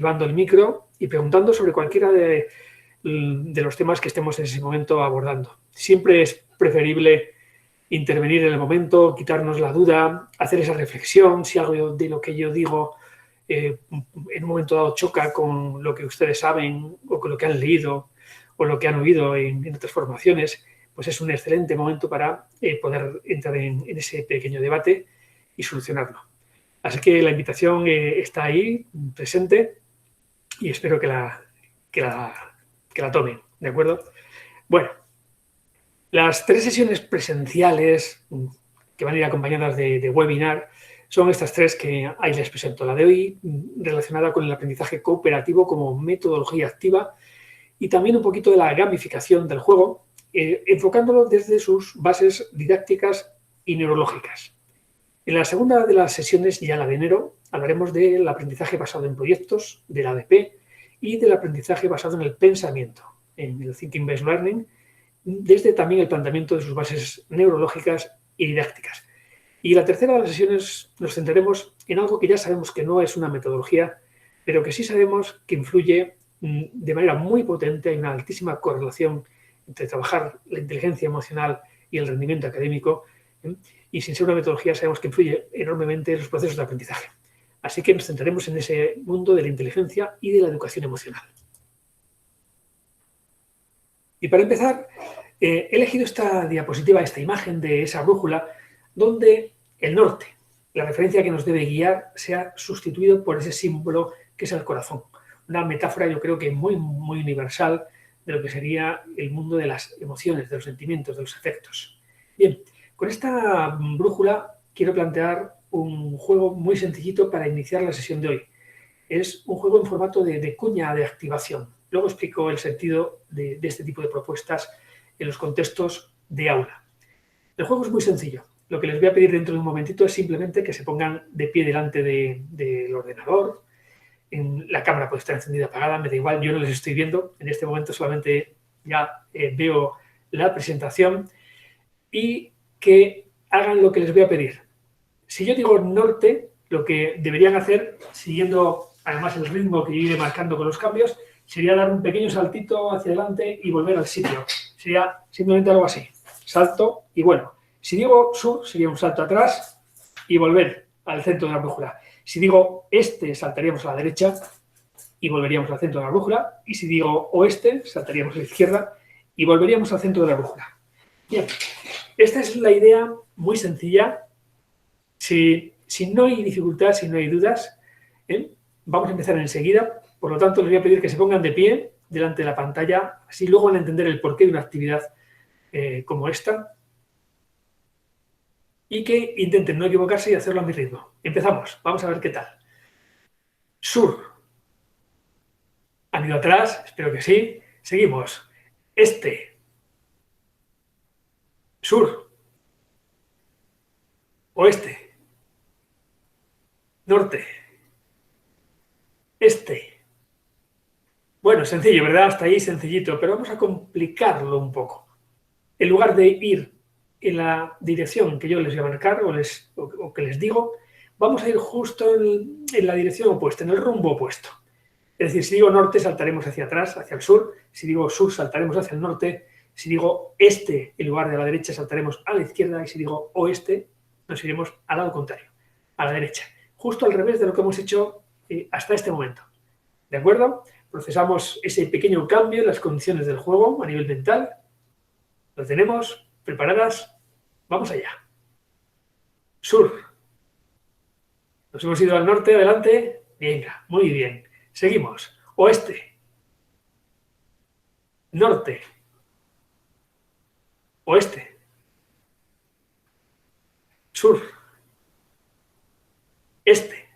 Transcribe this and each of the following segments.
activando el micro y preguntando sobre cualquiera de los temas que estemos en ese momento abordando. Siempre es preferible intervenir en el momento, quitarnos la duda, hacer esa reflexión, si algo de lo que yo digo en un momento dado choca con lo que ustedes saben o con lo que han leído o lo que han oído en otras formaciones, pues es un excelente momento para poder entrar en ese pequeño debate y solucionarlo. Así que la invitación está ahí, presente, y espero que la tomen, ¿de acuerdo? Bueno, las 3 sesiones presenciales que van a ir acompañadas de webinar son estas 3 que ahí les presento. La de hoy relacionada con el aprendizaje cooperativo como metodología activa y también un poquito de la gamificación del juego, enfocándolo desde sus bases didácticas y neurológicas. En la segunda de las sesiones, ya la de enero, hablaremos del aprendizaje basado en proyectos, del ADP y del aprendizaje basado en el pensamiento, en el Thinking Based Learning, desde también el planteamiento de sus bases neurológicas y didácticas. Y la tercera de las sesiones nos centraremos en algo que ya sabemos que no es una metodología, pero que sí sabemos que influye de manera muy potente, hay una altísima correlación entre trabajar la inteligencia emocional y el rendimiento académico, y sin ser una metodología sabemos que influye enormemente en los procesos de aprendizaje. Así que nos centraremos en ese mundo de la inteligencia y de la educación emocional. Y para empezar, he elegido esta diapositiva, esta imagen de esa brújula, donde el norte, la referencia que nos debe guiar, se ha sustituido por ese símbolo que es el corazón. Una metáfora, yo creo que muy universal de lo que sería el mundo de las emociones, de los sentimientos, de los afectos. Bien, con esta brújula quiero plantear un juego muy sencillito para iniciar la sesión de hoy. Es un juego en formato de cuña de activación. Luego explico el sentido de este tipo de propuestas en los contextos de aula. El juego es muy sencillo. Lo que les voy a pedir dentro de un momentito es simplemente que se pongan de pie delante del ordenador. La cámara puede estar encendida o apagada, me da igual, yo no les estoy viendo. En este momento solamente ya veo la presentación y que hagan lo que les voy a pedir. Si yo digo norte, lo que deberían hacer, siguiendo además el ritmo que yo iré marcando con los cambios, sería dar un pequeño saltito hacia adelante y volver al sitio. Sería simplemente algo así. Salto y bueno. Si digo sur, sería un salto atrás y volver al centro de la brújula. Si digo este, saltaríamos a la derecha y volveríamos al centro de la brújula. Y si digo oeste, saltaríamos a la izquierda y volveríamos al centro de la brújula. Bien, esta es la idea muy sencilla. Si no hay dificultad, si no hay dudas, vamos a empezar enseguida. Por lo tanto, les voy a pedir que se pongan de pie delante de la pantalla, así luego van a entender el porqué de una actividad como esta y que intenten no equivocarse y hacerlo a mi ritmo. Empezamos, vamos a ver qué tal. Sur. ¿Han ido atrás? Espero que sí. Seguimos. Este. Sur. Oeste. Norte. Este. Bueno, sencillo, ¿verdad? Hasta ahí sencillito, pero vamos a complicarlo un poco. En lugar de ir en la dirección que yo les voy a marcar o que les digo, vamos a ir justo en la dirección opuesta, en el rumbo opuesto. Es decir, si digo norte, saltaremos hacia atrás, hacia el sur. Si digo sur, saltaremos hacia el norte. Si digo este, en lugar de la derecha, saltaremos a la izquierda. Y si digo oeste, nos iremos al lado contrario, a la derecha. Justo al revés de lo que hemos hecho hasta este momento. ¿De acuerdo? Procesamos ese pequeño cambio en las condiciones del juego a nivel mental. ¿Lo tenemos? ¿Preparadas? Vamos allá. Sur. Nos hemos ido al norte, adelante. Venga, muy bien. Seguimos. Oeste. Norte. Oeste. Sur. Este.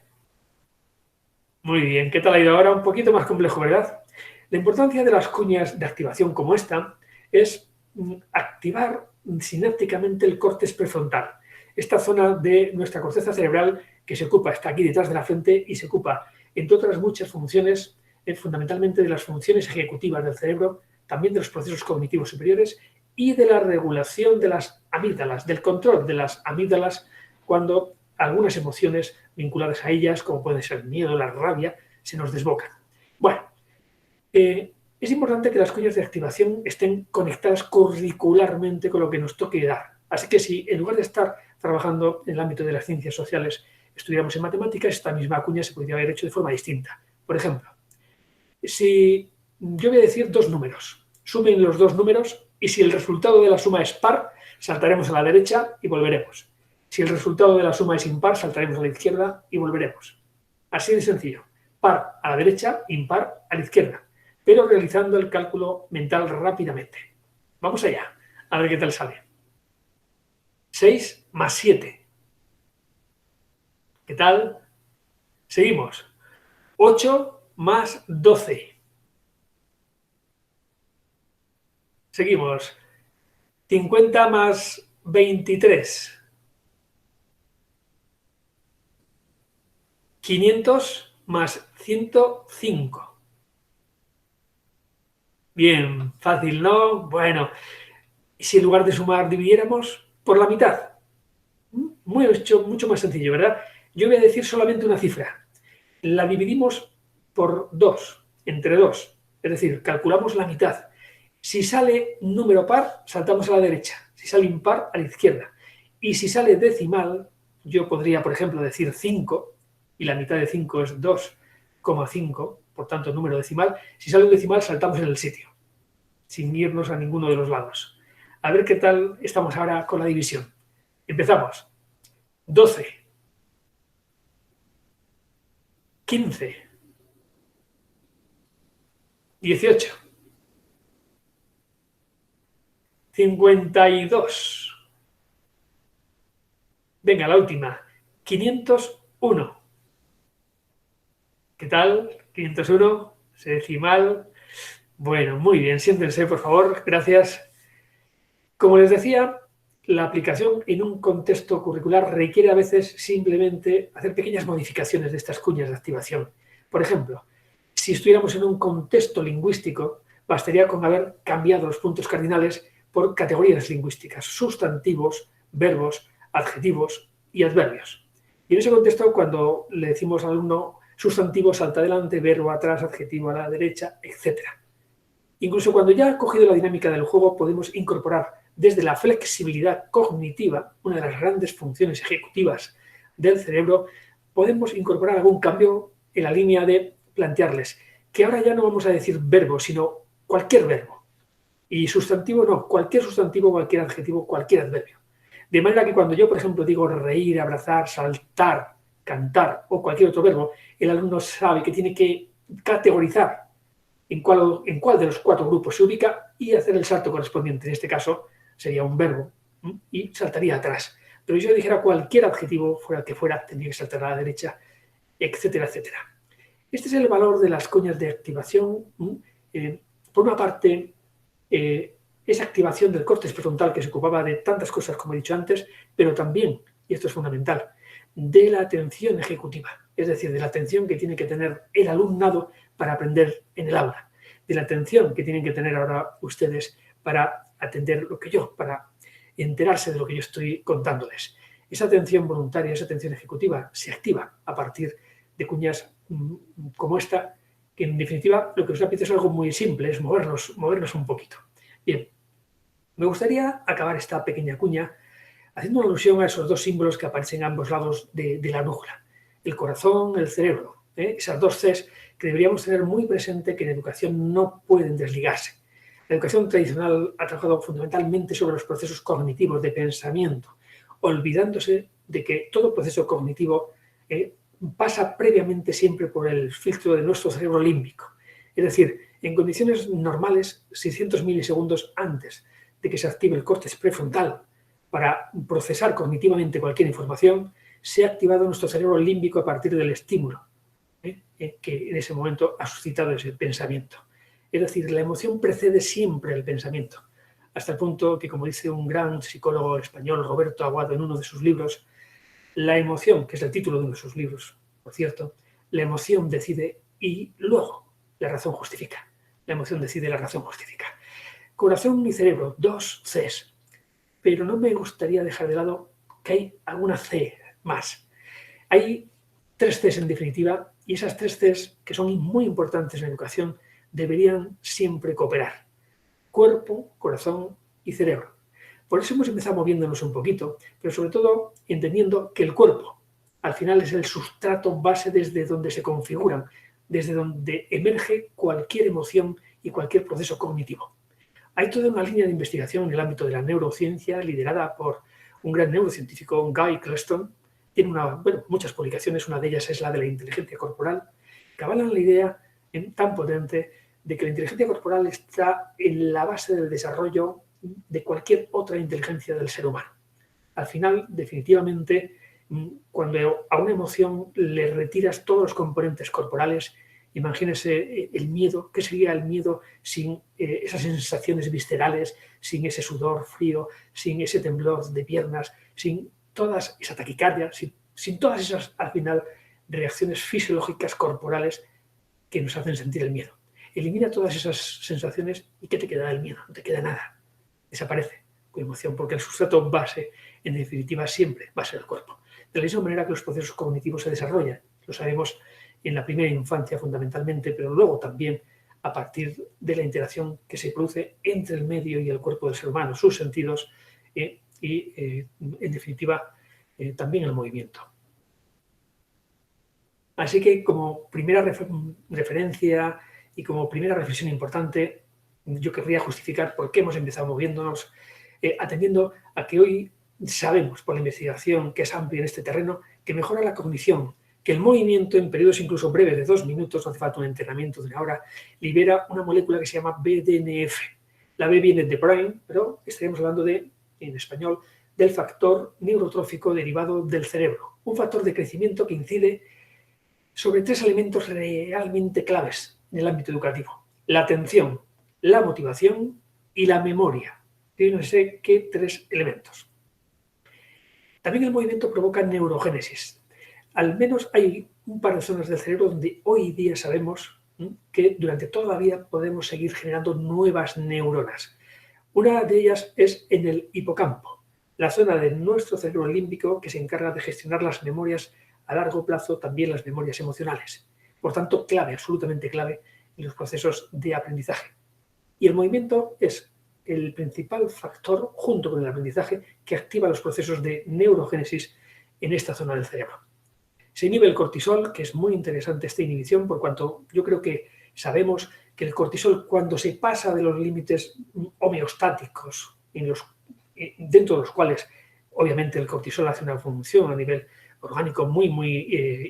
Muy bien. ¿Qué tal ha ido ahora? Un poquito más complejo, ¿verdad? La importancia de las cuñas de activación como esta es activar sinápticamente el córtex prefrontal. Esta zona de nuestra corteza cerebral que se ocupa, está aquí detrás de la frente y se ocupa, entre otras muchas funciones, fundamentalmente de las funciones ejecutivas del cerebro, también de los procesos cognitivos superiores y de la regulación de las amígdalas, del control de las amígdalas cuando algunas emociones vinculadas a ellas, como puede ser el miedo, la rabia, se nos desbocan. Bueno, es importante que las cuñas de activación estén conectadas curricularmente con lo que nos toque dar. Así que si en lugar de estar trabajando en el ámbito de las ciencias sociales, estudiamos en matemáticas, esta misma cuña se podría haber hecho de forma distinta. Por ejemplo, si yo voy a decir dos números, sumen los dos números y si el resultado de la suma es par, saltaremos a la derecha y volveremos. Si el resultado de la suma es impar, saltaremos a la izquierda y volveremos. Así de sencillo. Par a la derecha, impar a la izquierda, pero realizando el cálculo mental rápidamente. Vamos allá, a ver qué tal sale. 6 más 7. ¿Qué tal? Seguimos. 8 más 12. Seguimos. 50 más 23. 500 más 105. Bien, fácil, ¿no? Bueno, si en lugar de sumar dividiéramos por la mitad. Mucho más sencillo, ¿verdad? Yo voy a decir solamente una cifra. La dividimos por 2, entre 2. Es decir, calculamos la mitad. Si sale número par, saltamos a la derecha. Si sale impar, a la izquierda. Y si sale decimal, yo podría, por ejemplo, decir 5, y la mitad de 5 es 2,5, por tanto, número decimal. Si sale un decimal, saltamos en el sitio, sin irnos a ninguno de los lados. A ver qué tal estamos ahora con la división. Empezamos. 12, 15, 18, 52. Venga, la última. 501. ¿Qué tal? 501, decimal. Bueno, muy bien. Siéntense, por favor. Gracias. Como les decía, la aplicación en un contexto curricular requiere a veces simplemente hacer pequeñas modificaciones de estas cuñas de activación. Por ejemplo, si estuviéramos en un contexto lingüístico, bastaría con haber cambiado los puntos cardinales por categorías lingüísticas, sustantivos, verbos, adjetivos y adverbios. Y en ese contexto, cuando le decimos al alumno sustantivo, salta adelante, verbo atrás, adjetivo a la derecha, etc. Incluso cuando ya ha cogido la dinámica del juego, podemos incorporar desde la flexibilidad cognitiva, una de las grandes funciones ejecutivas del cerebro, podemos incorporar algún cambio en la línea de plantearles que ahora ya no vamos a decir verbo, sino cualquier verbo. Y sustantivo no, cualquier sustantivo, cualquier adjetivo, cualquier adverbio. De manera que cuando yo, por ejemplo, digo reír, abrazar, saltar, cantar o cualquier otro verbo, el alumno sabe que tiene que categorizar en cuál de los cuatro grupos se ubica y hacer el salto correspondiente. En este caso sería un verbo y saltaría atrás. Pero si yo dijera cualquier adjetivo, fuera el que fuera, tendría que saltar a la derecha, etcétera, etcétera. Este es el valor de las cuñas de activación. Por una parte, esa activación del córtex prefrontal que se ocupaba de tantas cosas, como he dicho antes, pero también, y esto es fundamental, de la atención ejecutiva, es decir, de la atención que tiene que tener el alumnado para aprender en el aula, de la atención que tienen que tener ahora ustedes para atender lo que yo, para enterarse de lo que yo estoy contándoles. Esa atención voluntaria, esa atención ejecutiva se activa a partir de cuñas como esta, que en definitiva lo que os repito es algo muy simple, es movernos un poquito. Bien, me gustaría acabar esta pequeña cuña haciendo una alusión a esos dos símbolos que aparecen a ambos lados de la brújula, el corazón, el cerebro, esas dos Cs que deberíamos tener muy presente que en educación no pueden desligarse. La educación tradicional ha trabajado fundamentalmente sobre los procesos cognitivos de pensamiento, olvidándose de que todo proceso cognitivo pasa previamente siempre por el filtro de nuestro cerebro límbico. Es decir, en condiciones normales, 600 milisegundos antes de que se active el córtex prefrontal para procesar cognitivamente cualquier información, se ha activado nuestro cerebro límbico a partir del estímulo que en ese momento ha suscitado ese pensamiento. Es decir, la emoción precede siempre el pensamiento, hasta el punto que, como dice un gran psicólogo español, Roberto Aguado, en uno de sus libros, la emoción, que es el título de uno de sus libros, por cierto, la emoción decide y luego la razón justifica. La emoción decide, la razón justifica. Corazón y cerebro, dos Cs. Pero no me gustaría dejar de lado que hay alguna C más. Hay tres Cs en definitiva Y esas 3 Cs, que son muy importantes en la educación, deberían siempre cooperar. Cuerpo, corazón y cerebro. Por eso hemos empezado moviéndonos un poquito, pero sobre todo entendiendo que el cuerpo al final es el sustrato base desde donde se configuran, desde donde emerge cualquier emoción y cualquier proceso cognitivo. Hay toda una línea de investigación en el ámbito de la neurociencia liderada por un gran neurocientífico, Guy Cleston. Tiene muchas publicaciones, una de ellas es la de la inteligencia corporal, que avalan la idea tan potente de que la inteligencia corporal está en la base del desarrollo de cualquier otra inteligencia del ser humano. Al final, definitivamente, cuando a una emoción le retiras todos los componentes corporales, imagínese el miedo. ¿Qué sería el miedo sin esas sensaciones viscerales, sin ese sudor frío, sin ese temblor de piernas, sin todas esa taquicardia, sin todas esas, al final, reacciones fisiológicas corporales que nos hacen sentir el miedo? Elimina todas esas sensaciones y ¿qué te queda del miedo? No te queda nada. Desaparece tu emoción, porque el sustrato base, en definitiva, siempre va a ser el cuerpo. De la misma manera que los procesos cognitivos se desarrollan, lo sabemos en la primera infancia fundamentalmente, pero luego también a partir de la interacción que se produce entre el medio y el cuerpo del ser humano, sus sentidos y, en definitiva, también el movimiento. Así que como primera referencia y como primera reflexión importante, yo querría justificar por qué hemos empezado moviéndonos, atendiendo a que hoy sabemos por la investigación, que es amplia en este terreno, que mejora la cognición, que el movimiento en periodos incluso breves de 2 minutos, no hace falta un entrenamiento de 1 hora, libera una molécula que se llama BDNF. La B viene de brain, pero estaríamos hablando en español, del factor neurotrófico derivado del cerebro, un factor de crecimiento que incide sobre 3 elementos realmente claves en el ámbito educativo: la atención, la motivación y la memoria. Fíjense qué 3 elementos. También el movimiento provoca neurogénesis. Al menos hay un par de zonas del cerebro donde hoy día sabemos que durante toda la vida podemos seguir generando nuevas neuronas. Una de ellas es en el hipocampo, la zona de nuestro cerebro límbico que se encarga de gestionar las memorias a largo plazo, también las memorias emocionales. Por tanto, clave, absolutamente clave en los procesos de aprendizaje. Y el movimiento es el principal factor, junto con el aprendizaje, que activa los procesos de neurogénesis en esta zona del cerebro. Se inhibe el cortisol, que es muy interesante esta inhibición, por cuanto yo creo que sabemos que el cortisol, cuando se pasa de los límites homeostáticos, dentro de los cuales obviamente el cortisol hace una función a nivel orgánico muy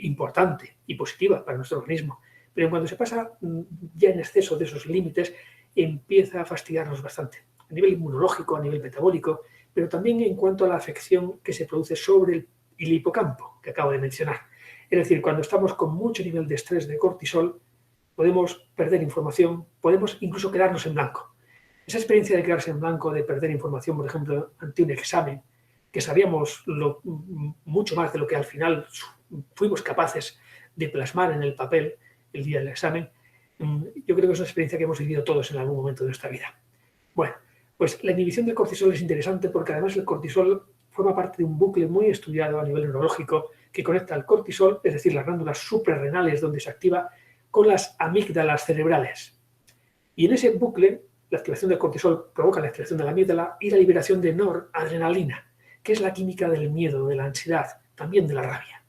importante y positiva para nuestro organismo, pero cuando se pasa ya en exceso de esos límites, empieza a fastidiarnos bastante, a nivel inmunológico, a nivel metabólico, pero también en cuanto a la afección que se produce sobre el hipocampo, que acabo de mencionar. Es decir, cuando estamos con mucho nivel de estrés de cortisol, podemos perder información, podemos incluso quedarnos en blanco. Esa experiencia de quedarse en blanco, de perder información, por ejemplo, ante un examen, que sabíamos mucho más de lo que al final fuimos capaces de plasmar en el papel el día del examen, yo creo que es una experiencia que hemos vivido todos en algún momento de nuestra vida. Bueno, pues la inhibición del cortisol es interesante porque además el cortisol forma parte de un bucle muy estudiado a nivel neurológico que conecta el cortisol, es decir, las glándulas suprarrenales donde se activa, con las amígdalas cerebrales. Y en ese bucle, la activación del cortisol provoca la activación de la amígdala y la liberación de noradrenalina, que es la química del miedo, de la ansiedad, también de la rabia.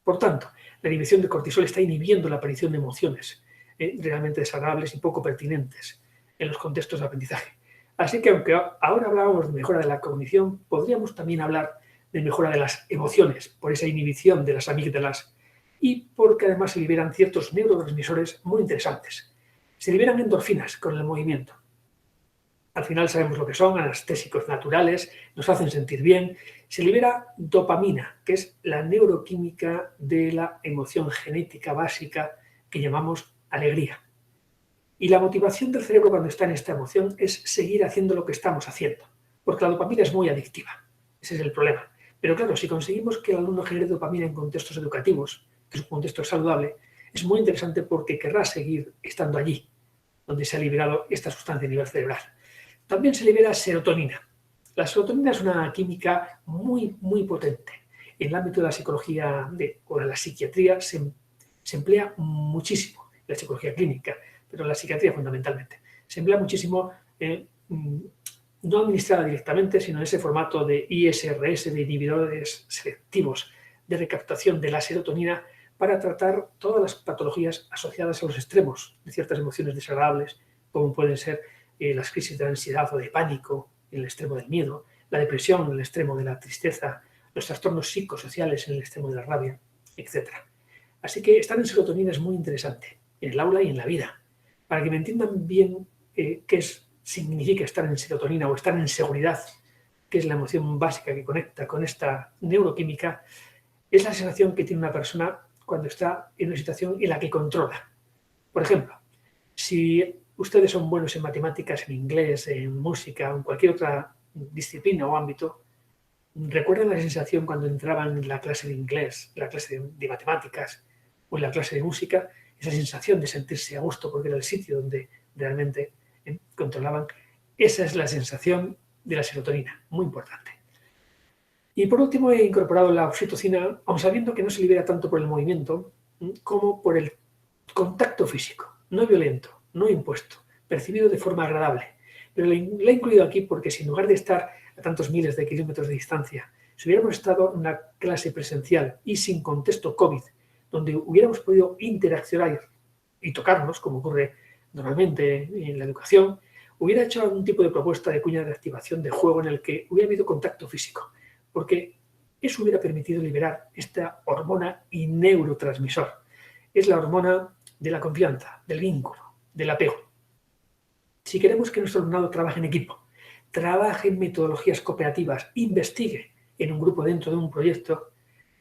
Por tanto, la inhibición del cortisol está inhibiendo la aparición de emociones realmente desagradables y poco pertinentes en los contextos de aprendizaje. Así que aunque ahora hablábamos de mejora de la cognición, podríamos también hablar de mejora de las emociones por esa inhibición de las amígdalas y porque además se liberan ciertos neurotransmisores muy interesantes. Se liberan endorfinas con el movimiento. Al final sabemos lo que son, anestésicos naturales, nos hacen sentir bien. Se libera dopamina, que es la neuroquímica de la emoción genética básica que llamamos alegría. Y la motivación del cerebro cuando está en esta emoción es seguir haciendo lo que estamos haciendo, porque la dopamina es muy adictiva. Ese es el problema. Pero claro, si conseguimos que el alumno genere dopamina en contextos educativos, que es un contexto saludable, es muy interesante porque querrá seguir estando allí, donde se ha liberado esta sustancia a nivel cerebral. También se libera serotonina. La serotonina es una química muy potente. En el ámbito de la psicología o de la psiquiatría se se emplea muchísimo en la psicología clínica, pero en la psiquiatría fundamentalmente. Se emplea muchísimo no administrada directamente, sino en ese formato de ISRS, de inhibidores selectivos de recaptación de la serotonina, para tratar todas las patologías asociadas a los extremos de ciertas emociones desagradables, como pueden ser las crisis de ansiedad o de pánico en el extremo del miedo, la depresión en el extremo de la tristeza, los trastornos psicosociales en el extremo de la rabia, etc. Así que estar en serotonina es muy interesante, en el aula y en la vida. Para que me entiendan bien qué significa estar en serotonina o estar en seguridad, que es la emoción básica que conecta con esta neuroquímica, es la sensación que tiene una persona cuando está en una situación en la que controla. Por ejemplo, si ustedes son buenos en matemáticas, en inglés, en música o en cualquier otra disciplina o ámbito, ¿recuerdan la sensación cuando entraban en la clase de inglés, la clase de matemáticas o en la clase de música? Esa sensación de sentirse a gusto porque era el sitio donde realmente controlaban. Esa es la sensación de la serotonina, muy importante. Y por último he incorporado la oxitocina, aun sabiendo que no se libera tanto por el movimiento como por el contacto físico, no violento, no impuesto, percibido de forma agradable. Pero la he incluido aquí porque si en lugar de estar a tantos miles de kilómetros de distancia, si hubiéramos estado en una clase presencial y sin contexto COVID, donde hubiéramos podido interaccionar y tocarnos, como ocurre normalmente en la educación, hubiera hecho algún tipo de propuesta de cuña de activación de juego en el que hubiera habido contacto físico, porque eso hubiera permitido liberar esta hormona y neurotransmisor. Es la hormona de la confianza, del vínculo, del apego. Si queremos que nuestro alumnado trabaje en equipo, trabaje en metodologías cooperativas, investigue en un grupo dentro de un proyecto,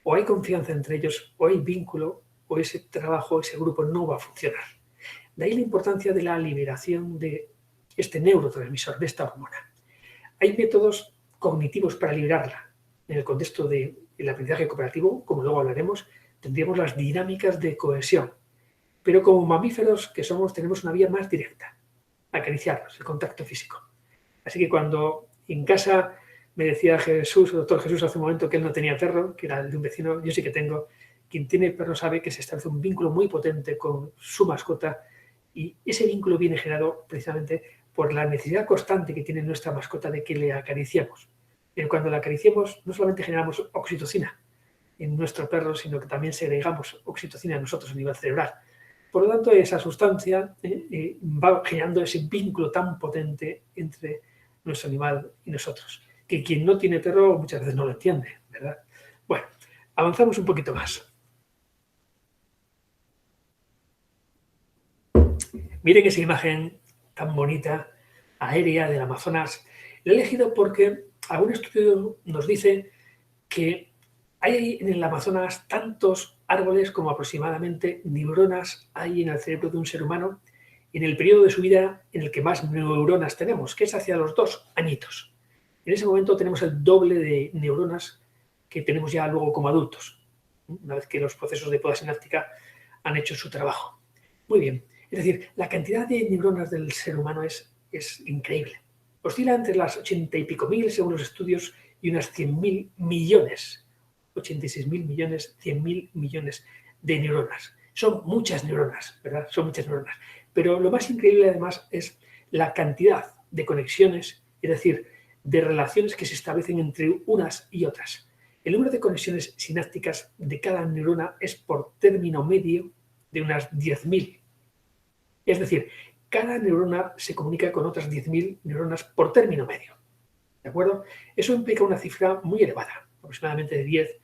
o hay confianza entre ellos, o hay vínculo, o ese trabajo, ese grupo no va a funcionar. De ahí la importancia de la liberación de este neurotransmisor, de esta hormona. Hay métodos cognitivos para liberarla. En el contexto del aprendizaje cooperativo, como luego hablaremos, tendríamos las dinámicas de cohesión. Pero como mamíferos que somos, tenemos una vía más directa, acariciarnos, el contacto físico. Así que cuando en casa me decía Jesús, el doctor Jesús, hace un momento que él no tenía perro, que era el de un vecino, yo sí que tengo. Quien tiene perro sabe que se establece un vínculo muy potente con su mascota, y ese vínculo viene generado precisamente por la necesidad constante que tiene nuestra mascota de que le acariciemos. Pero cuando la acariciemos, no solamente generamos oxitocina en nuestro perro, sino que también segregamos oxitocina en nosotros a nivel cerebral. Por lo tanto, esa sustancia va generando ese vínculo tan potente entre nuestro animal y nosotros, que quien no tiene perro muchas veces no lo entiende, ¿verdad? Bueno, avanzamos un poquito más. Miren esa imagen tan bonita, aérea, del Amazonas. La he elegido porque algún estudio nos dice que hay en el Amazonas tantos árboles como aproximadamente neuronas hay en el cerebro de un ser humano en el periodo de su vida en el que más neuronas tenemos, que es hacia los 2 añitos. En ese momento tenemos el doble de neuronas que tenemos ya luego como adultos, una vez que los procesos de poda sináptica han hecho su trabajo. Muy bien. Es decir, la cantidad de neuronas del ser humano es increíble. Oscila entre las 80 y pico mil, según los estudios, y unas 100.000 millones, 86.000 millones, 100.000 millones de neuronas. Son muchas neuronas, ¿verdad? Son muchas neuronas. Pero lo más increíble, además, es la cantidad de conexiones, es decir, de relaciones que se establecen entre unas y otras. El número de conexiones sinápticas de cada neurona es por término medio de unas 10.000. Es decir, cada neurona se comunica con otras 10.000 neuronas por término medio. ¿De acuerdo? Eso implica una cifra muy elevada, aproximadamente de 10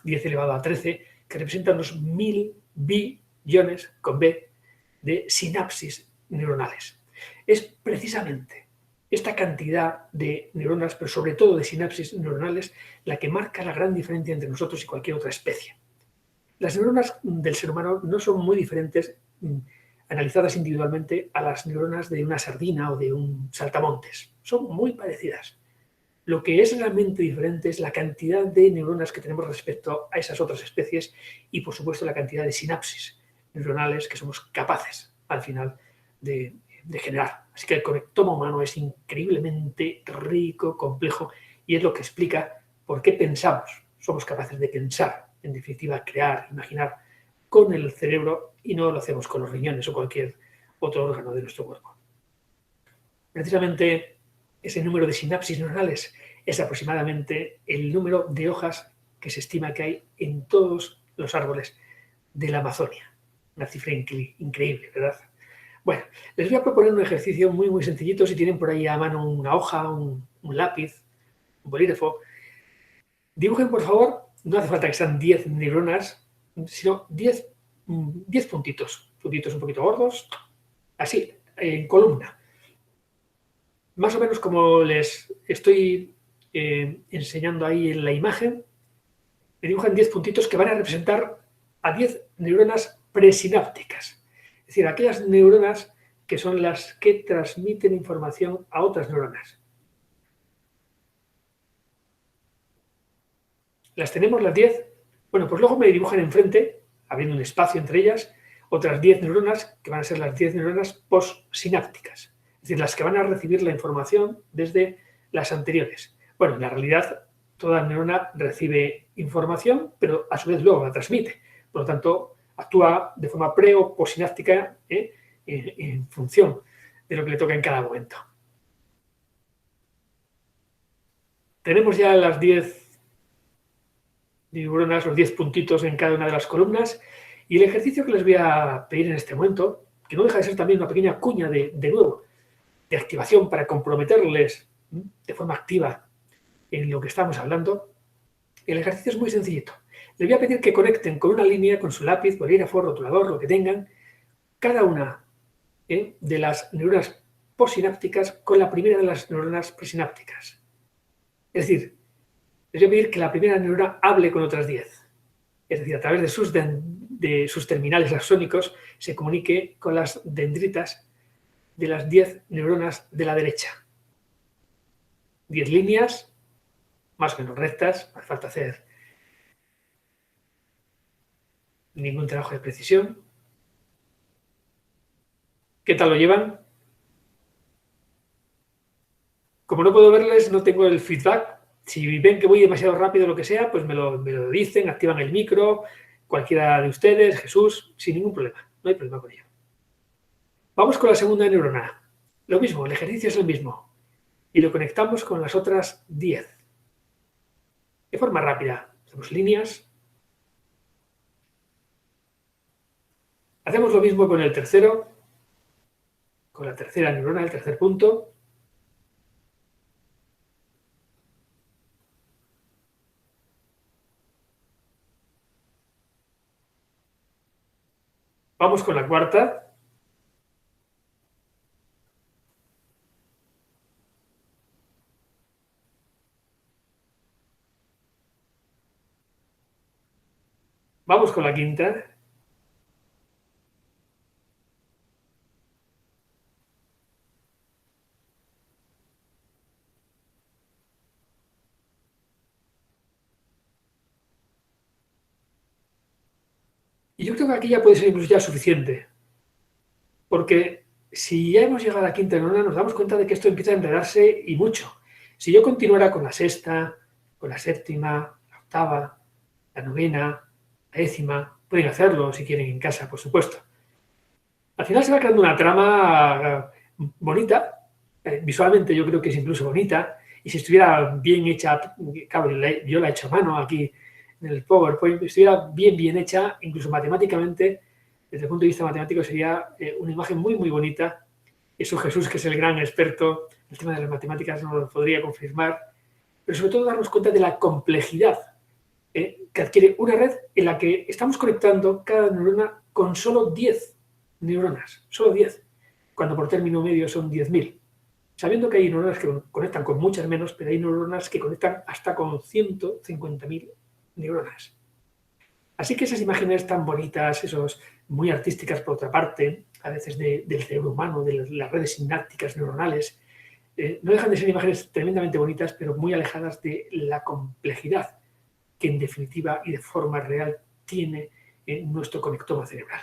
elevado a 13, que representa unos 1.000 billones, con B, de sinapsis neuronales. Es precisamente esta cantidad de neuronas, pero sobre todo de sinapsis neuronales, la que marca la gran diferencia entre nosotros y cualquier otra especie. Las neuronas del ser humano no son muy diferentes analizadas individualmente a las neuronas de una sardina o de un saltamontes. Son muy parecidas. Lo que es realmente diferente es la cantidad de neuronas que tenemos respecto a esas otras especies y, por supuesto, la cantidad de sinapsis neuronales que somos capaces, al final, de generar. Así que el conectoma humano es increíblemente rico, complejo, y es lo que explica por qué pensamos. Somos capaces de pensar, en definitiva, crear, imaginar con el cerebro y no lo hacemos con los riñones o cualquier otro órgano de nuestro cuerpo. Precisamente ese número de sinapsis neuronales es aproximadamente el número de hojas que se estima que hay en todos los árboles de la Amazonia. Una cifra increíble, ¿verdad? Bueno, les voy a proponer un ejercicio muy sencillito. Si tienen por ahí a mano una hoja, un lápiz, un bolígrafo, dibujen, por favor, no hace falta que sean 10 neuronas, sino 10 puntitos un poquito gordos, así, en columna. Más o menos como les estoy enseñando ahí en la imagen, me dibujan 10 puntitos que van a representar a 10 neuronas presinápticas. Es decir, aquellas neuronas que son las que transmiten información a otras neuronas. ¿Las tenemos las 10? Bueno, pues luego me dibujan enfrente, abriendo un espacio entre ellas, otras 10 neuronas, que van a ser las 10 neuronas postsinápticas. Es decir, las que van a recibir la información desde las anteriores. Bueno, en la realidad, toda neurona recibe información, pero a su vez luego la transmite. Por lo tanto, actúa de forma pre- o postsináptica en función de lo que le toca en cada momento. Tenemos ya las 10 neuronas, los 10 puntitos en cada una de las columnas, y el ejercicio que les voy a pedir en este momento, que no deja de ser también una pequeña cuña de nuevo, de activación para comprometerles de forma activa en lo que estamos hablando, el ejercicio es muy sencillito. Les voy a pedir que conecten con una línea, con su lápiz, bolígrafo, rotulador, lo que tengan, cada una de las neuronas postsinápticas con la primera de las neuronas presinápticas. Es decir, les voy a pedir que la primera neurona hable con otras 10. Es decir, a través de sus terminales axónicos se comunique con las dendritas de las 10 neuronas de la derecha. 10 líneas, más o menos rectas, no hace falta hacer ningún trabajo de precisión. ¿Qué tal lo llevan? Como no puedo verles, no tengo el feedback. Si ven que voy demasiado rápido o lo que sea, pues me lo dicen, activan el micro, cualquiera de ustedes, Jesús, sin ningún problema. No hay problema con ello. Vamos con la segunda neurona. Lo mismo, el ejercicio es el mismo. Y lo conectamos con las otras 10. De forma rápida. Hacemos líneas. Hacemos lo mismo con el tercero, con la tercera neurona, el tercer punto. Vamos con la cuarta. Vamos con la quinta. Y yo creo que aquí ya puede ser incluso ya suficiente. Porque si ya hemos llegado a la quinta neurona, nos damos cuenta de que esto empieza a enredarse y mucho. Si yo continuara con la sexta, con la séptima, la octava, la novena, la décima, pueden hacerlo si quieren en casa, por supuesto. Al final se va creando una trama bonita, visualmente yo creo que es incluso bonita, y si estuviera bien hecha, claro, yo la he hecho a mano aquí en el PowerPoint, si estuviera bien hecha, incluso matemáticamente, desde el punto de vista matemático sería una imagen muy bonita. Eso Jesús, que es el gran experto en el tema de las matemáticas, nos lo podría confirmar, pero sobre todo darnos cuenta de la complejidad que adquiere una red en la que estamos conectando cada neurona con solo 10 neuronas, solo 10, cuando por término medio son 10.000. Sabiendo que hay neuronas que conectan con muchas menos, pero hay neuronas que conectan hasta con 150.000 neuronas. Así que esas imágenes tan bonitas, esos muy artísticas por otra parte, a veces del cerebro humano, de las redes sinápticas neuronales, no dejan de ser imágenes tremendamente bonitas, pero muy alejadas de la complejidad que en definitiva y de forma real tiene nuestro conectoma cerebral.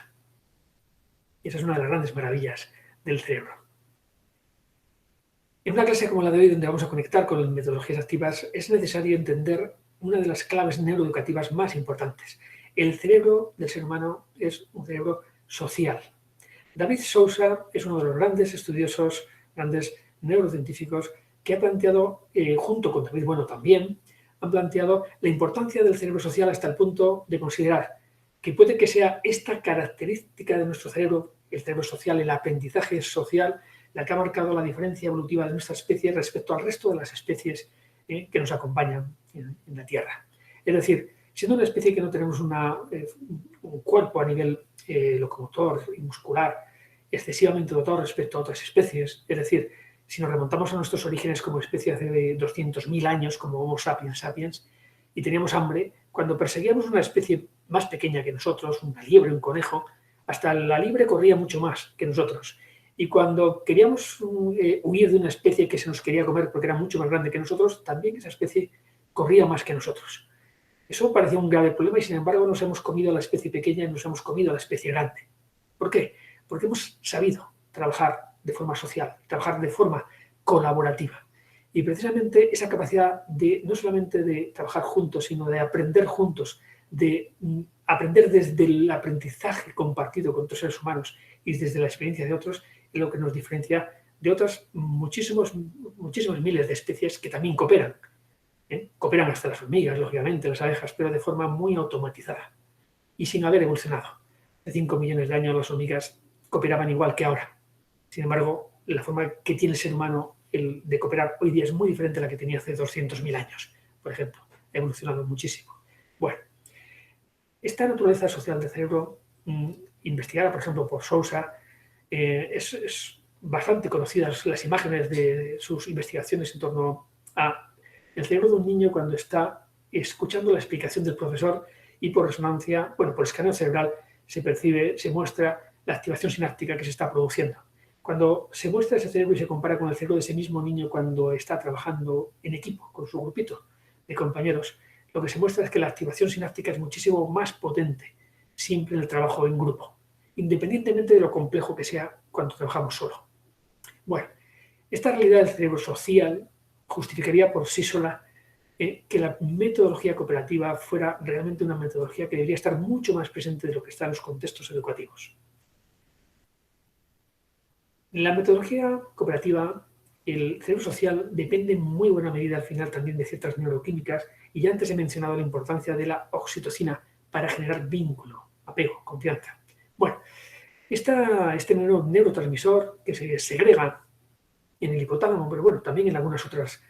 Y esa es una de las grandes maravillas del cerebro. En una clase como la de hoy, donde vamos a conectar con las metodologías activas, es necesario entender una de las claves neuroeducativas más importantes. El cerebro del ser humano es un cerebro social. David Sousa es uno de los grandes estudiosos, grandes neurocientíficos que ha planteado, junto con David Bueno también, han planteado la importancia del cerebro social hasta el punto de considerar que puede que sea esta característica de nuestro cerebro, el cerebro social, el aprendizaje social, la que ha marcado la diferencia evolutiva de nuestra especie respecto al resto de las especies que nos acompañan en la Tierra. Es decir, siendo una especie que no tenemos un cuerpo a nivel locomotor y muscular excesivamente dotado respecto a otras especies, es decir, si nos remontamos a nuestros orígenes como especie hace 200.000 años, como Homo sapiens sapiens, y teníamos hambre, cuando perseguíamos una especie más pequeña que nosotros, una liebre, un conejo, hasta la liebre corría mucho más que nosotros. Y cuando queríamos huir de una especie que se nos quería comer porque era mucho más grande que nosotros, también esa especie corría más que nosotros. Eso parecía un grave problema y, sin embargo, nos hemos comido a la especie pequeña y nos hemos comido a la especie grande. ¿Por qué? Porque hemos sabido trabajar de forma social, trabajar de forma colaborativa. Y precisamente esa capacidad de no solamente de trabajar juntos, sino de aprender juntos, de aprender desde el aprendizaje compartido con otros seres humanos y desde la experiencia de otros, es lo que nos diferencia de otras muchísimos miles de especies que también cooperan. Cooperan hasta las hormigas, lógicamente, las abejas, pero de forma muy automatizada y sin haber evolucionado. Hace 5 millones de años las hormigas cooperaban igual que ahora. Sin embargo, la forma que tiene el ser humano de cooperar hoy día es muy diferente a la que tenía hace 200.000 años, por ejemplo. Ha evolucionado muchísimo. Bueno, esta naturaleza social del cerebro, investigada, por ejemplo, por Sousa, es bastante conocidas las imágenes de sus investigaciones en torno a el cerebro de un niño cuando está escuchando la explicación del profesor y por resonancia, bueno, por escaneo cerebral se percibe, se muestra la activación sináptica que se está produciendo. Cuando se muestra ese cerebro y se compara con el cerebro de ese mismo niño cuando está trabajando en equipo con su grupito de compañeros, lo que se muestra es que la activación sináptica es muchísimo más potente siempre en el trabajo en grupo, independientemente de lo complejo que sea cuando trabajamos solo. Bueno, esta realidad del cerebro social justificaría por sí sola que la metodología cooperativa fuera realmente una metodología que debería estar mucho más presente de lo que está en los contextos educativos. En la metodología cooperativa, el cerebro social depende en muy buena medida al final también de ciertas neuroquímicas y ya antes he mencionado la importancia de la oxitocina para generar vínculo, apego, confianza. Bueno, este neurotransmisor que se segrega en el hipotálamo, pero bueno, también en algunas otras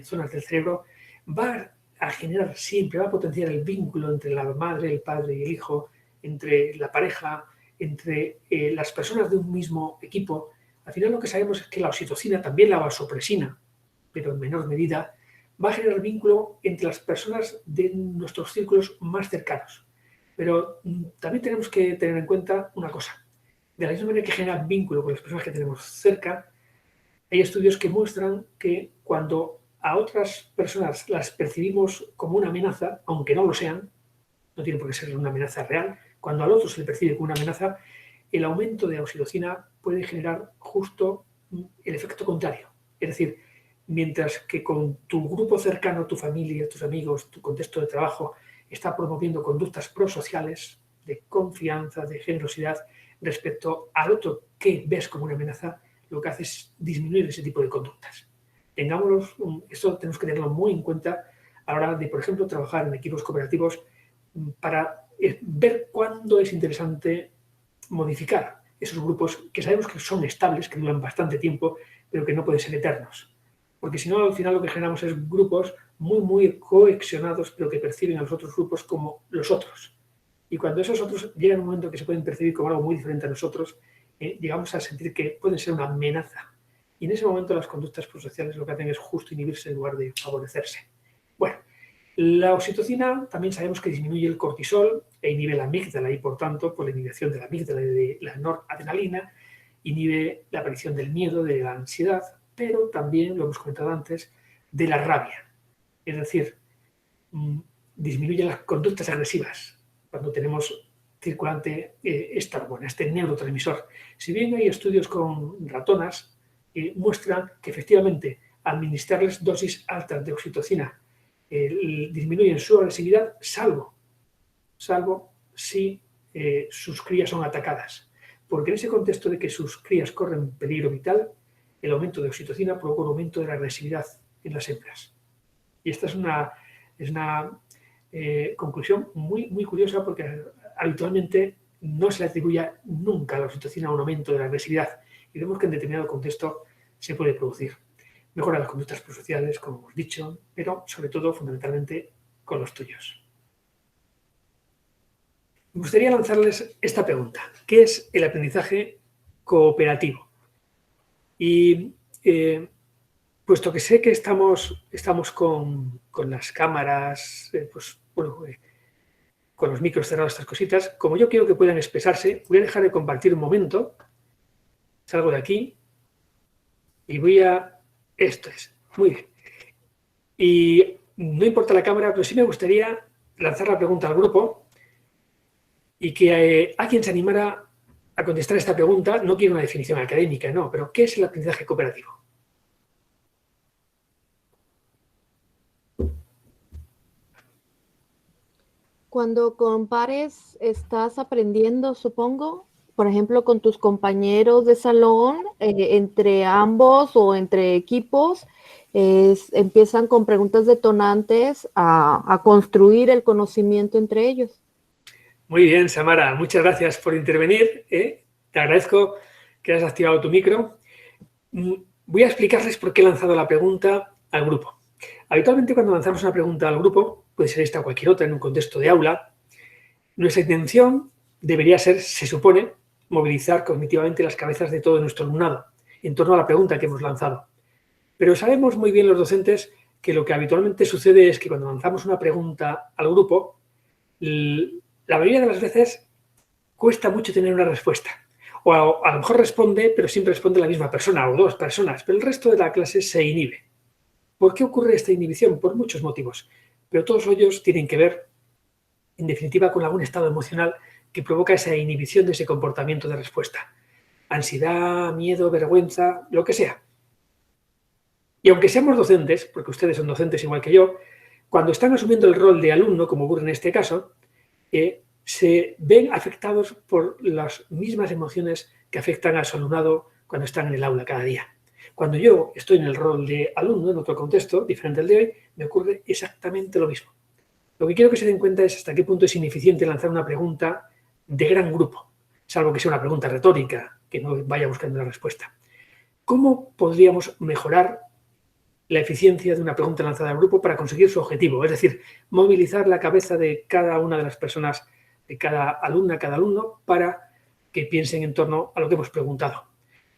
zonas del cerebro, va a generar siempre, va a potenciar el vínculo entre la madre, el padre y el hijo, entre la pareja, entre las personas de un mismo equipo. Al final lo que sabemos es que la oxitocina, también la vasopresina, pero en menor medida, va a generar vínculo entre las personas de nuestros círculos más cercanos. Pero también tenemos que tener en cuenta una cosa. De la misma manera que genera vínculo con las personas que tenemos cerca, hay estudios que muestran que cuando a otras personas las percibimos como una amenaza, aunque no lo sean, no tiene por qué ser una amenaza real, cuando al otro se le percibe como una amenaza, el aumento de oxitocina puede generar justo el efecto contrario. Es decir, mientras que con tu grupo cercano, tu familia, tus amigos, tu contexto de trabajo, está promoviendo conductas prosociales, de confianza, de generosidad, respecto al otro que ves como una amenaza, lo que hace es disminuir ese tipo de conductas. Esto tenemos que tenerlo muy en cuenta a la hora de, por ejemplo, trabajar en equipos cooperativos para ver cuándo es interesante modificar esos grupos que sabemos que son estables, que duran bastante tiempo, pero que no pueden ser eternos. Porque si no, al final lo que generamos es grupos muy cohesionados, pero que perciben a los otros grupos como los otros. Y cuando esos otros llegan a un momento que se pueden percibir como algo muy diferente a nosotros, llegamos a sentir que pueden ser una amenaza. Y en ese momento las conductas prosociales lo que hacen es justo inhibirse en lugar de favorecerse. Bueno, la oxitocina también sabemos que disminuye el cortisol e inhibe la amígdala y, por tanto, por la inhibición de la amígdala y de la noradrenalina, inhibe la aparición del miedo, de la ansiedad, pero también, lo hemos comentado antes, de la rabia. Es decir, disminuye las conductas agresivas cuando tenemos circulante esta hormona, este neurotransmisor. Si bien hay estudios con ratonas que muestran que efectivamente administrarles dosis altas de oxitocina disminuyen su agresividad, salvo salvo si sus crías son atacadas. Porque en ese contexto de que sus crías corren peligro vital, el aumento de oxitocina provoca un aumento de la agresividad en las hembras. Y esta es una conclusión muy, muy curiosa porque habitualmente no se le atribuye nunca a la oxitocina un aumento de la agresividad. Y vemos que en determinado contexto se puede producir. Mejora las conductas prosociales, como hemos dicho, pero sobre todo, fundamentalmente, con los tuyos. Me gustaría lanzarles esta pregunta. ¿Qué es el aprendizaje cooperativo? Y puesto que sé que estamos con las cámaras, con los micros cerrados, estas cositas, como yo quiero que puedan expresarse, voy a dejar de compartir un momento, salgo de aquí y voy a... Esto es, muy bien. Y no importa la cámara, pero sí me gustaría lanzar la pregunta al grupo y que alguien se animara a contestar esta pregunta. No quiero una definición académica, no, pero ¿qué es el aprendizaje cooperativo? Cuando con pares estás aprendiendo, supongo, por ejemplo, con tus compañeros de salón, entre ambos o entre equipos, empiezan con preguntas detonantes a construir el conocimiento entre ellos. Muy bien, Samara, muchas gracias por intervenir. Te agradezco que hayas activado tu micro. Voy a explicarles por qué he lanzado la pregunta al grupo. Habitualmente cuando lanzamos una pregunta al grupo, puede ser esta o cualquier otra en un contexto de aula, nuestra intención debería ser, se supone, movilizar cognitivamente las cabezas de todo nuestro alumnado en torno a la pregunta que hemos lanzado. Pero sabemos muy bien los docentes que lo que habitualmente sucede es que cuando lanzamos una pregunta al grupo, la mayoría de las veces cuesta mucho tener una respuesta. O a lo mejor responde, pero siempre responde la misma persona o dos personas, pero el resto de la clase se inhibe. ¿Por qué ocurre esta inhibición? Por muchos motivos, pero todos ellos tienen que ver, en definitiva, con algún estado emocional que provoca esa inhibición de ese comportamiento de respuesta. Ansiedad, miedo, vergüenza, lo que sea. Y aunque seamos docentes, porque ustedes son docentes igual que yo, cuando están asumiendo el rol de alumno, como ocurre en este caso, se ven afectados por las mismas emociones que afectan a su alumnado cuando están en el aula cada día. Cuando yo estoy en el rol de alumno, en otro contexto, diferente al de hoy, me ocurre exactamente lo mismo. Lo que quiero que se den cuenta es hasta qué punto es ineficiente lanzar una pregunta de gran grupo, salvo que sea una pregunta retórica, que no vaya buscando una respuesta. ¿Cómo podríamos mejorar la eficiencia de una pregunta lanzada al grupo para conseguir su objetivo? Es decir, movilizar la cabeza de cada una de las personas, de cada alumna, cada alumno, para que piensen en torno a lo que hemos preguntado.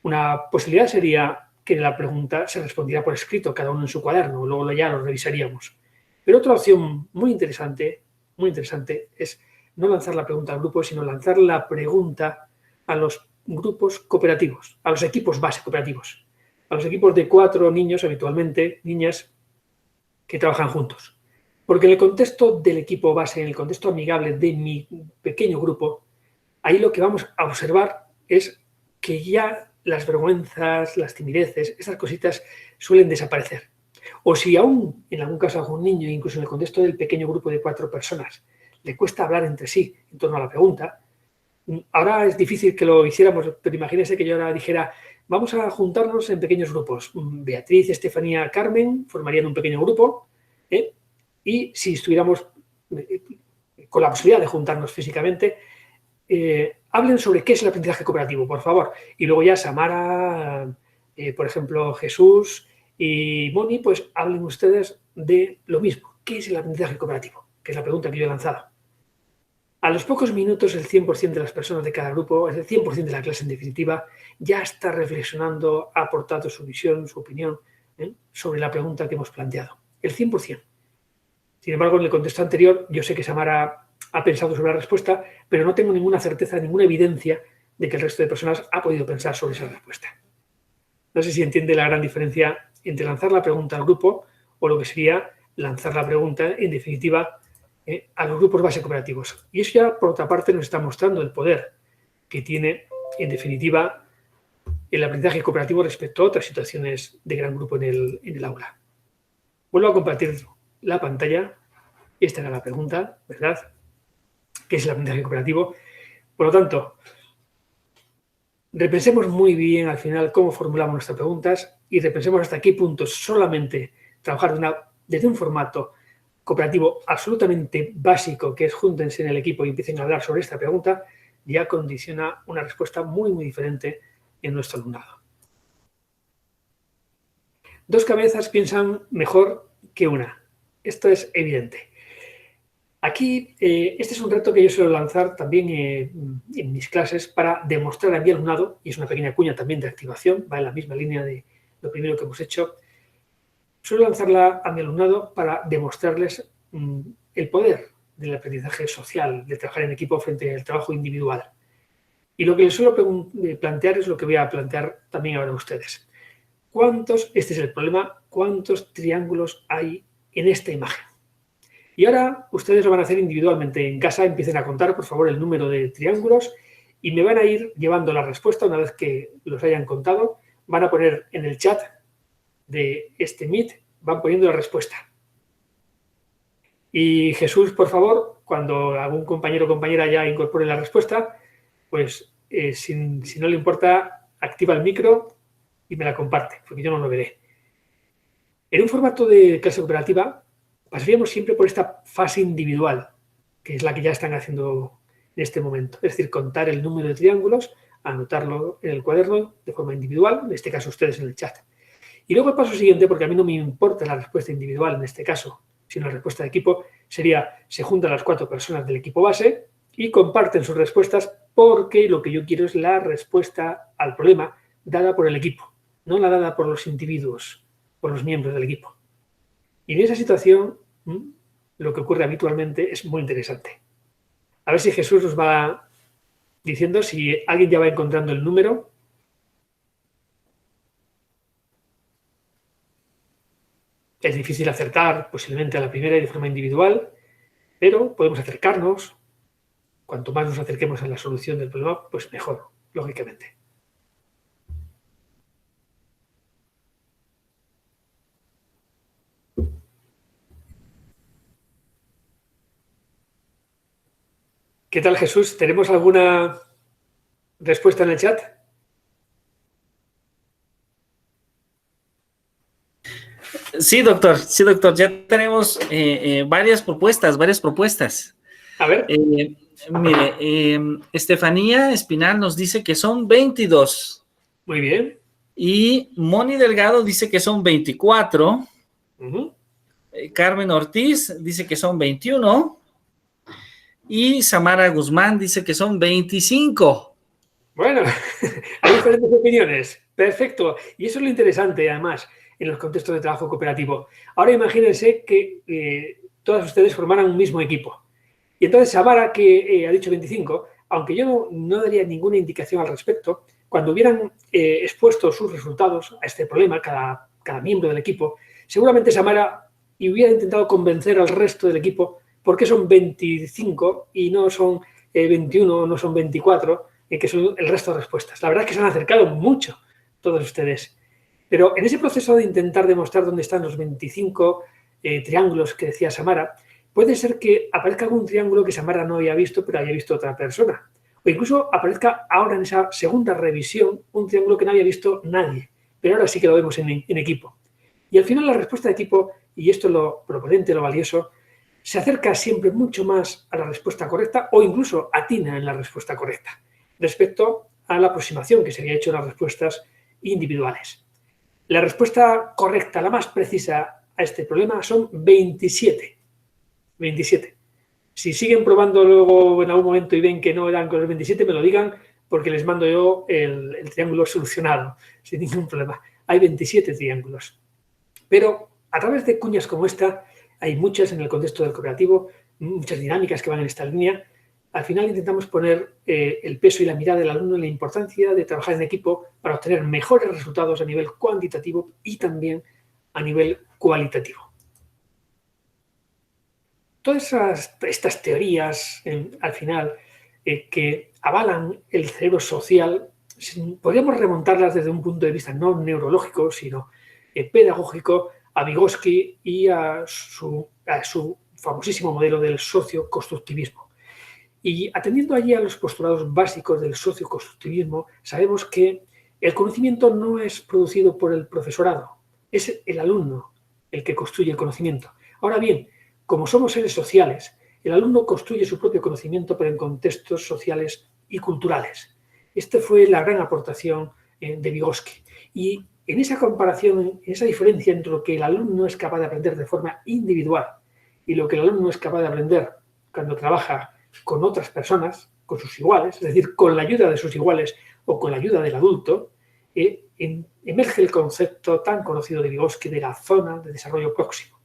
Una posibilidad sería que la pregunta se respondiera por escrito, cada uno en su cuaderno, luego ya lo revisaríamos. Pero otra opción muy interesante es no lanzar la pregunta al grupo, sino lanzar la pregunta a los grupos cooperativos, a los equipos base cooperativos, a los equipos de 4 niños, habitualmente niñas, que trabajan juntos. Porque en el contexto del equipo base, en el contexto amigable de mi pequeño grupo, ahí lo que vamos a observar es que ya las vergüenzas, las timideces, esas cositas suelen desaparecer. O si aún, en algún caso, a algún niño, incluso en el contexto del pequeño grupo de 4 personas, le cuesta hablar entre sí en torno a la pregunta, ahora es difícil que lo hiciéramos, pero imagínense que yo ahora dijera, vamos a juntarnos en pequeños grupos. Beatriz, Estefanía, Carmen formarían un pequeño grupo, y si estuviéramos con la posibilidad de juntarnos físicamente, hablen sobre qué es el aprendizaje cooperativo, por favor. Y luego ya Samara, por ejemplo, Jesús y Moni, pues hablen ustedes de lo mismo. ¿Qué es el aprendizaje cooperativo? Que es la pregunta que yo he lanzado. A los pocos minutos, el 100% de las personas de cada grupo, es el 100% de la clase en definitiva, ya está reflexionando, ha aportado su visión, su opinión sobre la pregunta que hemos planteado. El 100%. Sin embargo, en el contexto anterior, yo sé que Samara ha pensado sobre la respuesta, pero no tengo ninguna certeza, ninguna evidencia de que el resto de personas ha podido pensar sobre esa respuesta. No sé si entiende la gran diferencia entre lanzar la pregunta al grupo o lo que sería lanzar la pregunta, en definitiva, a los grupos base cooperativos. Y eso ya, por otra parte, nos está mostrando el poder que tiene, en definitiva, el aprendizaje cooperativo respecto a otras situaciones de gran grupo en el aula. Vuelvo a compartir la pantalla. Esta era la pregunta, ¿verdad? que es el aprendizaje cooperativo. Por lo tanto, repensemos muy bien al final cómo formulamos nuestras preguntas y repensemos hasta qué punto solamente trabajar desde un formato cooperativo absolutamente básico, que es júntense en el equipo y empiecen a hablar sobre esta pregunta, ya condiciona una respuesta muy, muy diferente en nuestro alumnado. Dos cabezas piensan mejor que una. Esto es evidente. Aquí, este es un reto que yo suelo lanzar también en mis clases para demostrar a mi alumnado, y es una pequeña cuña también de activación, va en la misma línea de lo primero que hemos hecho. Suelo lanzarla a mi alumnado para demostrarles el poder del aprendizaje social, de trabajar en equipo frente al trabajo individual. Y lo que les suelo plantear es lo que voy a plantear también ahora a ustedes. Este es el problema, ¿cuántos triángulos hay en esta imagen? Y ahora ustedes lo van a hacer individualmente en casa, empiecen a contar, por favor, el número de triángulos y me van a ir llevando la respuesta una vez que los hayan contado. Van a poner en el chat de este Meet, van poniendo la respuesta. Y Jesús, por favor, cuando algún compañero o compañera ya incorpore la respuesta, pues si no le importa, activa el micro y me la comparte, porque yo no lo veré. En un formato de clase cooperativa, pasaríamos siempre por esta fase individual, que es la que ya están haciendo en este momento. Es decir, contar el número de triángulos, anotarlo en el cuaderno de forma individual, en este caso ustedes en el chat. Y luego el paso siguiente, porque a mí no me importa la respuesta individual en este caso, sino la respuesta de equipo, sería, se juntan las 4 personas del equipo base y comparten sus respuestas porque lo que yo quiero es la respuesta al problema dada por el equipo, no la dada por los individuos, por los miembros del equipo. Y en esa situación, lo que ocurre habitualmente es muy interesante. A ver si Jesús nos va diciendo si alguien ya va encontrando el número. Es difícil acertar posiblemente a la primera y de forma individual, pero podemos acercarnos. Cuanto más nos acerquemos a la solución del problema, pues mejor, lógicamente. ¿Qué tal, Jesús? ¿Tenemos alguna respuesta en el chat? Sí, doctor, ya tenemos varias propuestas. A ver. Mire, Estefanía Espinal nos dice que son 22. Muy bien. Y Moni Delgado dice que son 24. Carmen Ortiz dice que son 21. Y Samara Guzmán dice que son 25. Bueno, hay diferentes opiniones. Perfecto. Y eso es lo interesante, además, en los contextos de trabajo cooperativo. Ahora imagínense que todas ustedes formaran un mismo equipo. Y entonces Samara, que ha dicho 25, aunque yo no daría ninguna indicación al respecto, cuando hubieran expuesto sus resultados a este problema, cada miembro del equipo, seguramente Samara hubiera intentado convencer al resto del equipo por qué son 25 y no son 21 o no son 24, que son el resto de respuestas. La verdad es que se han acercado mucho todos ustedes. Pero en ese proceso de intentar demostrar dónde están los 25 triángulos que decía Samara, puede ser que aparezca algún triángulo que Samara no había visto, pero haya visto otra persona. O incluso aparezca ahora en esa segunda revisión un triángulo que no había visto nadie, pero ahora sí que lo vemos en equipo. Y al final la respuesta de equipo, y esto es lo potente, lo valioso, se acerca siempre mucho más a la respuesta correcta o incluso atina en la respuesta correcta respecto a la aproximación que se había hecho en las respuestas individuales. La respuesta correcta, la más precisa a este problema, son 27. 27. Si siguen probando luego en algún momento y ven que no eran con los 27, me lo digan porque les mando yo el triángulo solucionado, sin ningún problema. Hay 27 triángulos. Pero a través de cuñas como esta, hay muchas en el contexto del cooperativo, muchas dinámicas que van en esta línea. Al final intentamos poner el peso y la mirada del alumno en la importancia de trabajar en equipo para obtener mejores resultados a nivel cuantitativo y también a nivel cualitativo. Todas estas teorías, al final, que avalan el cerebro social, podríamos remontarlas desde un punto de vista no neurológico, sino pedagógico, a Vygotsky y a su famosísimo modelo del socioconstructivismo. Y atendiendo allí a los postulados básicos del socioconstructivismo, sabemos que el conocimiento no es producido por el profesorado, es el alumno el que construye el conocimiento. Ahora bien, como somos seres sociales, el alumno construye su propio conocimiento, pero en contextos sociales y culturales. Esta fue la gran aportación de Vygotsky. Y en esa comparación, en esa diferencia entre lo que el alumno es capaz de aprender de forma individual y lo que el alumno es capaz de aprender cuando trabaja con otras personas, con sus iguales, es decir, con la ayuda de sus iguales o con la ayuda del adulto, emerge el concepto tan conocido de Vygotsky de la zona de desarrollo próximo.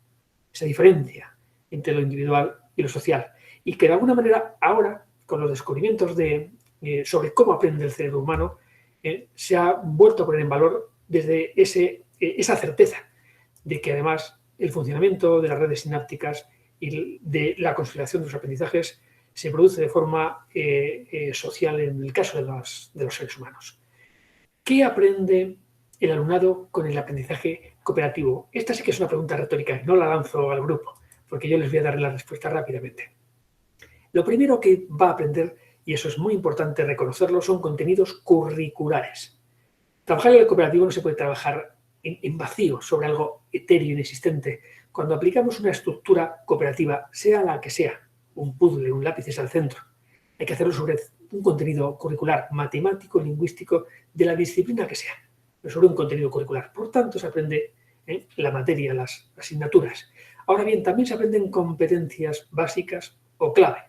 Esa diferencia entre lo individual y lo social. Y que de alguna manera ahora, con los descubrimientos sobre cómo aprende el cerebro humano, se ha vuelto a poner en valor desde esa certeza de que además el funcionamiento de las redes sinápticas y de la consolidación de los aprendizajes se produce de forma social en el caso de los seres humanos. ¿Qué aprende el alumnado con el aprendizaje cooperativo? Esta sí que es una pregunta retórica, no la lanzo al grupo, porque yo les voy a dar la respuesta rápidamente. Lo primero que va a aprender, y eso es muy importante reconocerlo, son contenidos curriculares. Trabajar en el cooperativo no se puede trabajar en vacío sobre algo etéreo, inexistente. Cuando aplicamos una estructura cooperativa, sea la que sea, un puzzle, un lápiz es al centro, hay que hacerlo sobre un contenido curricular, matemático, lingüístico, de la disciplina que sea, pero sobre un contenido curricular. Por tanto, se aprende la materia, las asignaturas. Ahora bien, también se aprenden competencias básicas o clave.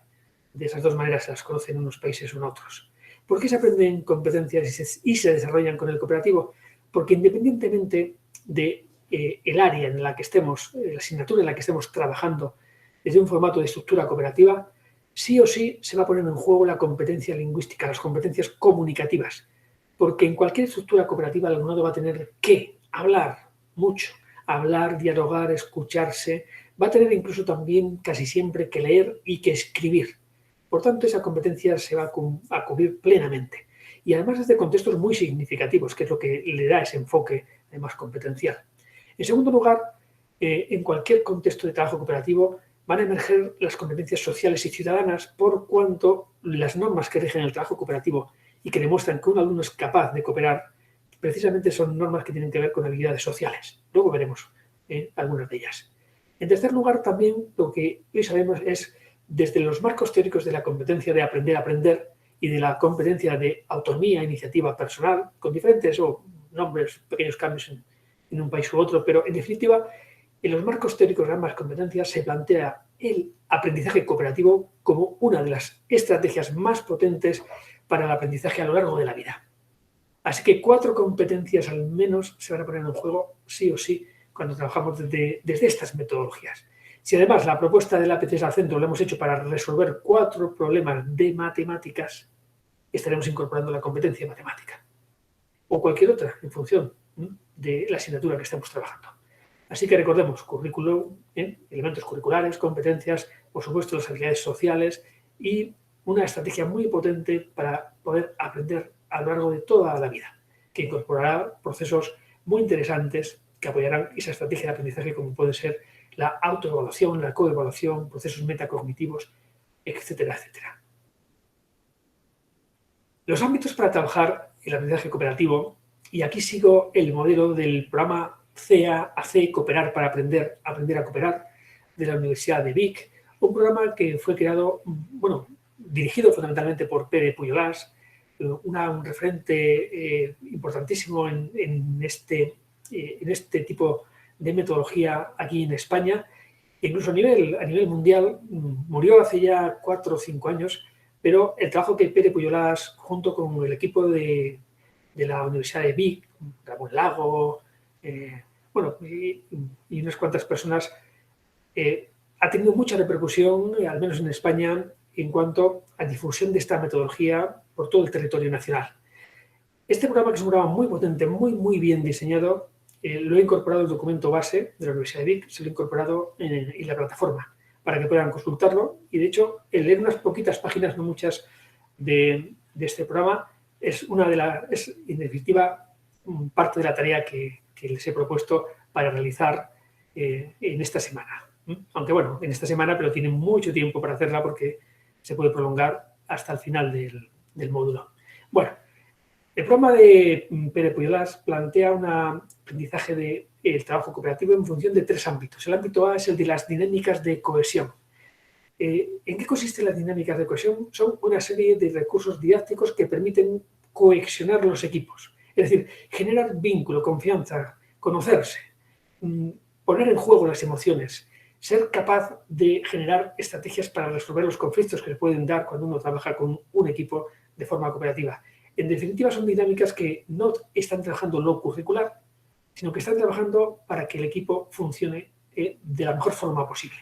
De esas dos maneras se las conocen en unos países o en otros. ¿Por qué se aprenden competencias y se desarrollan con el cooperativo? Porque independientemente del área en la que estemos, la asignatura en la que estemos trabajando desde un formato de estructura cooperativa, sí o sí se va a poner en juego la competencia lingüística, las competencias comunicativas. Porque en cualquier estructura cooperativa el alumnado va a tener que hablar mucho, hablar, dialogar, escucharse, va a tener incluso también casi siempre que leer y que escribir. Por tanto, esa competencia se va a cubrir plenamente. Y además desde contextos muy significativos, que es lo que le da ese enfoque más competencial. En segundo lugar, en cualquier contexto de trabajo cooperativo van a emerger las competencias sociales y ciudadanas por cuanto las normas que rigen el trabajo cooperativo y que demuestran que un alumno es capaz de cooperar, precisamente son normas que tienen que ver con habilidades sociales. Luego veremos algunas de ellas. En tercer lugar, también lo que hoy sabemos es desde los marcos teóricos de la competencia de aprender a aprender y de la competencia de autonomía e iniciativa personal, con diferentes nombres, pequeños cambios en un país u otro, pero en definitiva, en los marcos teóricos de ambas competencias se plantea el aprendizaje cooperativo como una de las estrategias más potentes para el aprendizaje a lo largo de la vida. Así que 4 competencias al menos se van a poner en juego sí o sí cuando trabajamos desde estas metodologías. Si además la propuesta del APC al centro lo hemos hecho para resolver 4 problemas de matemáticas, estaremos incorporando la competencia matemática o cualquier otra en función de la asignatura que estemos trabajando. Así que recordemos, currículum, elementos curriculares, competencias, por supuesto las habilidades sociales y una estrategia muy potente para poder aprender a lo largo de toda la vida, que incorporará procesos muy interesantes que apoyarán esa estrategia de aprendizaje como puede ser la autoevaluación, la coevaluación, procesos metacognitivos, etcétera, etcétera. Los ámbitos para trabajar el aprendizaje cooperativo, y aquí sigo el modelo del programa CAAC, Cooperar para Aprender a Cooperar, de la Universidad de Vic, un programa que fue creado, dirigido fundamentalmente por Pere Pujolàs, un referente importantísimo en este tipo de metodología aquí en España, incluso a nivel mundial. Murió hace ya 4 o 5 años, pero el trabajo que Pere Pujolàs, junto con el equipo de la Universidad de Vic, Ramón Lago, y unas cuantas personas, ha tenido mucha repercusión, al menos en España, en cuanto a difusión de esta metodología por todo el territorio nacional. Este programa, que es un programa muy potente, muy bien diseñado, lo he incorporado en el documento base de la Universidad de Vic, se lo he incorporado en la plataforma para que puedan consultarlo. Y de hecho, el leer unas poquitas páginas, no muchas, de este programa es en definitiva parte de la tarea que les he propuesto para realizar en esta semana. Aunque en esta semana, pero tienen mucho tiempo para hacerla porque se puede prolongar hasta el final del módulo. Bueno, el programa de Pere Pujolas plantea un aprendizaje del trabajo cooperativo en función de 3 ámbitos. El ámbito A es el de las dinámicas de cohesión. ¿En qué consisten las dinámicas de cohesión? Son una serie de recursos didácticos que permiten cohesionar los equipos. Es decir, generar vínculo, confianza, conocerse, poner en juego las emociones, ser capaz de generar estrategias para resolver los conflictos que se pueden dar cuando uno trabaja con un equipo de forma cooperativa. En definitiva, son dinámicas que no están trabajando lo curricular, sino que están trabajando para que el equipo funcione de la mejor forma posible.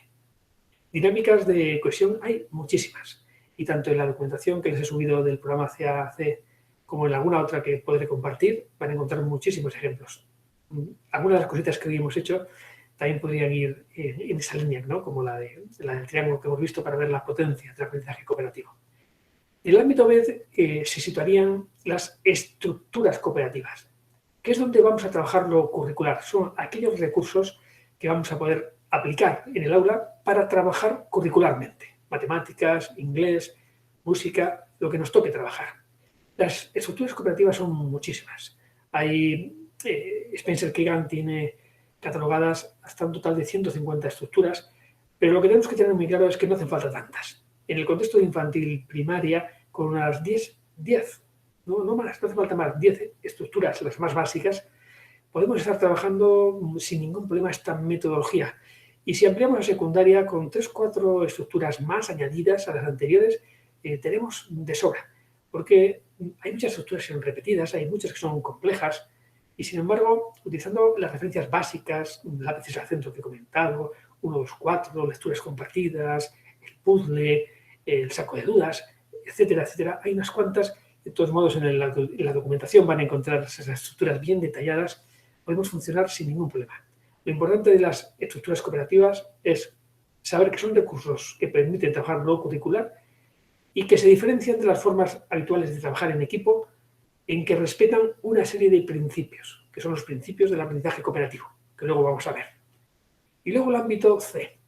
Dinámicas de cohesión hay muchísimas, y tanto en la documentación que les he subido del programa CAC como en alguna otra que podré compartir, van a encontrar muchísimos ejemplos. Algunas de las cositas que hoy hemos hecho también podrían ir en esa línea, ¿no? Como la del triángulo que hemos visto para ver la potencia del aprendizaje cooperativo. En el ámbito B se situarían las estructuras cooperativas, que es donde vamos a trabajar lo curricular. Son aquellos recursos que vamos a poder aplicar en el aula para trabajar curricularmente. Matemáticas, inglés, música, lo que nos toque trabajar. Las estructuras cooperativas son muchísimas. Spencer Keegan tiene catalogadas hasta un total de 150 estructuras, pero lo que tenemos que tener muy claro es que no hacen falta tantas. En el contexto de infantil primaria, con unas 10, no más, no hace falta más, 10 estructuras, las más básicas, podemos estar trabajando sin ningún problema esta metodología. Y si ampliamos a secundaria con 3 o 4 estructuras más añadidas a las anteriores, tenemos de sobra, porque hay muchas estructuras que son repetidas, hay muchas que son complejas, y sin embargo, utilizando las referencias básicas, lápices al centro que he comentado, 1, 2, 4, lecturas compartidas, el puzzle, el saco de dudas, etcétera, etcétera, hay unas cuantas. De todos modos, en la documentación van a encontrar esas estructuras bien detalladas, podemos funcionar sin ningún problema. Lo importante de las estructuras cooperativas es saber que son recursos que permiten trabajar lo curricular y que se diferencian de las formas habituales de trabajar en equipo, en que respetan una serie de principios, que son los principios del aprendizaje cooperativo, que luego vamos a ver. Y luego el ámbito C,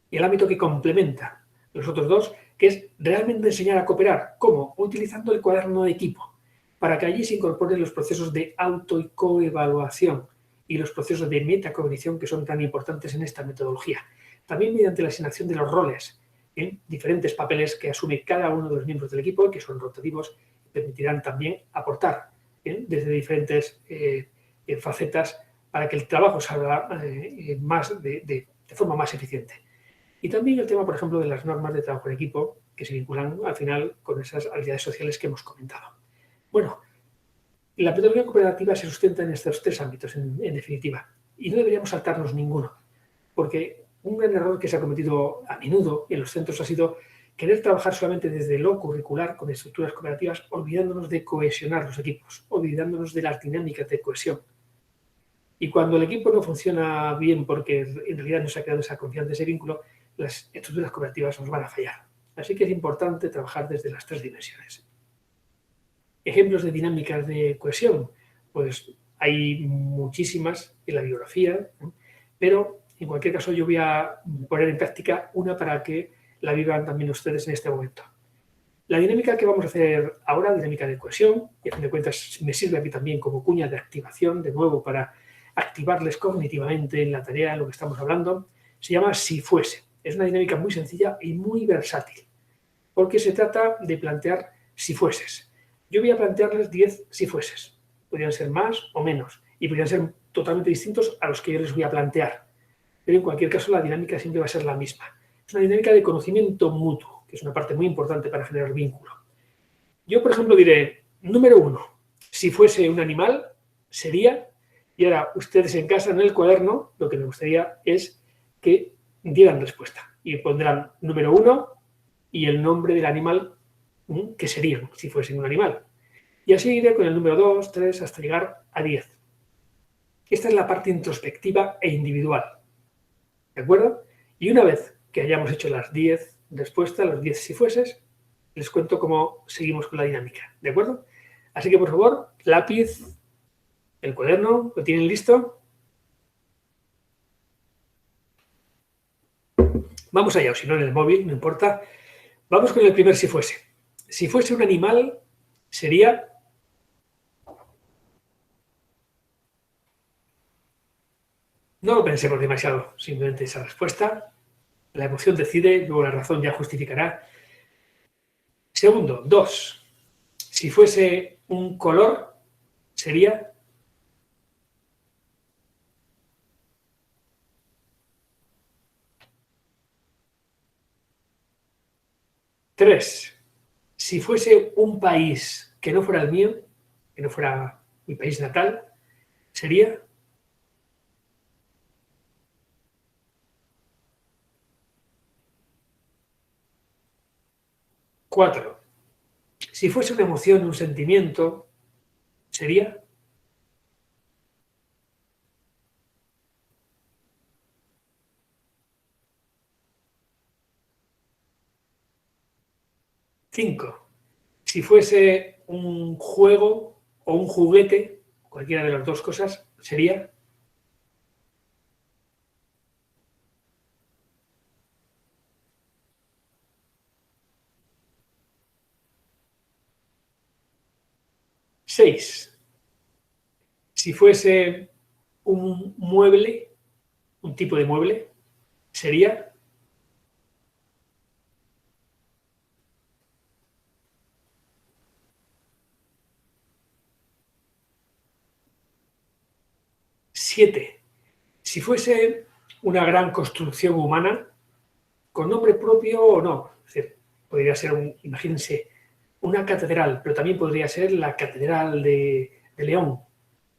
y el ámbito que complementa los otros dos, que es realmente enseñar a cooperar. ¿Cómo? Utilizando el cuaderno de equipo, para que allí se incorporen los procesos de auto y coevaluación y los procesos de metacognición que son tan importantes en esta metodología. También mediante la asignación de los roles en diferentes papeles que asume cada uno de los miembros del equipo, que son rotativos, permitirán también aportar desde diferentes facetas para que el trabajo salga de forma más eficiente. Y también el tema, por ejemplo, de las normas de trabajo en equipo, que se vinculan al final con esas habilidades sociales que hemos comentado. Bueno, la metodología cooperativa se sustenta en estos 3 ámbitos, en definitiva, y no deberíamos saltarnos ninguno, porque un gran error que se ha cometido a menudo en los centros ha sido querer trabajar solamente desde lo curricular con estructuras cooperativas, olvidándonos de cohesionar los equipos, olvidándonos de las dinámicas de cohesión. Y cuando el equipo no funciona bien porque en realidad no se ha creado esa confianza, ese vínculo, las estructuras cooperativas nos van a fallar. Así que es importante trabajar desde las 3 dimensiones. Ejemplos de dinámicas de cohesión, pues hay muchísimas en la bibliografía, pero en cualquier caso yo voy a poner en práctica una para que la vivan también ustedes en este momento. La dinámica que vamos a hacer ahora, dinámica de cohesión, y a fin de cuentas me sirve aquí también como cuña de activación, de nuevo, para activarles cognitivamente en la tarea, en lo que estamos hablando, se llama Si Fuese. Es una dinámica muy sencilla y muy versátil, porque se trata de plantear si fueses. Yo voy a plantearles 10 si fueses. Podrían ser más o menos, y podrían ser totalmente distintos a los que yo les voy a plantear. Pero en cualquier caso la dinámica siempre va a ser la misma. Es una dinámica de conocimiento mutuo, que es una parte muy importante para generar vínculo. Yo, por ejemplo, diré, número 1, si fuese un animal, sería, y ahora ustedes en casa, en el cuaderno, lo que me gustaría es que dieran respuesta. Y pondrán número 1 y el nombre del animal que serían, si fuesen un animal. Y así iré con el número 2, 3, hasta llegar a 10. Esta es la parte introspectiva e individual. ¿De acuerdo? Y una vez que hayamos hecho las 10 respuestas, los 10 si fueses, les cuento cómo seguimos con la dinámica. ¿De acuerdo? Así que, por favor, lápiz, el cuaderno, ¿lo tienen listo? Vamos allá, o si no en el móvil, no importa. Vamos con el primer si fuese. Si fuese un animal, sería... No lo pensemos demasiado, simplemente esa respuesta. La emoción decide, luego la razón ya justificará. Segundo, 2. Si fuese un color, sería... Tres. Si fuese un país que no fuera el mío, que no fuera mi país natal, sería... 4. Si fuese una emoción, un sentimiento, sería... 5. Si fuese un juego o un juguete, cualquiera de las dos cosas, sería... 6. Si fuese un mueble, un tipo de mueble, sería... 7. Si fuese una gran construcción humana, con nombre propio o no, es decir, podría ser, imagínense, una catedral, pero también podría ser la Catedral de León,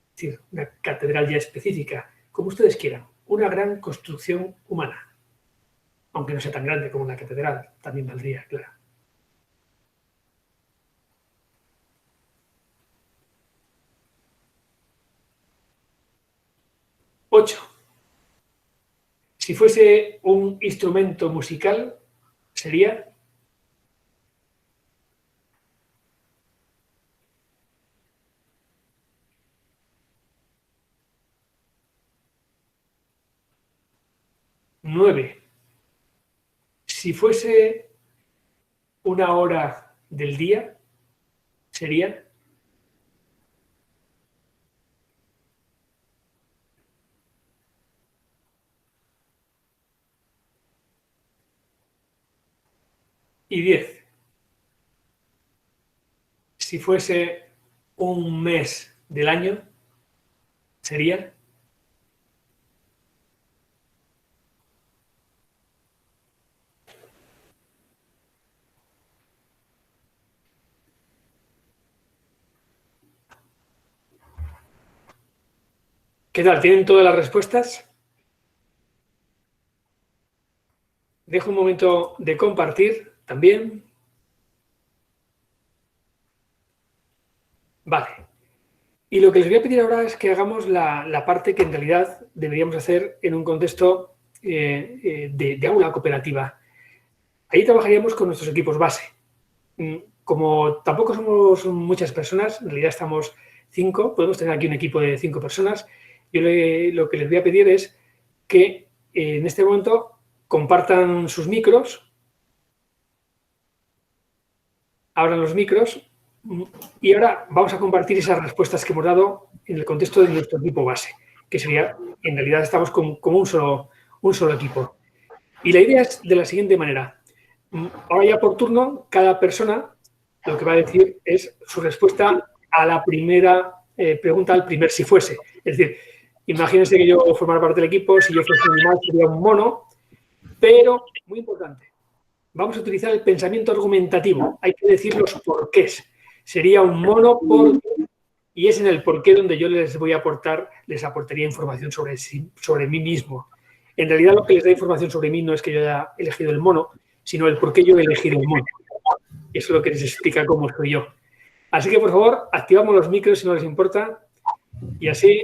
es decir, una catedral ya específica, como ustedes quieran, una gran construcción humana, aunque no sea tan grande como una catedral, también valdría, claro. 8. Si fuese un instrumento musical, sería... 9. Si fuese una hora del día, sería... 10. Si fuese un mes del año, sería... '¿Qué tal? ¿Tienen todas las respuestas? Dejo un momento de compartir también. Vale. Y lo que les voy a pedir ahora es que hagamos la parte que en realidad deberíamos hacer en un contexto de aula cooperativa. Ahí trabajaríamos con nuestros equipos base. Como tampoco somos muchas personas, en realidad estamos 5, podemos tener aquí un equipo de 5 personas. Yo lo que les voy a pedir es que en este momento compartan sus micros, abran los micros y ahora vamos a compartir esas respuestas que hemos dado en el contexto de nuestro equipo base, que sería, en realidad estamos como un solo equipo. Y la idea es de la siguiente manera. Ahora ya por turno, cada persona lo que va a decir es su respuesta a la primera pregunta, al primer si fuese. Es decir, imagínense que yo formara parte del equipo, si yo fuese un animal sería un mono, pero, muy importante, vamos a utilizar el pensamiento argumentativo. Hay que decir los porqués. Sería un mono porque... Y es en el porqué donde yo les aportaría información sobre mí mismo. En realidad lo que les da información sobre mí no es que yo haya elegido el mono, sino el por qué yo he elegido el mono. Eso es lo que les explica cómo soy yo. Así que, por favor, activamos los micros si no les importa. Y así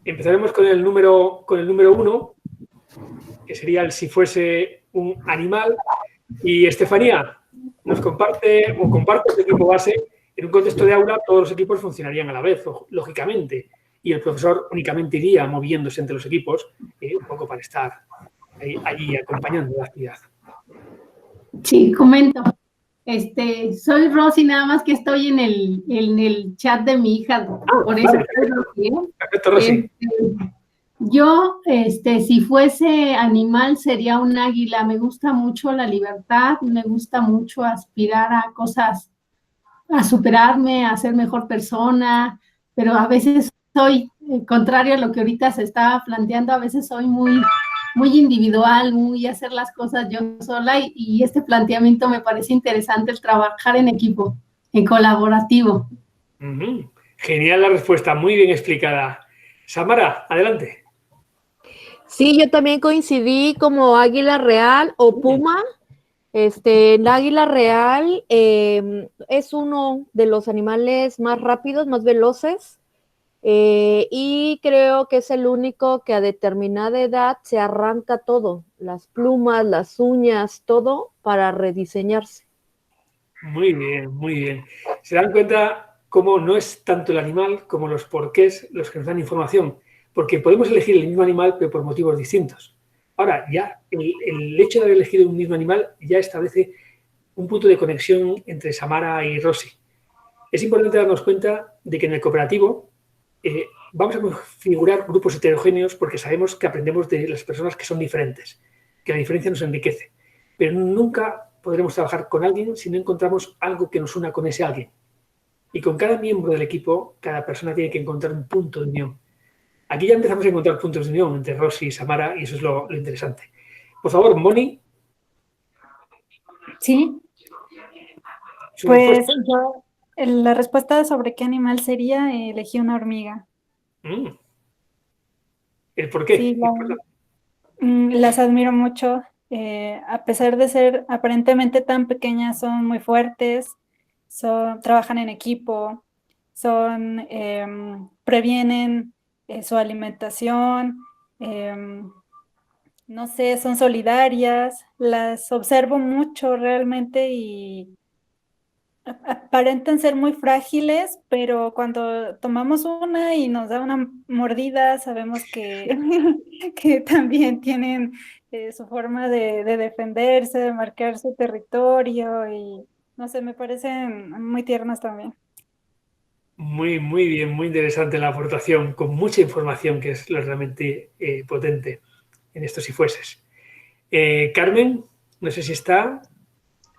empezaremos con el número 1, que sería el si fuese un animal. Y Estefanía nos comparte el equipo base. En un contexto de aula, todos los equipos funcionarían a la vez, lógicamente, y el profesor únicamente iría moviéndose entre los equipos un poco para estar allí acompañando la actividad. Sí, comento. Soy Rosy, nada más que estoy en el chat de mi hija, por eso Vale, soy Rosy, ¿eh? perfecto, Rosy. Yo, si fuese animal, sería un águila. Me gusta mucho la libertad, me gusta mucho aspirar a cosas, a superarme, a ser mejor persona, pero a veces soy, contrario a lo que ahorita se estaba planteando, a veces soy muy individual, muy hacer las cosas yo sola y este planteamiento me parece interesante, el trabajar en equipo, en colaborativo. Genial la respuesta, muy bien explicada. Samara, adelante. Sí, yo también coincidí como águila real o puma. El águila real es uno de los animales más rápidos, más veloces, y creo que es el único que a determinada edad se arranca todo, las plumas, las uñas, todo para rediseñarse. Muy bien, muy bien. Se dan cuenta cómo no es tanto el animal como los porqués los que nos dan información, porque podemos elegir el mismo animal pero por motivos distintos. Ahora, ya el hecho de haber elegido un mismo animal ya establece un punto de conexión entre Samara y Rosy. Es importante darnos cuenta de que en el cooperativo vamos a configurar grupos heterogéneos porque sabemos que aprendemos de las personas que son diferentes, que la diferencia nos enriquece. Pero nunca podremos trabajar con alguien si no encontramos algo que nos una con ese alguien. Y con cada miembro del equipo, cada persona tiene que encontrar un punto de unión. Aquí ya empezamos a encontrar puntos de unión entre Rosy y Samara y eso es lo interesante. Por favor, Moni. Sí, pues yo, la respuesta sobre qué animal sería, elegí una hormiga. ¿El por qué? Sí, las admiro mucho. A pesar de ser aparentemente tan pequeñas, son muy fuertes, trabajan en equipo, previenen su alimentación, no sé, son solidarias, las observo mucho realmente y aparentan ser muy frágiles, pero cuando tomamos una y nos da una mordida, sabemos que, que también tienen su forma de defenderse, de marcar su territorio y no sé, me parecen muy tiernas también. Muy, muy bien, muy interesante la aportación, con mucha información que es lo realmente potente en estos si fueses. Carmen, no sé si está.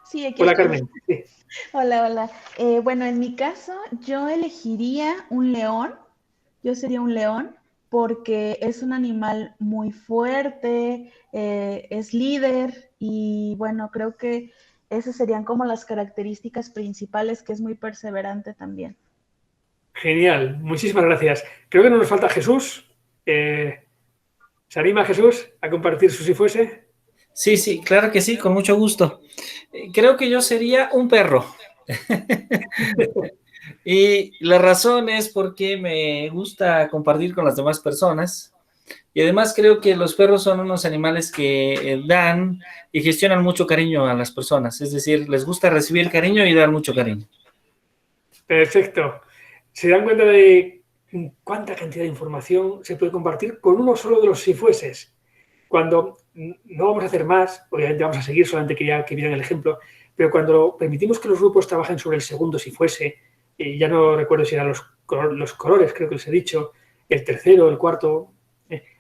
Sí, aquí Hola, estoy. Carmen. Sí. Hola, hola. Bueno, en mi caso, yo elegiría un león. Yo sería un león porque es un animal muy fuerte, es líder y bueno, creo que esas serían como las características principales, que es muy perseverante también. Genial, muchísimas gracias. Creo que no nos falta Jesús. ¿Se anima Jesús a compartir su si fuese? Sí, sí, claro que sí, con mucho gusto. Creo que yo sería un perro. Y la razón es porque me gusta compartir con las demás personas. Y además creo que los perros son unos animales que dan y gestionan mucho cariño a las personas. Es decir, les gusta recibir cariño y dar mucho cariño. Perfecto. ¿Se dan cuenta de cuánta cantidad de información se puede compartir con uno solo de los si fueses? Cuando no vamos a hacer más, obviamente vamos a seguir, solamente quería que vieran el ejemplo, pero cuando permitimos que los grupos trabajen sobre el segundo si fuese, ya no recuerdo si eran los colores, creo que les he dicho, el tercero, el cuarto,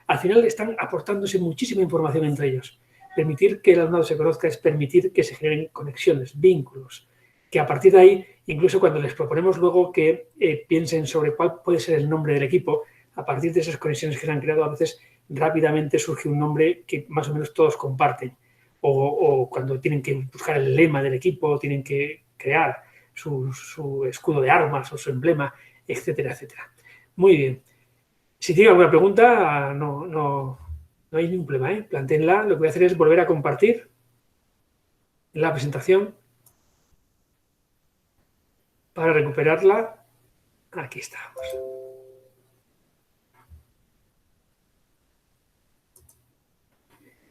al final están aportándose muchísima información entre ellos. Permitir que el alumnado se conozca es permitir que se generen conexiones, vínculos, que a partir de ahí, incluso cuando les proponemos luego que piensen sobre cuál puede ser el nombre del equipo, a partir de esas conexiones que se han creado, a veces rápidamente surge un nombre que más o menos todos comparten. O cuando tienen que buscar el lema del equipo, tienen que crear su escudo de armas o su emblema, etcétera, etcétera. Muy bien. Si tienen alguna pregunta, no hay ningún problema, ¿eh? Plantéenla. Lo que voy a hacer es volver a compartir la presentación para recuperarla. Aquí estamos.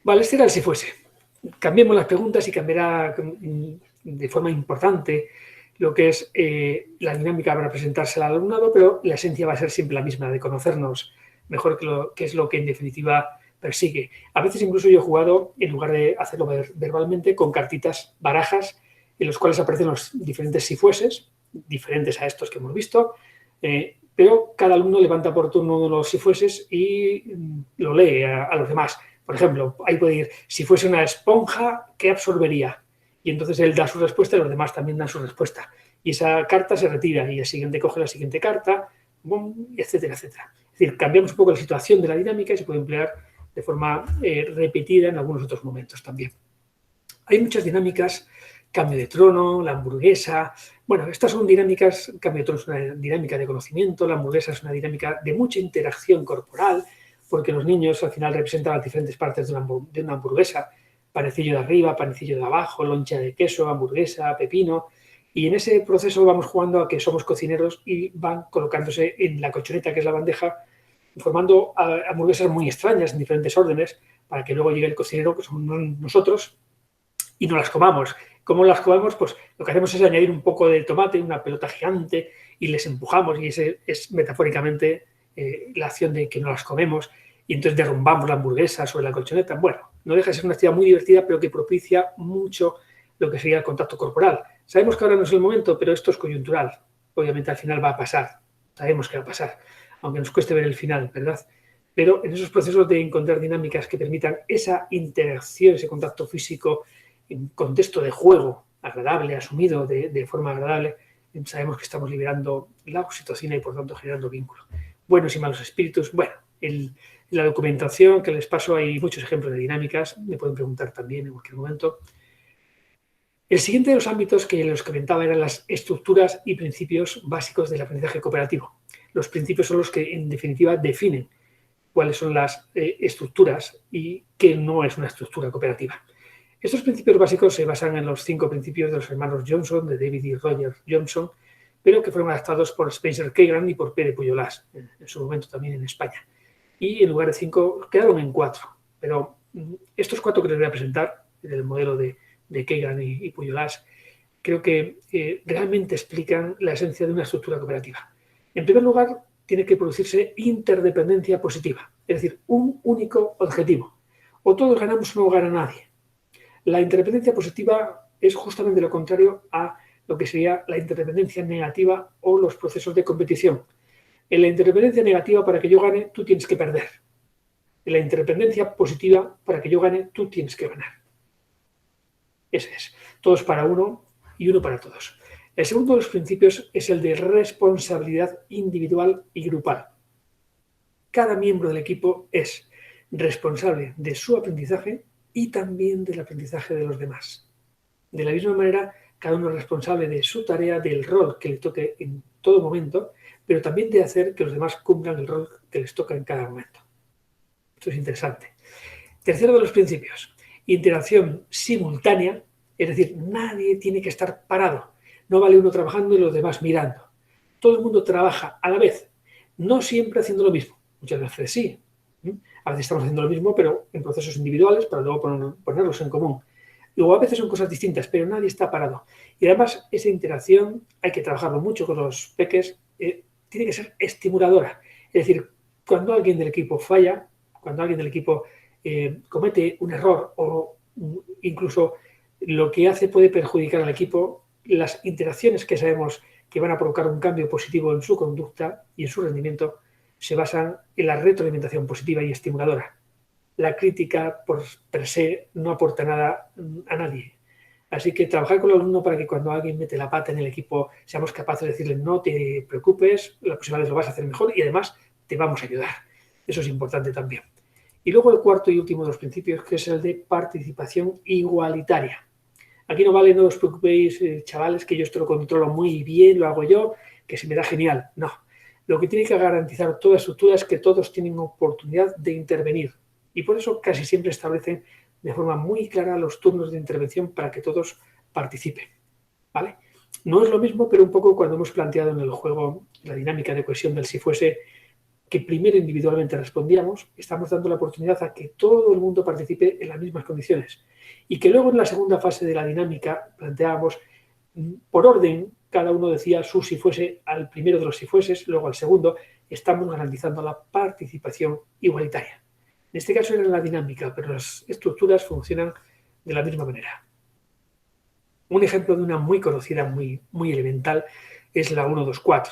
Vale, este era el si fuese. Cambiemos las preguntas y cambiará de forma importante lo que es la dinámica para presentarse al alumnado, pero la esencia va a ser siempre la misma, de conocernos mejor, que es lo que en definitiva persigue. A veces incluso yo he jugado, en lugar de hacerlo verbalmente, con cartitas, barajas, en los cuales aparecen los diferentes si fueses, diferentes a estos que hemos visto, pero cada alumno levanta por turno uno de los si fueses y lo lee a los demás. Por ejemplo, ahí puede ir, si fuese una esponja, ¿qué absorbería? Y entonces él da su respuesta y los demás también dan su respuesta. Y esa carta se retira y el siguiente coge la siguiente carta, etcétera, etcétera. Es decir, cambiamos un poco la situación de la dinámica y se puede emplear de forma repetida en algunos otros momentos también. Hay muchas dinámicas, cambio de trono, la hamburguesa. Bueno, estas son dinámicas, cambio de trono es una dinámica de conocimiento, la hamburguesa es una dinámica de mucha interacción corporal, porque los niños al final representan las diferentes partes de una hamburguesa, panecillo de arriba, panecillo de abajo, loncha de queso, hamburguesa, pepino, y en ese proceso vamos jugando a que somos cocineros y van colocándose en la colchoneta, que es la bandeja, formando hamburguesas muy extrañas en diferentes órdenes, para que luego llegue el cocinero, que somos nosotros, y no las comamos. ¿Cómo las comamos? Pues lo que hacemos es añadir un poco de tomate, una pelota gigante, y les empujamos, y ese es metafóricamente la acción de que no las comemos, y entonces derrumbamos la hamburguesa sobre la colchoneta. Bueno, no deja de ser una actividad muy divertida, pero que propicia mucho lo que sería el contacto corporal. Sabemos que ahora no es el momento, pero esto es coyuntural. Obviamente al final va a pasar, sabemos que va a pasar, aunque nos cueste ver el final, ¿verdad? Pero en esos procesos de encontrar dinámicas que permitan esa interacción, ese contacto físico en contexto de juego agradable, asumido de forma agradable, sabemos que estamos liberando la oxitocina y por tanto generando vínculo. Buenos y malos espíritus. Bueno, en la documentación que les paso hay muchos ejemplos de dinámicas, me pueden preguntar también en cualquier momento. El siguiente de los ámbitos que les comentaba eran las estructuras y principios básicos del aprendizaje cooperativo. Los principios son los que en definitiva definen cuáles son las estructuras y qué no es una estructura cooperativa. Estos principios básicos se basan en los 5 principios de los hermanos Johnson, de David y Roger Johnson, pero que fueron adaptados por Spencer Kagan y por Pere Pujolàs, en su momento también en España. Y en lugar de 5 quedaron en 4. Pero estos 4 que les voy a presentar, del modelo de Kagan y Pujolàs, creo que realmente explican la esencia de una estructura cooperativa. En primer lugar, tiene que producirse interdependencia positiva, es decir, un único objetivo. O todos ganamos o no gana nadie. La interdependencia positiva es justamente lo contrario a lo que sería la interdependencia negativa o los procesos de competición. En la interdependencia negativa, para que yo gane, tú tienes que perder. En la interdependencia positiva, para que yo gane, tú tienes que ganar. Ese es. Todos para uno y uno para todos. El segundo de los principios es el de responsabilidad individual y grupal. Cada miembro del equipo es responsable de su aprendizaje y también del aprendizaje de los demás. De la misma manera, cada uno es responsable de su tarea, del rol que le toque en todo momento, pero también de hacer que los demás cumplan el rol que les toca en cada momento. Esto es interesante. Tercero de los principios, interacción simultánea, es decir, nadie tiene que estar parado. No vale uno trabajando y los demás mirando. Todo el mundo trabaja a la vez, no siempre haciendo lo mismo. Muchas veces sí. A veces estamos haciendo lo mismo, pero en procesos individuales para luego ponerlos en común. Luego a veces son cosas distintas, pero nadie está parado. Y además esa interacción hay que trabajarlo mucho con los peques, tiene que ser estimuladora. Es decir, cuando alguien del equipo falla, cuando alguien del equipo comete un error o incluso lo que hace puede perjudicar al equipo, las interacciones que sabemos que van a provocar un cambio positivo en su conducta y en su rendimiento se basan en la retroalimentación positiva y estimuladora. La crítica por per se no aporta nada a nadie. Así que trabajar con el alumno para que cuando alguien mete la pata en el equipo seamos capaces de decirle no te preocupes, la próxima vez lo vas a hacer mejor y además te vamos a ayudar. Eso es importante también. Y luego el cuarto y último de los principios, que es el de participación igualitaria. Aquí no vale, no os preocupéis, chavales, que yo esto lo controlo muy bien, lo hago yo, que se me da genial. No. Lo que tiene que garantizar toda estructura es que todos tienen oportunidad de intervenir. Y por eso casi siempre establecen de forma muy clara los turnos de intervención para que todos participen. ¿Vale? No es lo mismo, pero un poco cuando hemos planteado en el juego la dinámica de cohesión del si fuese, que primero individualmente respondíamos, estamos dando la oportunidad a que todo el mundo participe en las mismas condiciones. Y que luego en la segunda fase de la dinámica planteábamos, por orden, cada uno decía su si fuese al primero de los si fueses, luego al segundo, estamos garantizando la participación igualitaria. En este caso era la dinámica, pero las estructuras funcionan de la misma manera. Un ejemplo de una muy conocida, muy elemental, es la 1-2-4.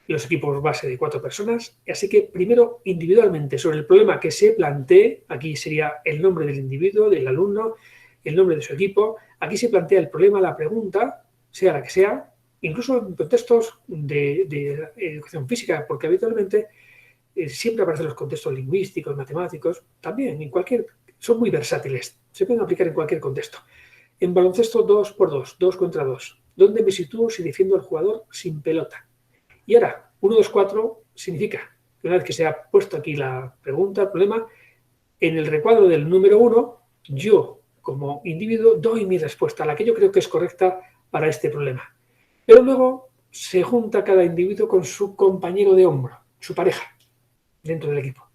Los equipos base de 4 personas, así que primero individualmente sobre el problema que se plantee, aquí sería el nombre del individuo, del alumno, el nombre de su equipo, aquí se plantea el problema, la pregunta, sea la que sea, incluso en contextos de educación física, porque habitualmente siempre aparecen los contextos lingüísticos, matemáticos, también son muy versátiles, se pueden aplicar en cualquier contexto. En baloncesto 2x2, 2 contra 2, ¿dónde me sitúo si defiendo al jugador sin pelota? Y ahora, 1-2-4 significa que una vez que se ha puesto aquí la pregunta, el problema, en el recuadro del número 1, yo como individuo doy mi respuesta, la que yo creo que es correcta para este problema. Pero luego se junta cada individuo con su compañero de hombro, su pareja, dentro del equipo.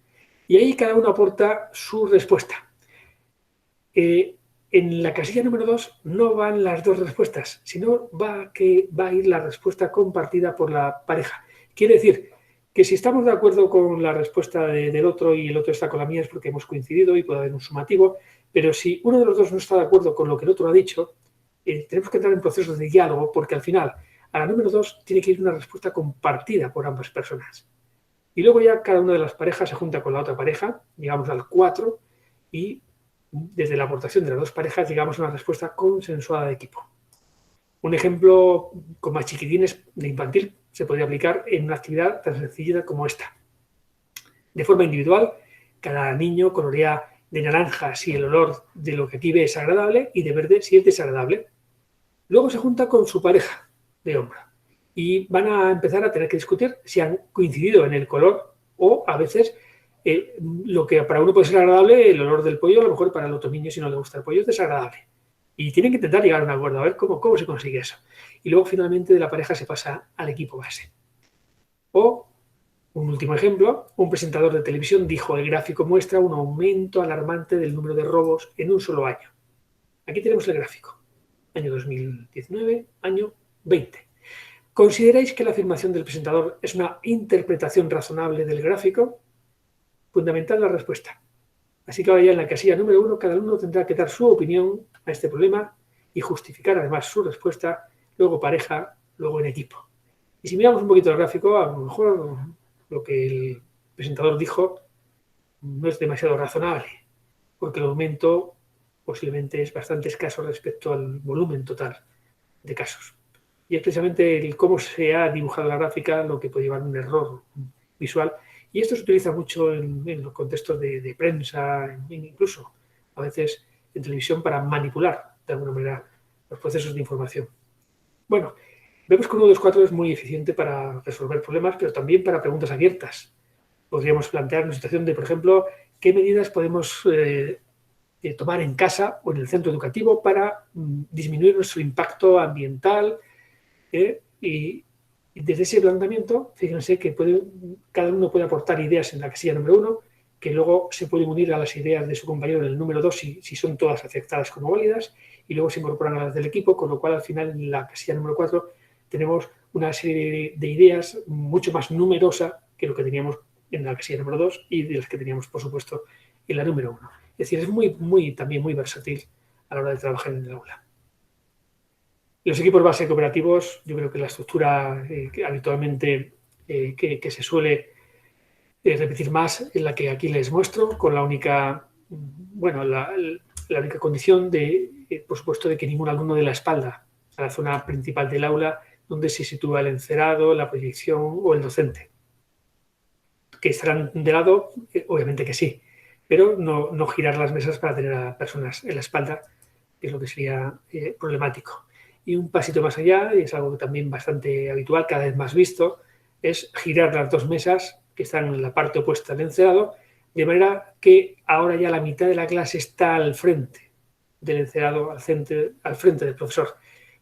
Y ahí cada uno aporta su respuesta. En la casilla número 2 no van las dos respuestas, sino va a ir la respuesta compartida por la pareja. Quiere decir que si estamos de acuerdo con la respuesta del otro y el otro está con la mía es porque hemos coincidido y puede haber un sumativo, pero si uno de los dos no está de acuerdo con lo que el otro ha dicho, tenemos que entrar en procesos de diálogo porque al final a la número 2 tiene que ir una respuesta compartida por ambas personas. Y luego ya cada una de las parejas se junta con la otra pareja, llegamos al 4 y desde la aportación de las dos parejas llegamos a una respuesta consensuada de equipo. Un ejemplo con más chiquitines de infantil se podría aplicar en una actividad tan sencilla como esta. De forma individual, cada niño colorea de naranja si el olor de lo que aquí ve es agradable y de verde si es desagradable. Luego se junta con su pareja de hombro y van a empezar a tener que discutir si han coincidido en el color o a veces lo que para uno puede ser agradable, el olor del pollo, a lo mejor para el otro niño si no le gusta el pollo es desagradable. Y tienen que intentar llegar a un acuerdo, a ver cómo se consigue eso. Y luego finalmente de la pareja se pasa al equipo base. O, un último ejemplo, un presentador de televisión dijo: el gráfico muestra un aumento alarmante del número de robos en un solo año. Aquí tenemos el gráfico. Año 2019, año 20. ¿Consideráis que la afirmación del presentador es una interpretación razonable del gráfico? Fundamental la respuesta. Así que ahora ya en la casilla número 1 cada uno tendrá que dar su opinión a este problema y justificar además su respuesta, luego pareja, luego en equipo. Y si miramos un poquito el gráfico, a lo mejor lo que el presentador dijo no es demasiado razonable, porque el aumento posiblemente es bastante escaso respecto al volumen total de casos. Y es precisamente el cómo se ha dibujado la gráfica lo que puede llevar a un error visual. Y esto se utiliza mucho en los contextos de prensa, incluso a veces en televisión, para manipular de alguna manera los procesos de información. Bueno, vemos que 1-2-4 es muy eficiente para resolver problemas, pero también para preguntas abiertas. Podríamos plantear una situación de, por ejemplo, qué medidas podemos tomar en casa o en el centro educativo para disminuir nuestro impacto ambiental y desde ese planteamiento, fíjense que cada uno puede aportar ideas en la casilla número 1, que luego se pueden unir a las ideas de su compañero en el número 2 si son todas aceptadas como válidas, y luego se incorporan a las del equipo, con lo cual al final en la casilla número 4 tenemos una serie de ideas mucho más numerosa que lo que teníamos en la casilla número 2 y de las que teníamos, por supuesto, en la número 1. Es decir, es también muy versátil a la hora de trabajar en el aula. Los equipos base cooperativos, yo creo que la estructura que habitualmente que se suele repetir más es la que aquí les muestro, con la única, la única condición de, por supuesto, de que ningún alumno dé la espalda a la zona principal del aula donde se sitúa el encerado, la proyección o el docente. ¿Que estarán de lado? Obviamente que sí, pero no girar las mesas para tener a personas en la espalda, que es lo que sería problemático. Y un pasito más allá, y es algo también bastante habitual, cada vez más visto, es girar las dos mesas que están en la parte opuesta del encerado, de manera que ahora ya la mitad de la clase está al frente del encerado, al frente del profesor.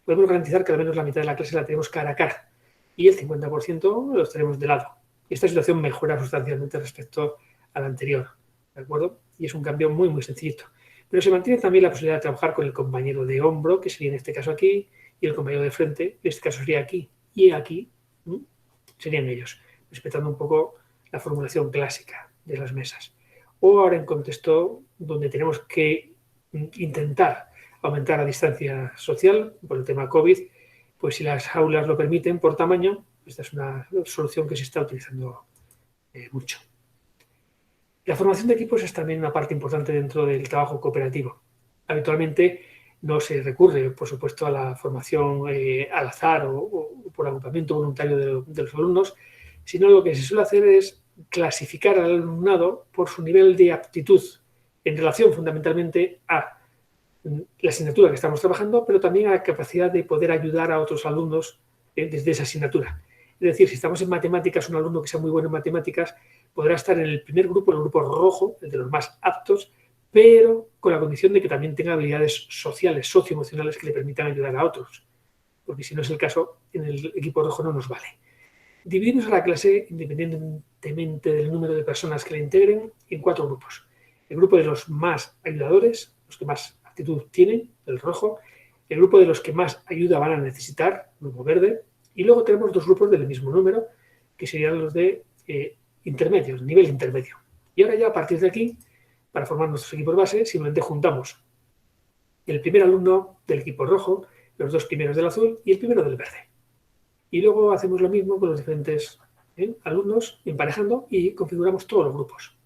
Podemos garantizar que al menos la mitad de la clase la tenemos cara a cara y el 50% lo tenemos de lado. Esta situación mejora sustancialmente respecto a la anterior, ¿de acuerdo? Y es un cambio muy, muy sencillito. Pero se mantiene también la posibilidad de trabajar con el compañero de hombro, que sería en este caso aquí, y el compañero de frente, en este caso sería aquí, y aquí serían ellos, respetando un poco la formulación clásica de las mesas. o ahora en contexto donde tenemos que intentar aumentar la distancia social por el tema COVID, pues si las aulas lo permiten por tamaño, esta es una solución que se está utilizando mucho. La formación de equipos es también una parte importante dentro del trabajo cooperativo. Habitualmente no se recurre, por supuesto, a la formación al azar o por agrupamiento voluntario de los alumnos, sino lo que se suele hacer es clasificar al alumnado por su nivel de aptitud en relación fundamentalmente a la asignatura que estamos trabajando, pero también a la capacidad de poder ayudar a otros alumnos desde esa asignatura. Es decir, si estamos en matemáticas, un alumno que sea muy bueno en matemáticas podrá estar en el primer grupo, el grupo rojo, el de los más aptos, pero con la condición de que también tenga habilidades sociales, socioemocionales que le permitan ayudar a otros. Porque si no es el caso, en el equipo rojo no nos vale. Dividimos a la clase, independientemente del número de personas que la integren, en 4 grupos. El grupo de los más ayudadores, los que más actitud tienen, el rojo. El grupo de los que más ayuda van a necesitar, el grupo verde. Y luego tenemos 2 grupos del mismo número, que serían los de intermedios, nivel intermedio. Y ahora ya a partir de aquí, para formar nuestros equipos base, simplemente juntamos el primer alumno del equipo rojo, los 2 primeros del azul y el primero del verde. Y luego hacemos lo mismo con los diferentes alumnos, emparejando y configuramos todos los grupos.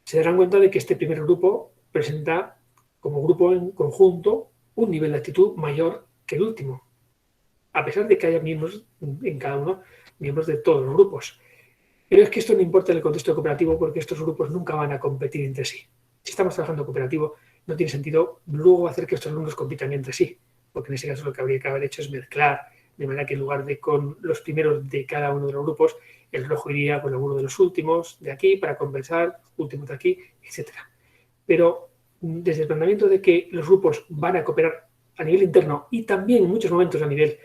Se darán cuenta de que este primer grupo presenta como grupo en conjunto un nivel de actitud mayor que el último, a pesar de que haya miembros en cada uno, miembros de todos los grupos. Pero es que esto no importa en el contexto cooperativo porque estos grupos nunca van a competir entre sí. Si estamos trabajando cooperativo, no tiene sentido luego hacer que estos alumnos compitan entre sí, porque en ese caso lo que habría que haber hecho es mezclar, de manera que en lugar de con los primeros de cada uno de los grupos, el rojo iría con alguno de los últimos de aquí para compensar, últimos de aquí, etc. Pero desde el planteamiento de que los grupos van a cooperar a nivel interno y también en muchos momentos a nivel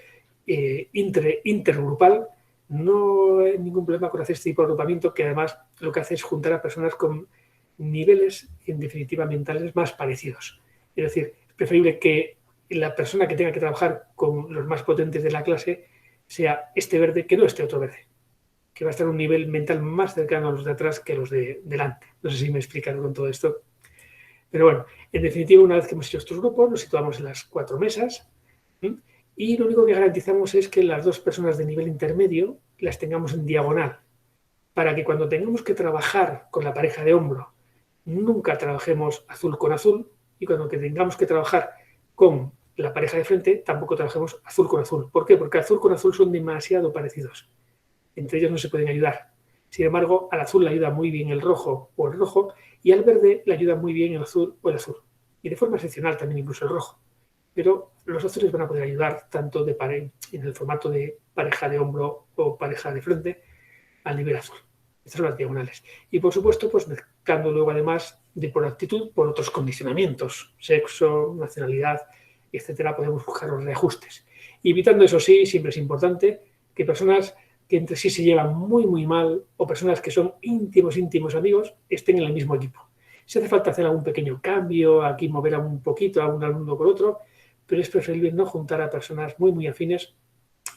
intergrupal, no hay ningún problema con hacer este tipo de agrupamiento, que además lo que hace es juntar a personas con niveles, en definitiva, mentales más parecidos. Es decir, es preferible que la persona que tenga que trabajar con los más potentes de la clase sea este verde que no este otro verde, que va a estar a un nivel mental más cercano a los de atrás que a los de delante. No sé si me he explicado con todo esto. Pero bueno, en definitiva, una vez que hemos hecho estos grupos, nos situamos en las 4 mesas, ¿sí? Y lo único que garantizamos es que las 2 personas de nivel intermedio las tengamos en diagonal, para que cuando tengamos que trabajar con la pareja de hombro, nunca trabajemos azul con azul, y cuando tengamos que trabajar con la pareja de frente, tampoco trabajemos azul con azul. ¿Por qué? Porque azul con azul son demasiado parecidos. Entre ellos no se pueden ayudar. Sin embargo, al azul le ayuda muy bien el rojo o el rojo, y al verde le ayuda muy bien el azul o el azul. Y de forma excepcional también incluso el rojo. Pero los azules van a poder ayudar tanto en el formato de pareja de hombro o pareja de frente al nivel azul. Estas son las diagonales. Y por supuesto, pues mezclando luego además de por actitud por otros condicionamientos, sexo, nacionalidad, etcétera, podemos buscar los reajustes. Y evitando eso sí, siempre es importante que personas que entre sí se llevan muy, muy mal o personas que son íntimos amigos estén en el mismo equipo. Si hace falta hacer algún pequeño cambio, aquí mover a un poquito a un alumno por otro, pero es preferible no juntar a personas muy, muy afines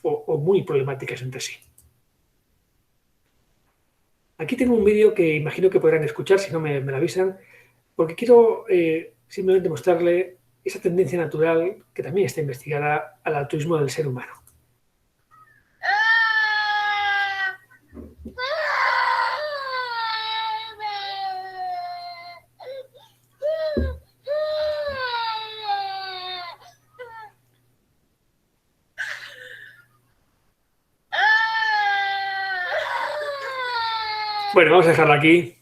o muy problemáticas entre sí. Aquí tengo un vídeo que imagino que podrán escuchar, si no me lo avisan, porque quiero simplemente mostrarle esa tendencia natural que también está investigada al altruismo del ser humano. Bueno, vamos a dejarlo aquí.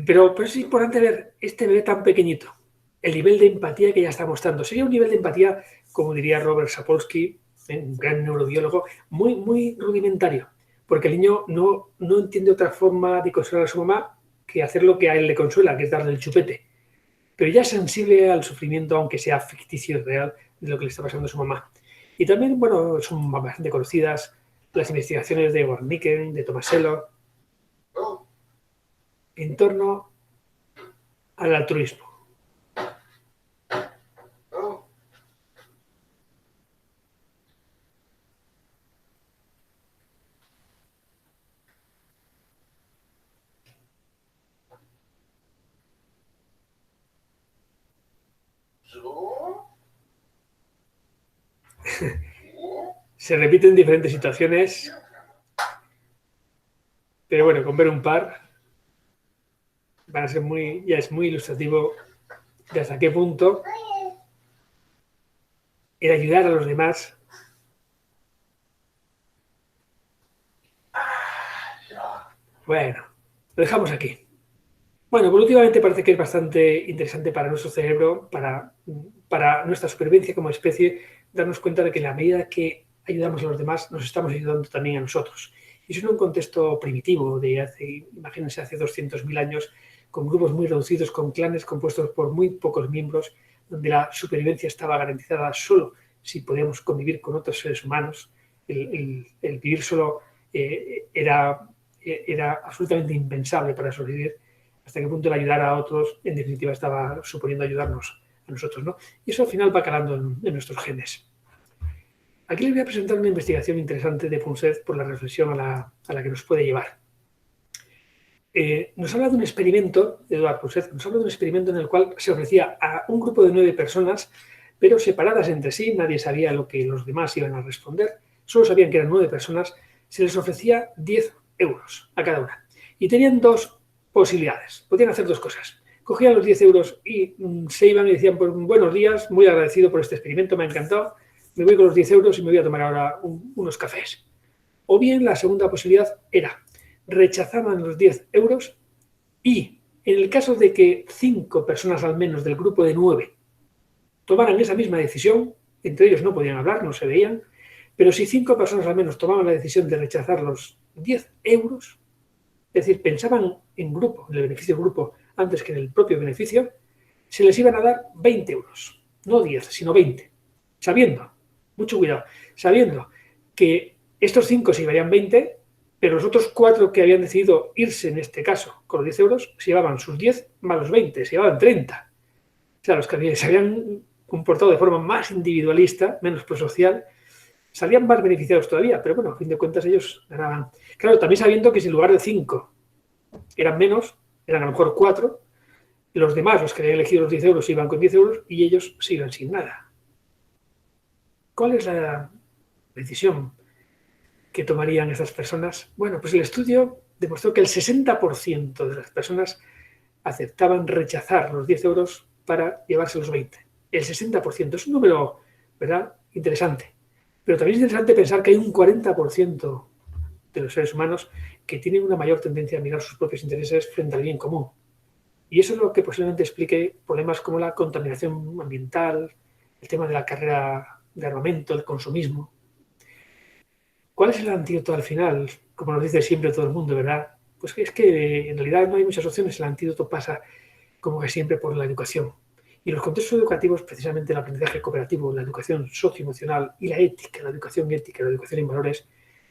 Pero es importante ver este bebé tan pequeñito, el nivel de empatía que ya está mostrando. Sería un nivel de empatía, como diría Robert Sapolsky, un gran neurobiólogo, muy, muy rudimentario, porque el niño no entiende otra forma de consolar a su mamá que hacer lo que a él le consuela, que es darle el chupete. Pero ya es sensible al sufrimiento, aunque sea ficticio y real, de lo que le está pasando a su mamá. Y también, bueno, son bastante conocidas las investigaciones de Warnicken, de Tomasello, en torno al altruismo. Se repiten diferentes situaciones, pero bueno, con ver un par van a ser ya es muy ilustrativo de hasta qué punto el ayudar a los demás bueno, lo dejamos aquí. Bueno, evolutivamente parece que es bastante interesante para nuestro cerebro, para nuestra supervivencia como especie, darnos cuenta de que en la medida que ayudamos a los demás, nos estamos ayudando también a nosotros. Y eso en un contexto primitivo de imagínense, hace 200.000 años, con grupos muy reducidos, con clanes compuestos por muy pocos miembros, donde la supervivencia estaba garantizada solo si podíamos convivir con otros seres humanos. El vivir solo era absolutamente impensable para sobrevivir. Hasta qué punto el ayudar a otros, en definitiva, estaba suponiendo ayudarnos a nosotros, ¿no? Y eso al final va calando en nuestros genes. Aquí les voy a presentar una investigación interesante de Punset por la reflexión a la que nos puede llevar. Nos habla de un experimento, de Edward Punset, nos habla de un experimento en el cual se ofrecía a un grupo de 9 personas, pero separadas entre sí, nadie sabía lo que los demás iban a responder, solo sabían que eran 9 personas, se les ofrecía 10 euros a cada una. Y tenían 2 posibilidades, podían hacer 2 cosas. Cogían los 10 euros y se iban y decían, pues, buenos días, muy agradecido por este experimento, me ha encantado, me voy con los 10 euros y me voy a tomar ahora unos cafés. O bien la segunda posibilidad era, rechazaban los 10 euros y en el caso de que 5 personas al menos del grupo de 9 tomaran esa misma decisión, entre ellos no podían hablar, no se veían, pero si 5 personas al menos tomaban la decisión de rechazar los 10 euros, es decir, pensaban en grupo, en el beneficio del grupo, antes que en el propio beneficio, se les iban a dar 20 euros, no 10, sino 20, sabiendo, mucho cuidado, sabiendo que estos 5 se llevarían 20, pero los otros 4 que habían decidido irse, en este caso, con los 10 euros, se llevaban sus 10 más los 20, se llevaban 30. O sea, los que se habían comportado de forma más individualista, menos prosocial, salían más beneficiados todavía, pero bueno, a fin de cuentas ellos ganaban. Claro, también sabiendo que si en lugar de 5 eran menos, eran a lo mejor 4, los demás, los que habían elegido los 10 euros, iban con 10 euros y ellos se iban sin nada. ¿Cuál es la decisión que tomarían esas personas? Bueno, pues el estudio demostró que el 60% de las personas aceptaban rechazar los 10 euros para llevarse los 20. El 60% es un número, ¿verdad?, interesante. Pero también es interesante pensar que hay un 40% de los seres humanos que tienen una mayor tendencia a mirar sus propios intereses frente al bien común. Y eso es lo que posiblemente explique problemas como la contaminación ambiental, el tema de la carrera de armamento, el consumismo. ¿Cuál es el antídoto al final? Como nos dice siempre todo el mundo, ¿verdad? Pues es que en realidad no hay muchas opciones. El antídoto pasa, como que siempre, por la educación. Y los contextos educativos, precisamente el aprendizaje cooperativo, la educación socioemocional y la ética, la educación ética, la educación en valores,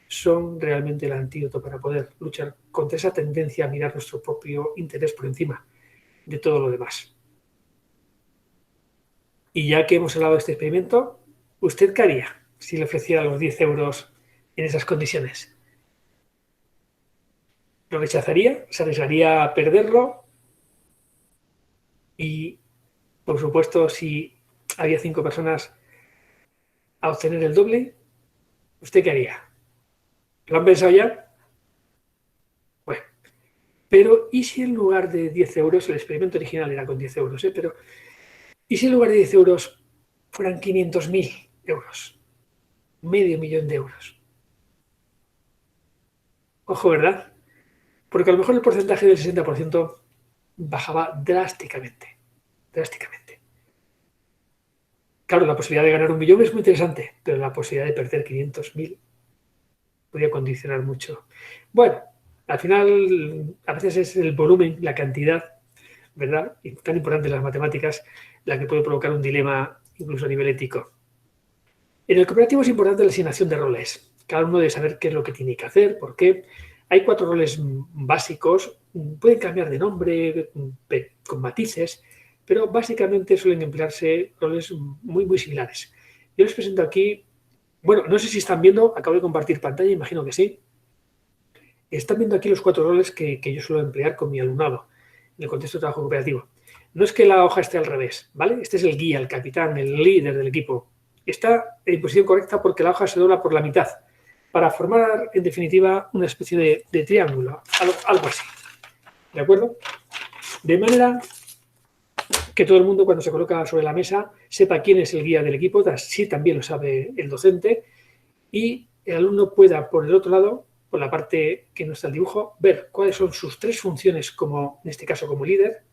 son realmente el antídoto para poder luchar contra esa tendencia a mirar nuestro propio interés por encima de todo lo demás. Y ya que hemos hablado de este experimento, ¿usted qué haría si le ofreciera los 10 euros en esas condiciones? ¿Lo rechazaría? ¿Se arriesgaría a perderlo? Y, por supuesto, si había 5 personas a obtener el doble, ¿usted qué haría? ¿Lo han pensado ya? Bueno, pero ¿y si en lugar de 10 euros, el experimento original era con 10 euros, pero ¿y si en lugar de 10 euros fueran 500.000 euros? Medio millón de euros. Ojo, ¿verdad? Porque a lo mejor el porcentaje del 60% bajaba drásticamente. Drásticamente. Claro, la posibilidad de ganar 1 millón es muy interesante, pero la posibilidad de perder 500.000 podría condicionar mucho. Bueno, al final, a veces es el volumen, la cantidad, ¿verdad? Y tan importante las matemáticas, la que puede provocar un dilema incluso a nivel ético. En el cooperativo es importante la asignación de roles. Cada uno debe saber qué es lo que tiene que hacer, por qué. Hay 4 roles básicos, pueden cambiar de nombre, con matices, pero básicamente suelen emplearse roles muy, muy similares. Yo les presento aquí, bueno, no sé si están viendo, acabo de compartir pantalla, imagino que sí. Están viendo aquí los 4 roles que yo suelo emplear con mi alumnado en el contexto de trabajo cooperativo. No es que la hoja esté al revés, ¿vale? Este es el guía, el capitán, el líder del equipo. está en posición correcta porque la hoja se dobla por la mitad para formar, en definitiva, una especie de triángulo, algo así. ¿De acuerdo? De manera que todo el mundo, cuando se coloca sobre la mesa, sepa quién es el guía del equipo, así también lo sabe el docente, y el alumno pueda, por el otro lado, por la parte que no está el dibujo, ver cuáles son sus 3 funciones, como en este caso como líder,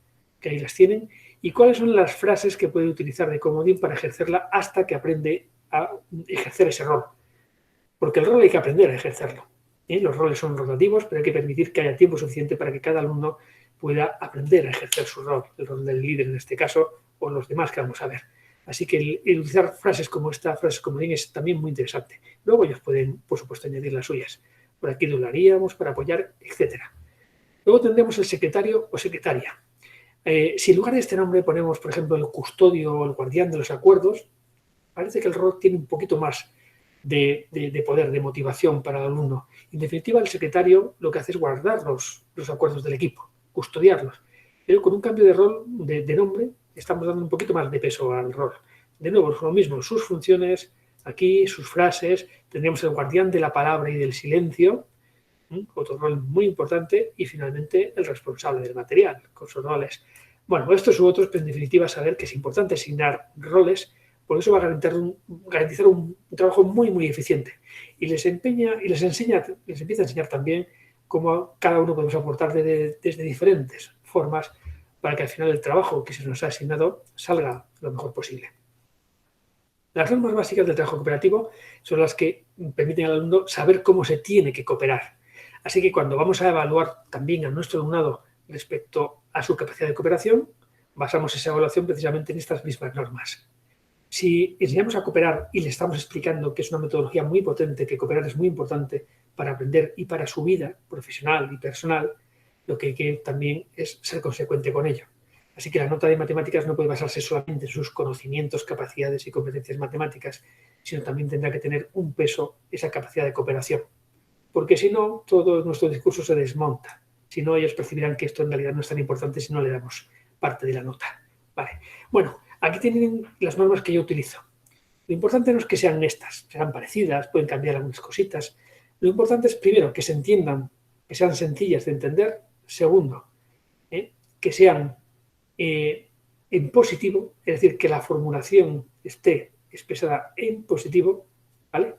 que ahí las tienen, y cuáles son las frases que puede utilizar de comodín para ejercerla hasta que aprende a ejercer ese rol. Porque el rol hay que aprender a ejercerlo. Los roles son rotativos, pero hay que permitir que haya tiempo suficiente para que cada alumno pueda aprender a ejercer su rol, el rol del líder en este caso, o los demás que vamos a ver. Así que el utilizar frases como esta, frases comodín, es también muy interesante. Luego ellos pueden, por supuesto, añadir las suyas. Por aquí doblaríamos para apoyar, etc. Luego tendremos el secretario o secretaria. Si en lugar de este nombre ponemos, por ejemplo, el custodio o el guardián de los acuerdos, parece que el rol tiene un poquito más de poder, de motivación para el alumno. En definitiva, el secretario lo que hace es guardar los acuerdos del equipo, custodiarlos. Pero con un cambio de rol, de nombre, estamos dando un poquito más de peso al rol. De nuevo, es lo mismo, sus funciones, aquí, sus frases, tendríamos el guardián de la palabra y del silencio, otro rol muy importante, y finalmente el responsable del material, con sus roles. Bueno, estos u otros, pero en definitiva saber que es importante asignar roles, por eso va a garantizar un trabajo muy, muy eficiente. Y les empieza a enseñar también cómo cada uno podemos aportar desde diferentes formas para que al final el trabajo que se nos ha asignado salga lo mejor posible. Las normas básicas del trabajo cooperativo son las que permiten al alumno saber cómo se tiene que cooperar. Así que cuando vamos a evaluar también a nuestro alumnado respecto a su capacidad de cooperación, basamos esa evaluación precisamente en estas mismas normas. Si enseñamos a cooperar y le estamos explicando que es una metodología muy potente, que cooperar es muy importante para aprender y para su vida profesional y personal, lo que hay que también es ser consecuente con ello. Así que la nota de matemáticas no puede basarse solamente en sus conocimientos, capacidades y competencias matemáticas, sino también tendrá que tener un peso esa capacidad de cooperación. Porque si no, todo nuestro discurso se desmonta. Si no, ellos percibirán que esto en realidad no es tan importante si no le damos parte de la nota. Vale. Bueno, aquí tienen las normas que yo utilizo. Lo importante no es que sean estas, serán parecidas, pueden cambiar algunas cositas. Lo importante es, primero, que se entiendan, que sean sencillas de entender. Segundo, que sean en positivo, es decir, que la formulación esté expresada en positivo, ¿vale?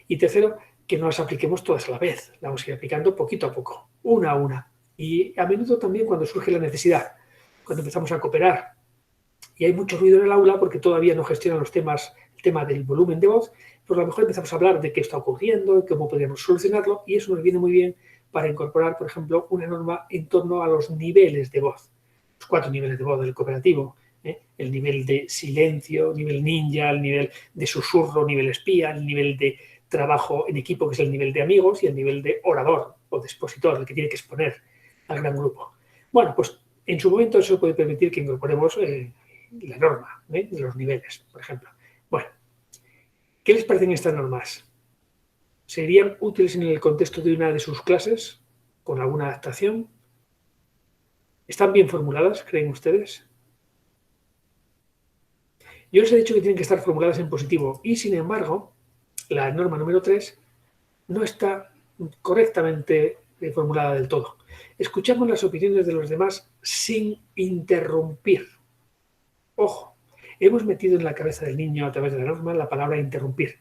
Y tercero, que no las apliquemos todas a la vez, las vamos a ir aplicando poquito a poco, una a una. Y a menudo también cuando surge la necesidad, cuando empezamos a cooperar y hay mucho ruido en el aula porque todavía no gestionan los temas, el tema del volumen de voz, pues a lo mejor empezamos a hablar de qué está ocurriendo y cómo podríamos solucionarlo, y eso nos viene muy bien para incorporar, por ejemplo, una norma en torno a los niveles de voz. Los 4 niveles de voz del cooperativo, el nivel de silencio, nivel ninja, el nivel de susurro, nivel espía, el nivel de trabajo en equipo, que es el nivel de amigos, y el nivel de orador o de expositor, el que tiene que exponer al gran grupo. Bueno, pues en su momento eso puede permitir que incorporemos la norma de los niveles, por ejemplo. Bueno, ¿qué les parecen estas normas? ¿Serían útiles en el contexto de una de sus clases, con alguna adaptación? ¿Están bien formuladas, creen ustedes? Yo les he dicho que tienen que estar formuladas en positivo y, sin embargo, la norma número 3 no está correctamente formulada del todo. Escuchamos las opiniones de los demás sin interrumpir. Ojo, hemos metido en la cabeza del niño a través de la norma la palabra interrumpir.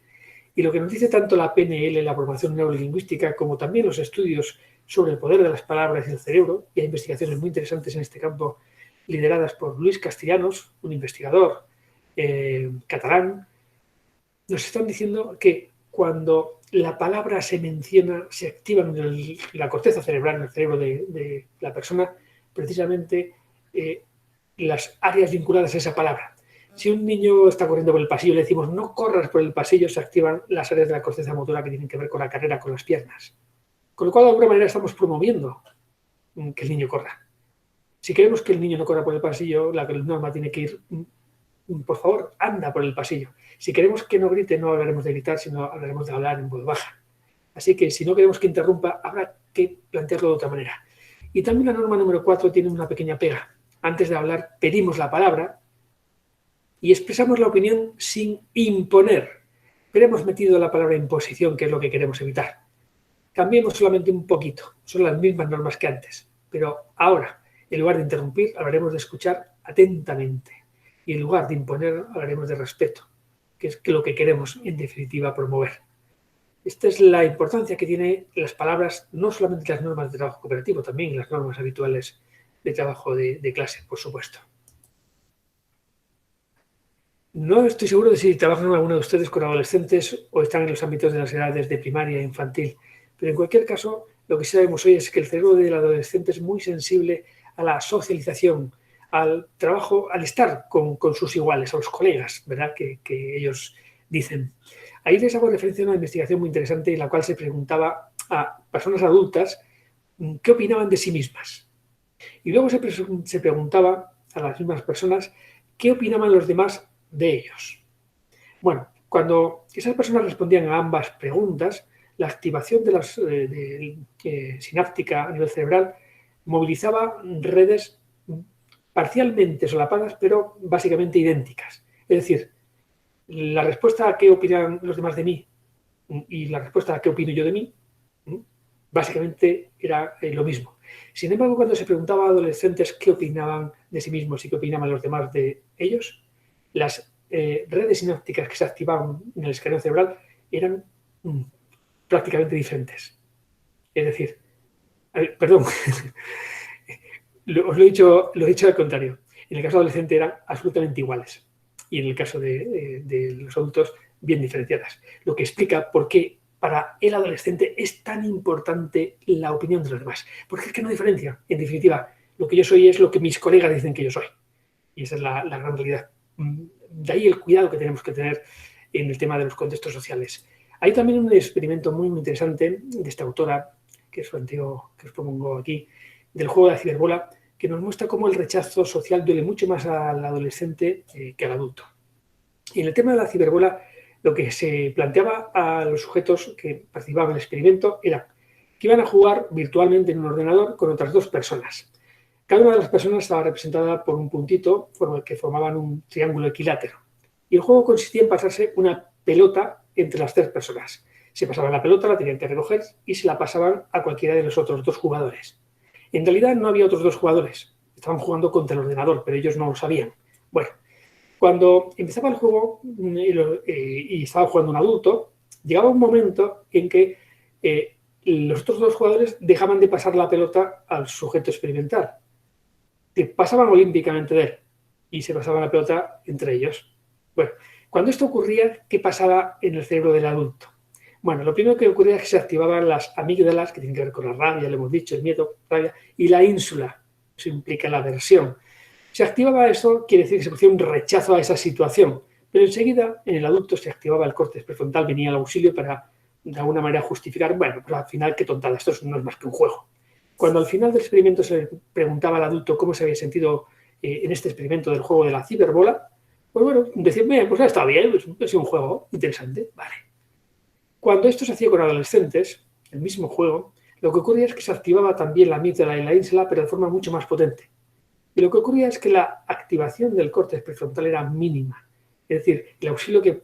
Y lo que nos dice tanto la PNL, la programación neurolingüística, como también los estudios sobre el poder de las palabras y el cerebro, y hay investigaciones muy interesantes en este campo lideradas por Luis Castellanos, un investigador catalán, nos están diciendo que cuando la palabra se menciona, se activa en la corteza cerebral, en el cerebro de la persona, precisamente las áreas vinculadas a esa palabra. Si un niño está corriendo por el pasillo y le decimos no corras por el pasillo, se activan las áreas de la corteza motora que tienen que ver con la carrera, con las piernas. Con lo cual, de alguna manera, estamos promoviendo que el niño corra. Si queremos que el niño no corra por el pasillo, la norma tiene que ir, por favor, anda por el pasillo. Si queremos que no grite, no hablaremos de gritar, sino hablaremos de hablar en voz baja. Así que si no queremos que interrumpa, habrá que plantearlo de otra manera. Y también la norma número 4 tiene una pequeña pega. Antes de hablar, pedimos la palabra y expresamos la opinión sin imponer. Pero hemos metido la palabra imposición, que es lo que queremos evitar. Cambiemos solamente un poquito, son las mismas normas que antes, pero ahora, en lugar de interrumpir, hablaremos de escuchar atentamente y en lugar de imponer, hablaremos de respeto, que es lo que queremos, en definitiva, promover. Esta es la importancia que tienen las palabras, no solamente las normas de trabajo cooperativo, también las normas habituales de trabajo de clase, por supuesto. No estoy seguro de si trabajan alguno de ustedes con adolescentes o están en los ámbitos de las edades de primaria e infantil, pero en cualquier caso, lo que sabemos hoy es que el cerebro del adolescente es muy sensible a la socialización, al trabajo, al estar con sus iguales, a los colegas, ¿verdad?, que ellos dicen. Ahí les hago referencia a una investigación muy interesante en la cual se preguntaba a personas adultas qué opinaban de sí mismas. Y luego se preguntaba a las mismas personas qué opinaban los demás de ellos. Bueno, cuando esas personas respondían a ambas preguntas, la activación de las sináptica a nivel cerebral movilizaba redes parcialmente solapadas, pero básicamente idénticas. Es decir, la respuesta a qué opinan los demás de mí y la respuesta a qué opino yo de mí, básicamente era lo mismo. Sin embargo, cuando se preguntaba a adolescentes qué opinaban de sí mismos y qué opinaban los demás de ellos, las redes sinápticas que se activaban en el escaneo cerebral eran prácticamente diferentes. Es decir, perdón, os lo he dicho al contrario. En el caso adolescente eran absolutamente iguales y en el caso de los adultos bien diferenciadas. Lo que explica por qué para el adolescente es tan importante la opinión de los demás. Porque es que no diferencia. En definitiva, lo que yo soy es lo que mis colegas dicen que yo soy. Y esa es la gran realidad. De ahí el cuidado que tenemos que tener en el tema de los contextos sociales. Hay también un experimento muy, muy interesante de esta autora, que es antiguo, que os propongo aquí, del juego de la ciberbola, que nos muestra cómo el rechazo social duele mucho más al adolescente que al adulto. Y en el tema de la ciberbola, lo que se planteaba a los sujetos que participaban en el experimento era que iban a jugar virtualmente en un ordenador con otras dos personas. Cada una de las personas estaba representada por un puntito que formaban un triángulo equilátero. Y el juego consistía en pasarse una pelota entre las tres personas. Se pasaban la pelota, la tenían que recoger y se la pasaban a cualquiera de los otros dos jugadores. En realidad no había otros dos jugadores. Estaban jugando contra el ordenador, pero ellos no lo sabían. Bueno, cuando empezaba el juego y estaba jugando un adulto, llegaba un momento en que los otros dos jugadores dejaban de pasar la pelota al sujeto experimental. Que pasaban olímpicamente de él y se pasaban la pelota entre ellos. Bueno, cuando esto ocurría, ¿qué pasaba en el cerebro del adulto? Bueno, lo primero que ocurría es que se activaban las amígdalas, que tienen que ver con la rabia, le hemos dicho, el miedo, rabia, y la ínsula, eso implica la aversión. Se activaba eso, quiere decir que se producía un rechazo a esa situación, pero enseguida en el adulto se activaba el córtex prefrontal, venía al auxilio para de alguna manera justificar, bueno, pues al final qué tontada, esto no es más que un juego. Cuando al final del experimento se le preguntaba al adulto cómo se había sentido en este experimento del juego de la ciberbola, pues bueno, decirme, pues está bien, es un juego interesante, vale. Cuando esto se hacía con adolescentes, el mismo juego, lo que ocurría es que se activaba también la amígdala y la ínsula, pero de forma mucho más potente. Y lo que ocurría es que la activación del córtex prefrontal era mínima. Es decir, el auxilio que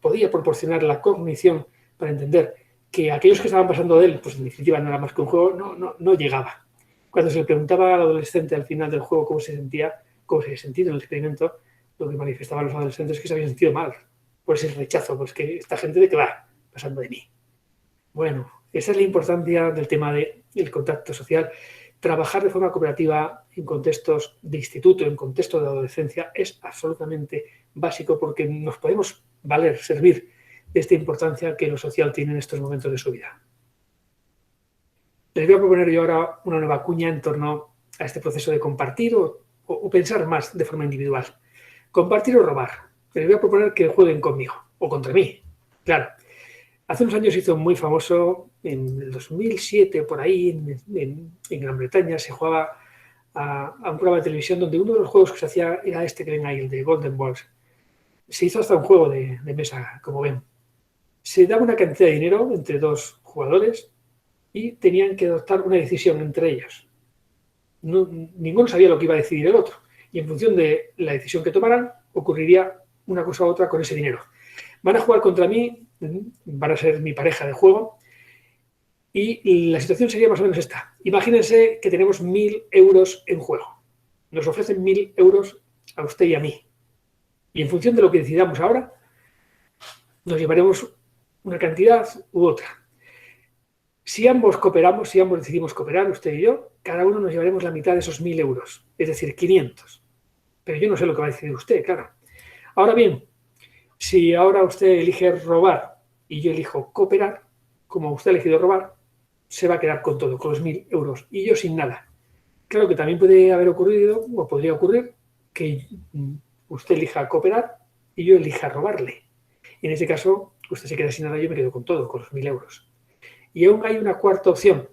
podía proporcionar la cognición para entender que aquellos que estaban pasando de él, pues en definitiva no era más que un juego, no llegaba. Cuando se le preguntaba al adolescente al final del juego cómo se sentía, cómo se había sentido en el experimento, lo que manifestaban los adolescentes es que se habían sentido mal, por ese rechazo, pues que esta gente de que va pasando de mí. Bueno, esa es la importancia del tema del contacto social. Trabajar de forma cooperativa en contextos de instituto, en contextos de adolescencia, es absolutamente básico porque nos podemos servir de esta importancia que lo social tiene en estos momentos de su vida. Les voy a proponer yo ahora una nueva cuña en torno a este proceso de compartir o pensar más de forma individual. Compartir o robar. Les voy a proponer que jueguen conmigo o contra mí. Claro. Hace unos años hizo muy famoso, en el 2007, por ahí, en Gran Bretaña, se jugaba a un programa de televisión donde uno de los juegos que se hacía era este que ven ahí, el de Golden Balls. Se hizo hasta un juego de mesa, como ven. Se daba una cantidad de dinero entre dos jugadores y tenían que adoptar una decisión entre ellos. Ninguno sabía lo que iba a decidir el otro. Y en función de la decisión que tomaran, ocurriría una cosa u otra con ese dinero. Van a jugar contra mí, van a ser mi pareja de juego, y la situación sería más o menos esta. Imagínense que tenemos 1.000 euros en juego. Nos ofrecen 1.000 euros a usted y a mí. Y en función de lo que decidamos ahora, nos llevaremos una cantidad u otra. Si ambos cooperamos, si ambos decidimos cooperar, usted y yo, cada uno nos llevaremos la mitad de esos 1.000 euros, es decir, 500. Pero yo no sé lo que va a decidir usted, claro. Ahora bien, si ahora usted elige robar y yo elijo cooperar, como usted ha elegido robar, se va a quedar con todo, con los 1.000 euros, y yo sin nada. Claro que también puede haber ocurrido, o podría ocurrir, que usted elija cooperar y yo elija robarle. En ese caso, usted se queda sin nada y yo me quedo con todo, con los 1.000 euros. Y aún hay una cuarta opción.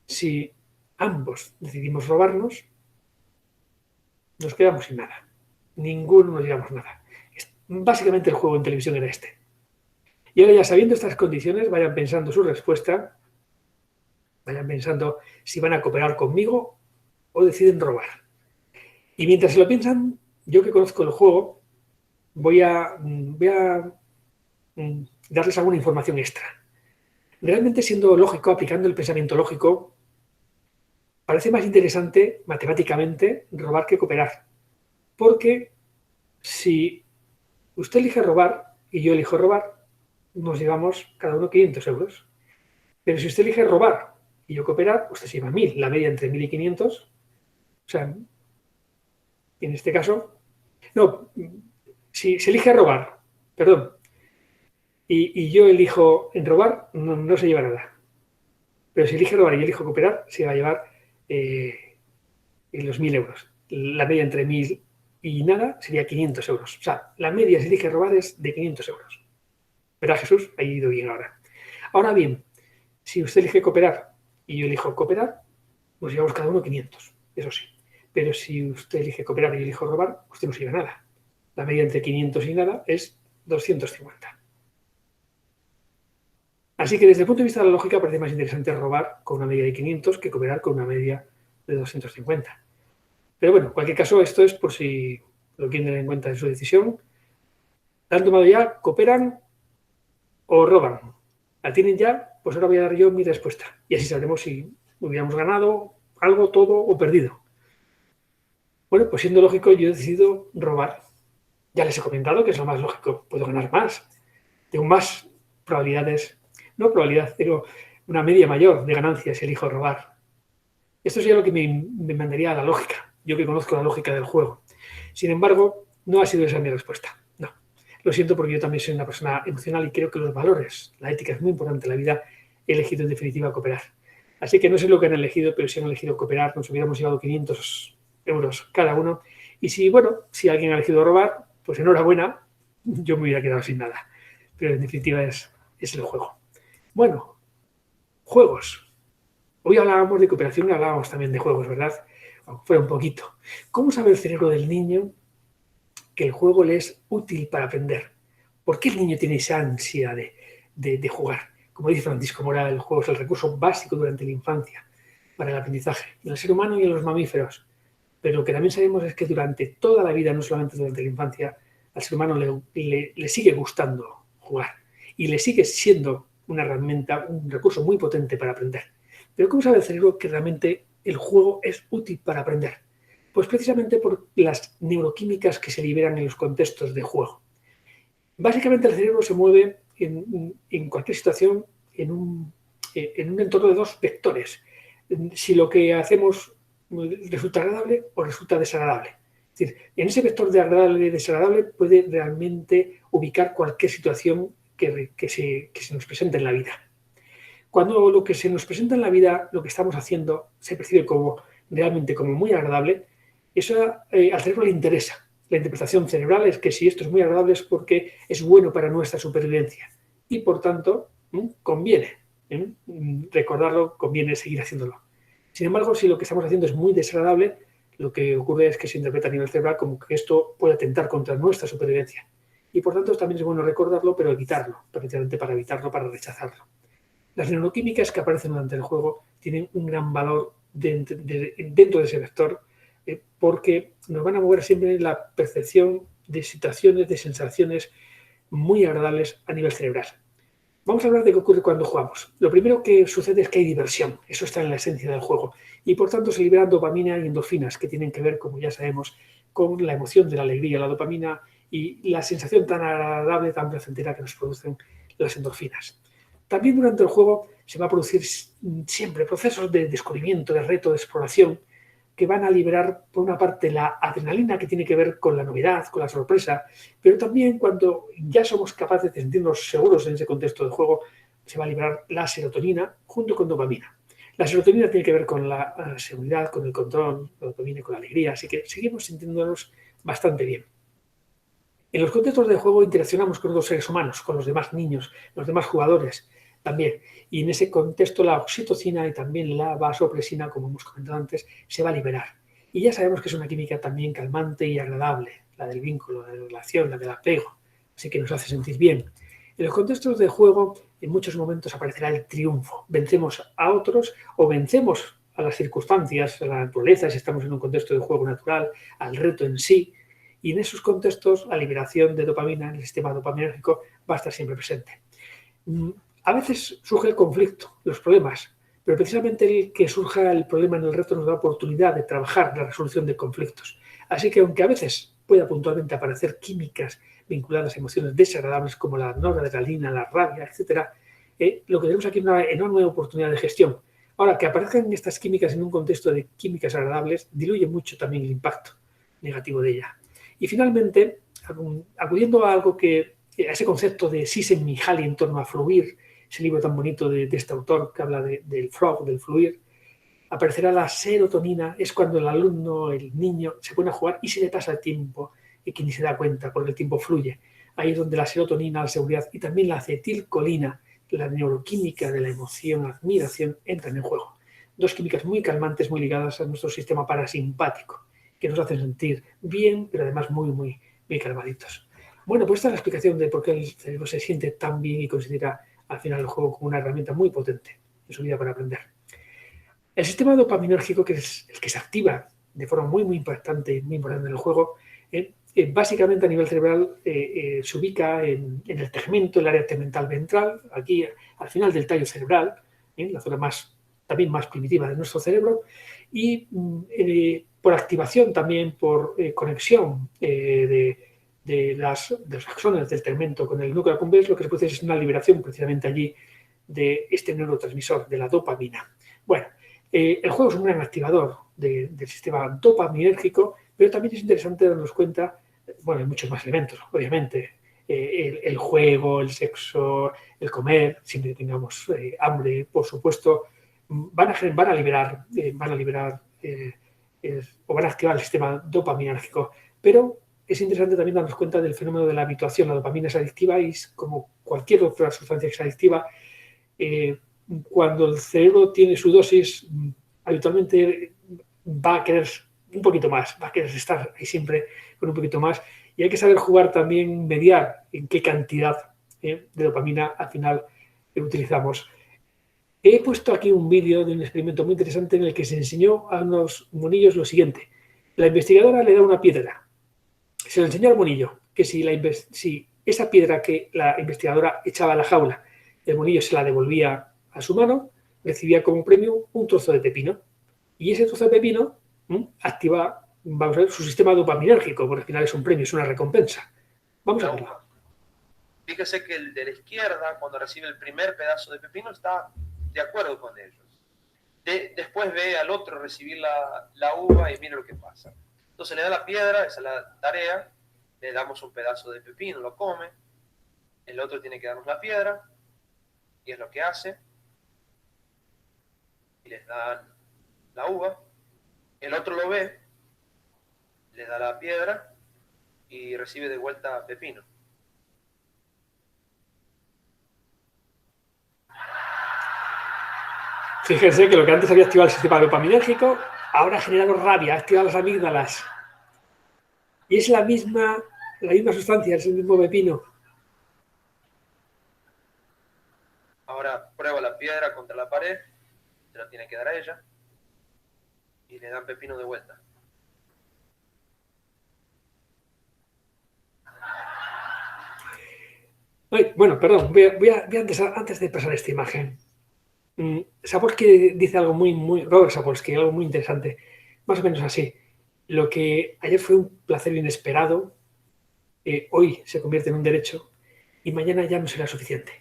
Si ambos decidimos robarnos, nos quedamos sin nada. Ninguno nos llevamos nada. Básicamente el juego en televisión era este. Y ahora ya sabiendo estas condiciones, vayan pensando su respuesta, vayan pensando si van a cooperar conmigo o deciden robar. Y mientras se lo piensan, yo que conozco el juego, voy a darles alguna información extra. Realmente, siendo lógico, aplicando el pensamiento lógico, parece más interesante matemáticamente robar que cooperar. Porque si usted elige robar y yo elijo robar, nos llevamos cada uno 500 euros. Pero si usted elige robar y yo cooperar, usted se lleva 1.000, la media entre 1.000 y 500. O sea, en este caso, no, si se elige robar, perdón, y yo elijo en robar, no se lleva nada. Pero si elige robar y yo elijo cooperar, se va a llevar los 1.000 euros. La media entre 1.000 y nada sería 500 euros. O sea, la media si elige robar es de 500 euros. ¿Verdad, Jesús? Ha ido bien ahora. Ahora bien, si usted elige cooperar y yo elijo cooperar, nos llevamos cada uno 500, eso sí. Pero si usted elige cooperar y yo elijo robar, usted no se lleva nada. La media entre 500 y nada es 250. Así que desde el punto de vista de la lógica parece más interesante robar con una media de 500 que cooperar con una media de 250. Pero bueno, en cualquier caso, esto es por si lo quieren tener en cuenta en su decisión. ¿La han tomado ya? ¿Cooperan o roban? ¿La tienen ya? Pues ahora voy a dar yo mi respuesta. Y así sabremos si hubiéramos ganado algo, todo o perdido. Bueno, pues siendo lógico, yo he decidido robar. Ya les he comentado que es lo más lógico. Puedo ganar más. Tengo más probabilidades. No probabilidad, pero una media mayor de ganancias si elijo robar. Esto sería lo que me mandaría a la lógica. Yo que conozco la lógica del juego. Sin embargo, no ha sido esa mi respuesta. No. Lo siento porque yo también soy una persona emocional y creo que los valores, la ética es muy importante en la vida. He elegido en definitiva cooperar. Así que no sé lo que han elegido, pero si han elegido cooperar, nos hubiéramos llevado 500 euros cada uno. Y si alguien ha elegido robar, pues enhorabuena, yo me hubiera quedado sin nada. Pero en definitiva es el juego. Bueno, juegos. Hoy hablábamos de cooperación y hablábamos también de juegos, ¿verdad? Aunque fuera un poquito. ¿Cómo sabe el cerebro del niño que el juego le es útil para aprender? ¿Por qué el niño tiene esa ansia de jugar? Como dice Francisco Mora, el juego es el recurso básico durante la infancia para el aprendizaje, en el ser humano y en los mamíferos. Pero lo que también sabemos es que durante toda la vida, no solamente durante la infancia, al ser humano le sigue gustando jugar y le sigue siendo una herramienta, un recurso muy potente para aprender. Pero ¿cómo sabe el cerebro que realmente el juego es útil para aprender? Pues precisamente por las neuroquímicas que se liberan en los contextos de juego. Básicamente el cerebro se mueve en cualquier situación en un entorno de dos vectores. Si lo que hacemos resulta agradable o resulta desagradable. Es decir, en ese vector de agradable y desagradable puede realmente ubicar cualquier situación que se nos presente en la vida. Cuando lo que se nos presenta en la vida, lo que estamos haciendo, se percibe realmente como muy agradable, eso al cerebro le interesa. La interpretación cerebral es que si esto es muy agradable es porque es bueno para nuestra supervivencia. Y por tanto, conviene recordarlo, conviene seguir haciéndolo. Sin embargo, si lo que estamos haciendo es muy desagradable, lo que ocurre es que se interpreta a nivel cerebral como que esto puede atentar contra nuestra supervivencia. Y por tanto también es bueno recordarlo, pero evitarlo, precisamente para evitarlo, para rechazarlo. Las neuroquímicas que aparecen durante el juego tienen un gran valor dentro de ese vector porque nos van a mover siempre la percepción de situaciones, de sensaciones muy agradables a nivel cerebral. Vamos a hablar de qué ocurre cuando jugamos. Lo primero que sucede es que hay diversión, eso está en la esencia del juego, y por tanto se liberan dopamina y endorfinas, que tienen que ver, como ya sabemos, con la emoción de la alegría, la dopamina y la sensación tan agradable, tan placentera que nos producen las endorfinas. También durante el juego se va a producir siempre procesos de descubrimiento, de reto, de exploración, que van a liberar, por una parte, la adrenalina, que tiene que ver con la novedad, con la sorpresa, pero también cuando ya somos capaces de sentirnos seguros en ese contexto de juego, se va a liberar la serotonina junto con dopamina. La serotonina tiene que ver con la seguridad, con el control, la dopamina con la alegría, así que seguimos sintiéndonos bastante bien. En los contextos de juego interaccionamos con otros seres humanos, con los demás niños, los demás jugadores también. Y en ese contexto la oxitocina y también la vasopresina, como hemos comentado antes, se va a liberar. Y ya sabemos que es una química también calmante y agradable, la del vínculo, la de la relación, la del apego. Así que nos hace sentir bien. En los contextos de juego, en muchos momentos aparecerá el triunfo. Vencemos a otros o vencemos a las circunstancias, a la naturaleza, si estamos en un contexto de juego natural, al reto en sí. Y en esos contextos la liberación de dopamina en el sistema dopaminérgico va a estar siempre presente. A veces surge el conflicto, los problemas, pero precisamente el que surja el problema en el reto nos da oportunidad de trabajar la resolución de conflictos. Así que aunque a veces pueda puntualmente aparecer químicas vinculadas a emociones desagradables como la noradrenalina, la rabia, etc., lo que tenemos aquí es una enorme oportunidad de gestión. Ahora, que aparezcan estas químicas en un contexto de químicas agradables diluye mucho también el impacto negativo de ella. Y finalmente, acudiendo a algo a ese concepto de Csikszentmihalyi en torno a fluir, ese libro tan bonito de este autor que habla del flow, del fluir, aparecerá la serotonina, es cuando el alumno, el niño, se pone a jugar y se le pasa el tiempo y que ni se da cuenta porque el tiempo fluye. Ahí es donde la serotonina, la seguridad y también la acetilcolina, la neuroquímica de la emoción, admiración, entran en juego. Dos químicas muy calmantes, muy ligadas a nuestro sistema parasimpático, que nos hacen sentir bien, pero además muy, muy, muy calmaditos. Bueno, pues esta es la explicación de por qué el cerebro se siente tan bien y considera al final el juego como una herramienta muy potente en su vida para aprender. El sistema dopaminérgico, que es el que se activa de forma muy, muy importante en el juego, básicamente a nivel cerebral se ubica en el tegmento, el área tegmental ventral, aquí al final del tallo cerebral, la zona también más primitiva de nuestro cerebro, y por activación también, por conexión de los axones del tegmento con el núcleo accumbens, lo que se produce es una liberación precisamente allí de este neurotransmisor, de la dopamina. Bueno, el juego es un gran activador del sistema dopaminérgico, pero también es interesante darnos cuenta, bueno, hay muchos más elementos, obviamente, el juego, el sexo, el comer, siempre que tengamos hambre, por supuesto, van a liberar o van a activar el sistema dopaminérgico, pero es interesante también darnos cuenta del fenómeno de la habituación. La dopamina es adictiva y como cualquier otra sustancia que es adictiva, cuando el cerebro tiene su dosis, habitualmente va a querer un poquito más, va a querer estar ahí siempre con un poquito más, y hay que saber jugar también, mediar en qué cantidad de dopamina al final utilizamos. He puesto aquí un vídeo de un experimento muy interesante en el que se enseñó a unos monillos lo siguiente. La investigadora le da una piedra, se lo enseñó al monillo, que si esa piedra que la investigadora echaba a la jaula, el monillo se la devolvía a su mano, recibía como premio un trozo de pepino. Y ese trozo de pepino activa, vamos a ver, su sistema dopaminérgico, porque al final es un premio, es una recompensa. Vamos a verlo. Fíjese que el de la izquierda, cuando recibe el primer pedazo de pepino, está de acuerdo con ellos. Después ve al otro recibir la uva y mire lo que pasa. Entonces le da la piedra, esa es la tarea, le damos un pedazo de pepino, lo come, el otro tiene que darnos la piedra, y es lo que hace, y les dan la uva, el otro lo ve, le da la piedra y recibe de vuelta pepino. Fíjense que lo que antes había activado el sistema dopaminérgico, ahora ha generado rabia, ha activado las amígdalas. Y es la misma sustancia, es el mismo pepino. Ahora prueba la piedra contra la pared, se la tiene que dar a ella, y le dan pepino de vuelta. Ay, bueno, perdón, voy a antes de pasar esta imagen. Sapolsky dice algo Robert Sapolsky, algo muy interesante, más o menos así. Lo que ayer fue un placer inesperado, hoy se convierte en un derecho y mañana ya no será suficiente.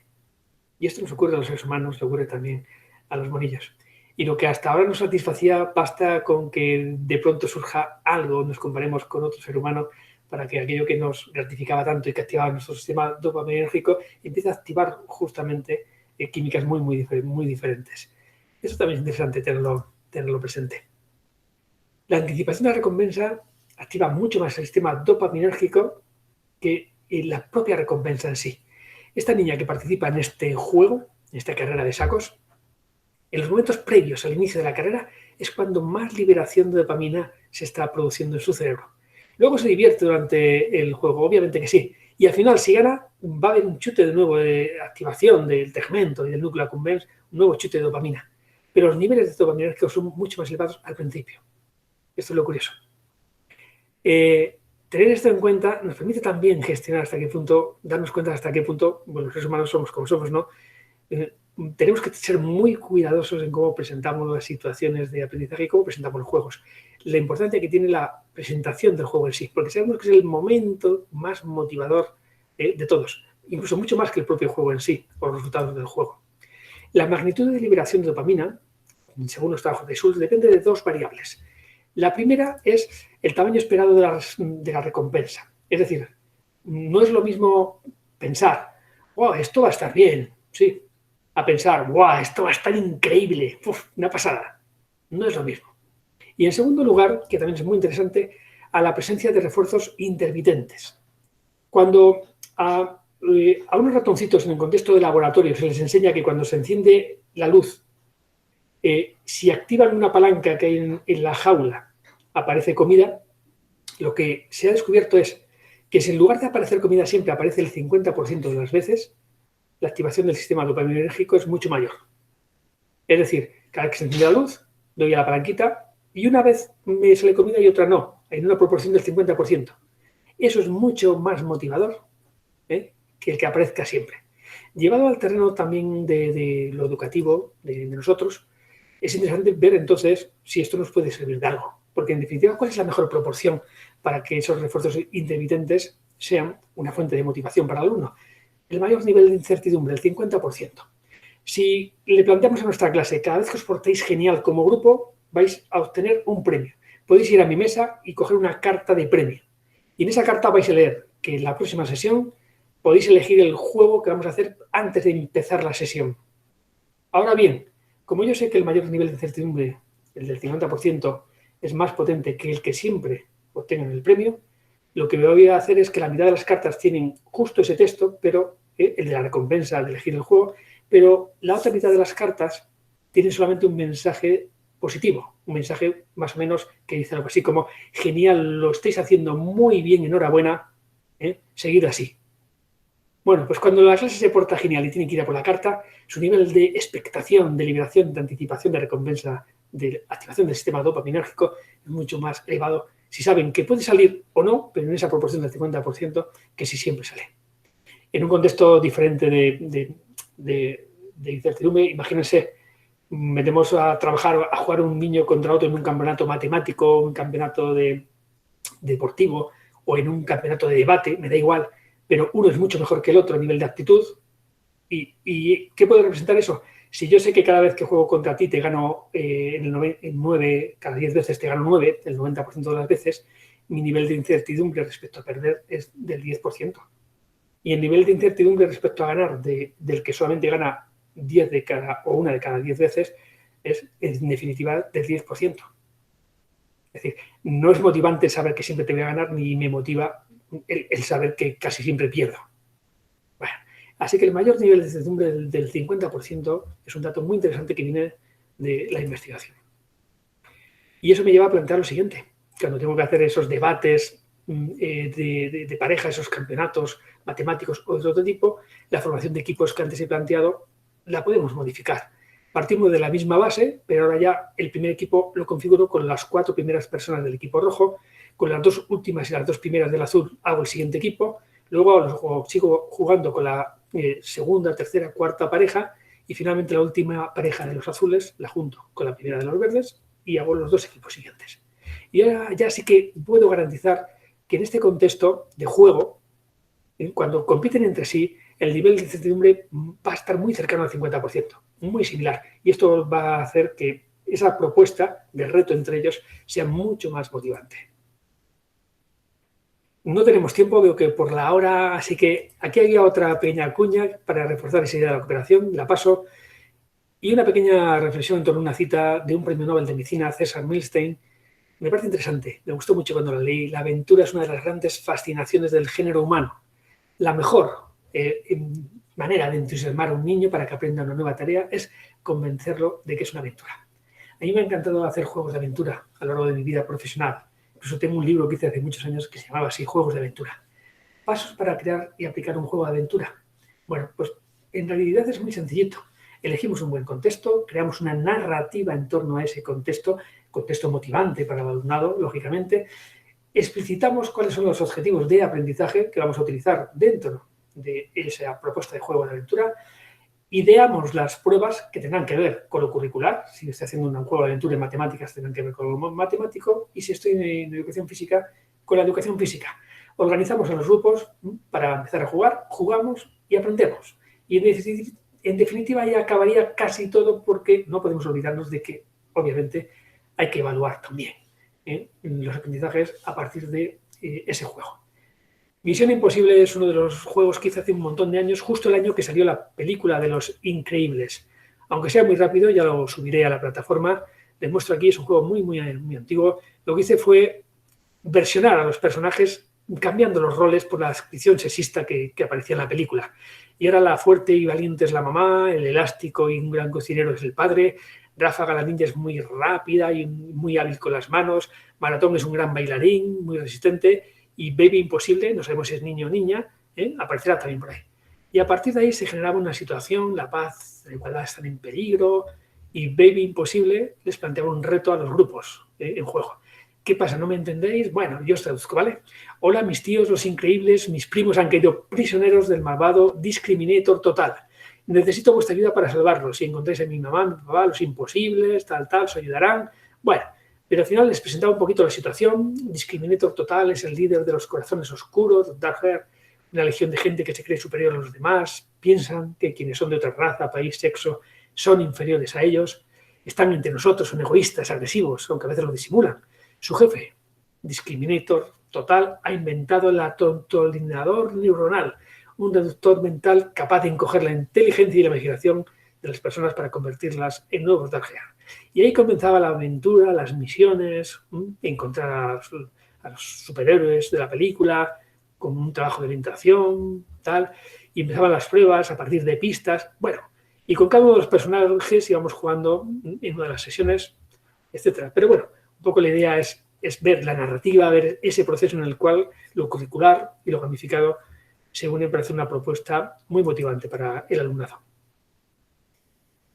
Y esto nos ocurre a los seres humanos, le ocurre también a los monillos. Y lo que hasta ahora nos satisfacía, basta con que de pronto surja algo, nos comparemos con otro ser humano, para que aquello que nos gratificaba tanto y que activaba nuestro sistema dopaminérgico empiece a activar justamente químicas muy diferentes. Eso también es interesante tenerlo presente. La anticipación de la recompensa activa mucho más el sistema dopaminérgico que la propia recompensa en sí. Esta niña que participa en este juego, en esta carrera de sacos, en los momentos previos al inicio de la carrera es cuando más liberación de dopamina se está produciendo en su cerebro. Luego se divierte durante el juego, obviamente que sí. Y al final, si gana, va a haber un chute de nuevo de activación del tegmento y del núcleo accumbens, un nuevo chute de dopamina. Pero los niveles de dopamina son mucho más elevados al principio. Esto es lo curioso. Tener esto en cuenta nos permite también gestionar hasta qué punto, darnos cuenta hasta qué punto, bueno, los seres humanos somos como somos, ¿no? Tenemos que ser muy cuidadosos en cómo presentamos las situaciones de aprendizaje y cómo presentamos los juegos. La importancia que tiene la presentación del juego en sí, porque sabemos que es el momento más motivador de todos, incluso mucho más que el propio juego en sí, o los resultados del juego. La magnitud de liberación de dopamina, según los trabajos de Schultz, depende de dos variables. La primera es el tamaño esperado de la recompensa. Es decir, no es lo mismo pensar, wow, esto va a estar bien, sí, a pensar, wow, esto va a estar increíble, uf, una pasada. No es lo mismo. Y en segundo lugar, que también es muy interesante, a la presencia de refuerzos intermitentes. Cuando a unos ratoncitos en el contexto de laboratorio se les enseña que cuando se enciende la luz, si activan una palanca que hay en la jaula, aparece comida, lo que se ha descubierto es que si en lugar de aparecer comida siempre aparece el 50% de las veces, la activación del sistema dopaminérgico es mucho mayor. Es decir, cada vez que se enciende la luz, doy a la palanquita y una vez me sale comida y otra no, en una proporción del 50%. Eso es mucho más motivador que el que aparezca siempre. Llevado al terreno también de lo educativo de nosotros, es interesante ver entonces si esto nos puede servir de algo. Porque en definitiva, ¿cuál es la mejor proporción para que esos refuerzos intermitentes sean una fuente de motivación para el alumno? El mayor nivel de incertidumbre, el 50%. Si le planteamos a nuestra clase, cada vez que os portéis genial como grupo, vais a obtener un premio. Podéis ir a mi mesa y coger una carta de premio. Y en esa carta vais a leer que en la próxima sesión podéis elegir el juego que vamos a hacer antes de empezar la sesión. Ahora bien, como yo sé que el mayor nivel de incertidumbre, el del 50%, es más potente que el que siempre obtengan el premio, lo que voy a hacer es que la mitad de las cartas tienen justo ese texto, pero el de la recompensa de elegir el juego, pero la otra mitad de las cartas tienen solamente un mensaje positivo, un mensaje más o menos que dice algo así como genial, lo estáis haciendo muy bien, enhorabuena, seguid así. Bueno, pues cuando la clase se porta genial y tiene que ir a por la carta, su nivel de expectación, de liberación, de anticipación, de recompensa, de activación del sistema dopaminérgico es mucho más elevado si saben que puede salir o no, pero en esa proporción del 50% que si siempre sale. En un contexto diferente de incertidumbre, imagínense, metemos a trabajar, a jugar un niño contra otro en un campeonato matemático, un campeonato deportivo o en un campeonato de debate, me da igual, pero uno es mucho mejor que el otro a nivel de aptitud. ¿Y qué puede representar eso? Si yo sé que cada vez que juego contra ti te gano en 9, cada 10 veces te gano 9, el 90% de las veces, mi nivel de incertidumbre respecto a perder es del 10%. Y el nivel de incertidumbre respecto a ganar del que solamente gana 10 de cada, o una de cada 10 veces, es en definitiva del 10%. Es decir, no es motivante saber que siempre te voy a ganar, ni me motiva el saber que casi siempre pierdo. Bueno, así que el mayor nivel de incertidumbre del 50% es un dato muy interesante que viene de la investigación. Y eso me lleva a plantear lo siguiente. Cuando tengo que hacer esos debates de pareja, esos campeonatos matemáticos o de otro tipo, la formación de equipos que antes he planteado la podemos modificar. Partimos de la misma base, pero ahora ya el primer equipo lo configuro con las 4 primeras personas del equipo rojo, con las 2 últimas y las 2 primeras del azul hago el siguiente equipo, luego sigo jugando con la segunda, tercera, cuarta pareja y finalmente la última pareja de los azules la junto con la primera de los verdes y hago los 2 equipos siguientes. Y ahora ya sí que puedo garantizar que en este contexto de juego, cuando compiten entre sí, el nivel de incertidumbre va a estar muy cercano al 50%, muy similar. Y esto va a hacer que esa propuesta de reto entre ellos sea mucho más motivante. No tenemos tiempo, veo que por la hora, así que aquí hay otra pequeña cuña para reforzar esa idea de la cooperación, la paso. Y una pequeña reflexión en torno a una cita de un premio Nobel de Medicina, César Milstein. Me parece interesante, me gustó mucho cuando la leí. La aventura es una de las grandes fascinaciones del género humano. La mejor manera de entusiasmar a un niño para que aprenda una nueva tarea es convencerlo de que es una aventura. A mí me ha encantado hacer juegos de aventura a lo largo de mi vida profesional. Incluso tengo un libro que hice hace muchos años que se llamaba así, Juegos de Aventura. Pasos para crear y aplicar un juego de aventura. Bueno, pues en realidad es muy sencillito. Elegimos un buen contexto, creamos una narrativa en torno a ese contexto motivante para el alumnado, lógicamente. Explicitamos cuáles son los objetivos de aprendizaje que vamos a utilizar dentro de esa propuesta de juego de aventura. Ideamos las pruebas que tendrán que ver con lo curricular. Si estoy haciendo un juego de aventura en matemáticas, tendrán que ver con lo matemático. Y si estoy en educación física, con la educación física. Organizamos a los grupos para empezar a jugar, jugamos y aprendemos. Y en definitiva ya acabaría casi todo porque no podemos olvidarnos de que, obviamente, hay que evaluar también los aprendizajes a partir de ese juego. Misión Imposible es uno de los juegos que hice hace un montón de años, justo el año que salió la película de Los Increíbles. Aunque sea muy rápido, ya lo subiré a la plataforma. Les muestro aquí, es un juego muy antiguo. Lo que hice fue versionar a los personajes cambiando los roles por la descripción sexista que aparecía en la película. Y ahora la fuerte y valiente es la mamá, el elástico y un gran cocinero es el padre, Ráfaga la ninja es muy rápida y muy hábil con las manos, Maratón es un gran bailarín, muy resistente, y Baby Imposible, no sabemos si es niño o niña, aparecerá también por ahí. Y a partir de ahí se generaba una situación, la paz, la igualdad están en peligro, y Baby Imposible les planteaba un reto a los grupos en juego. ¿Qué pasa? ¿No me entendéis? Bueno, yo os traduzco, ¿vale? Hola, mis tíos, los increíbles, mis primos han caído prisioneros del malvado Discriminator total. Necesito vuestra ayuda para salvarlos. Si encontráis a mi mamá, mi papá, los imposibles, tal, os ayudarán. Bueno, pero al final les presentaba un poquito la situación. Discriminator total es el líder de los corazones oscuros, Darkhair, una legión de gente que se cree superior a los demás, piensan que quienes son de otra raza, país, sexo, son inferiores a ellos, están entre nosotros, son egoístas, agresivos, aunque a veces lo disimulan. Su jefe, Discriminator total, ha inventado el atolinador neuronal, un deductor mental capaz de encoger la inteligencia y la imaginación de las personas para convertirlas en nuevos Darkhair. Y ahí comenzaba la aventura, las misiones, encontrar a los superhéroes de la película, con un trabajo de orientación, tal, y empezaban las pruebas a partir de pistas, bueno, y con cada uno de los personajes íbamos jugando en una de las sesiones, etcétera. Pero bueno, un poco la idea es ver la narrativa, ver ese proceso en el cual lo curricular y lo gamificado se unen para hacer una propuesta muy motivante para el alumnado.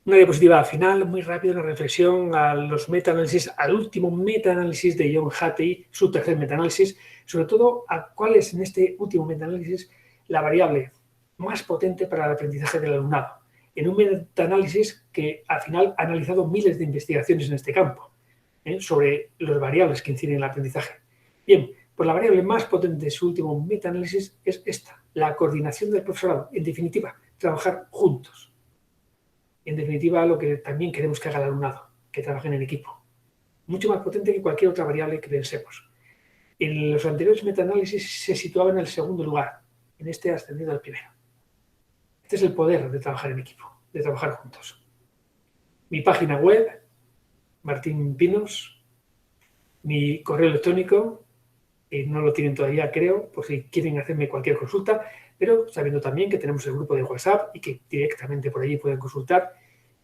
Una diapositiva final, muy rápida, una reflexión a los metaanálisis, al último metaanálisis de John Hattie, su tercer metaanálisis, sobre todo a cuál es en este último metaanálisis la variable más potente para el aprendizaje del alumnado. En un metaanálisis que al final ha analizado miles de investigaciones en este campo sobre las variables que inciden en el aprendizaje. Bien, pues la variable más potente de su último metaanálisis es esta, la coordinación del profesorado. En definitiva, trabajar juntos. En definitiva, lo que también queremos que haga el alumnado, que trabajen en equipo. Mucho más potente que cualquier otra variable que pensemos. En los anteriores metaanálisis se situaba en el segundo lugar, en este ha ascendido al primero. Este es el poder de trabajar en equipo, de trabajar juntos. Mi página web, Martín Pinos, mi correo electrónico, no lo tienen todavía, creo, por si quieren hacerme cualquier consulta, pero sabiendo también que tenemos el grupo de WhatsApp y que directamente por allí pueden consultar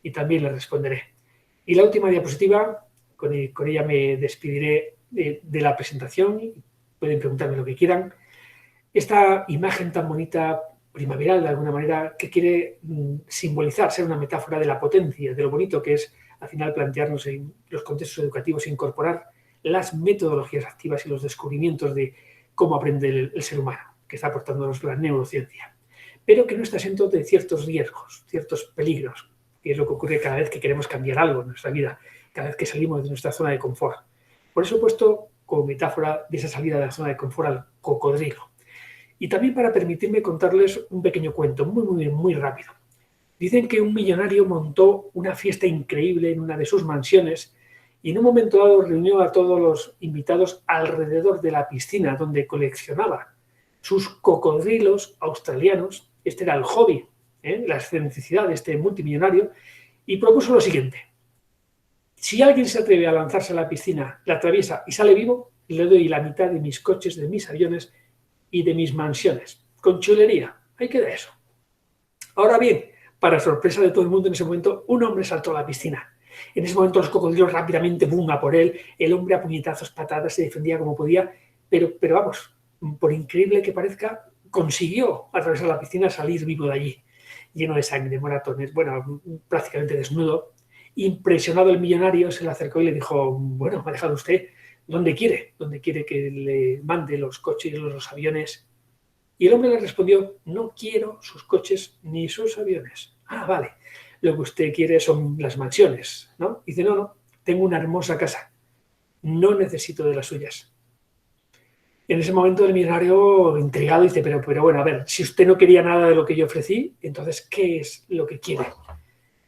y también les responderé. Y la última diapositiva, con ella me despediré de la presentación, pueden preguntarme lo que quieran. Esta imagen tan bonita, primaveral de alguna manera, que quiere simbolizar, ser una metáfora de la potencia, de lo bonito que es al final plantearnos en los contextos educativos, incorporar las metodologías activas y los descubrimientos de cómo aprende el ser humano, que está aportándonos la neurociencia. pero que no está exento de ciertos riesgos, ciertos peligros, que es lo que ocurre cada vez que queremos cambiar algo en nuestra vida, cada vez que salimos de nuestra zona de confort. Por eso he puesto como metáfora de esa salida de la zona de confort al cocodrilo. Y también para permitirme contarles un pequeño cuento, muy rápido. Dicen que un millonario montó una fiesta increíble en una de sus mansiones y en un momento dado reunió a todos los invitados alrededor de la piscina donde coleccionaba sus cocodrilos australianos. Este era el hobby, la excentricidad de este multimillonario, y propuso lo siguiente: si alguien se atreve a lanzarse a la piscina, la atraviesa y sale vivo, le doy la mitad de mis coches, de mis aviones y de mis mansiones. Con chulería, ahí queda eso. Ahora bien, para sorpresa de todo el mundo, en ese momento un hombre saltó a la piscina. En ese momento los cocodrilos rápidamente ¡bum!, a por él. El hombre a puñetazos, patadas, se defendía como podía, pero vamos, por increíble que parezca, consiguió atravesar la piscina, salir vivo de allí, lleno de sangre, moratones, bueno, prácticamente desnudo. Impresionado el millonario se le acercó y le dijo: bueno, me ha dejado usted, ¿dónde quiere que le mande los coches y los aviones? Y el hombre le respondió: no quiero sus coches ni sus aviones. Ah, vale, lo que usted quiere son las mansiones, ¿no? Dice: no, tengo una hermosa casa, no necesito de las suyas. En ese momento el millonario, intrigado, dice: pero bueno, a ver, si usted no quería nada de lo que yo ofrecí, entonces, ¿qué es lo que quiere?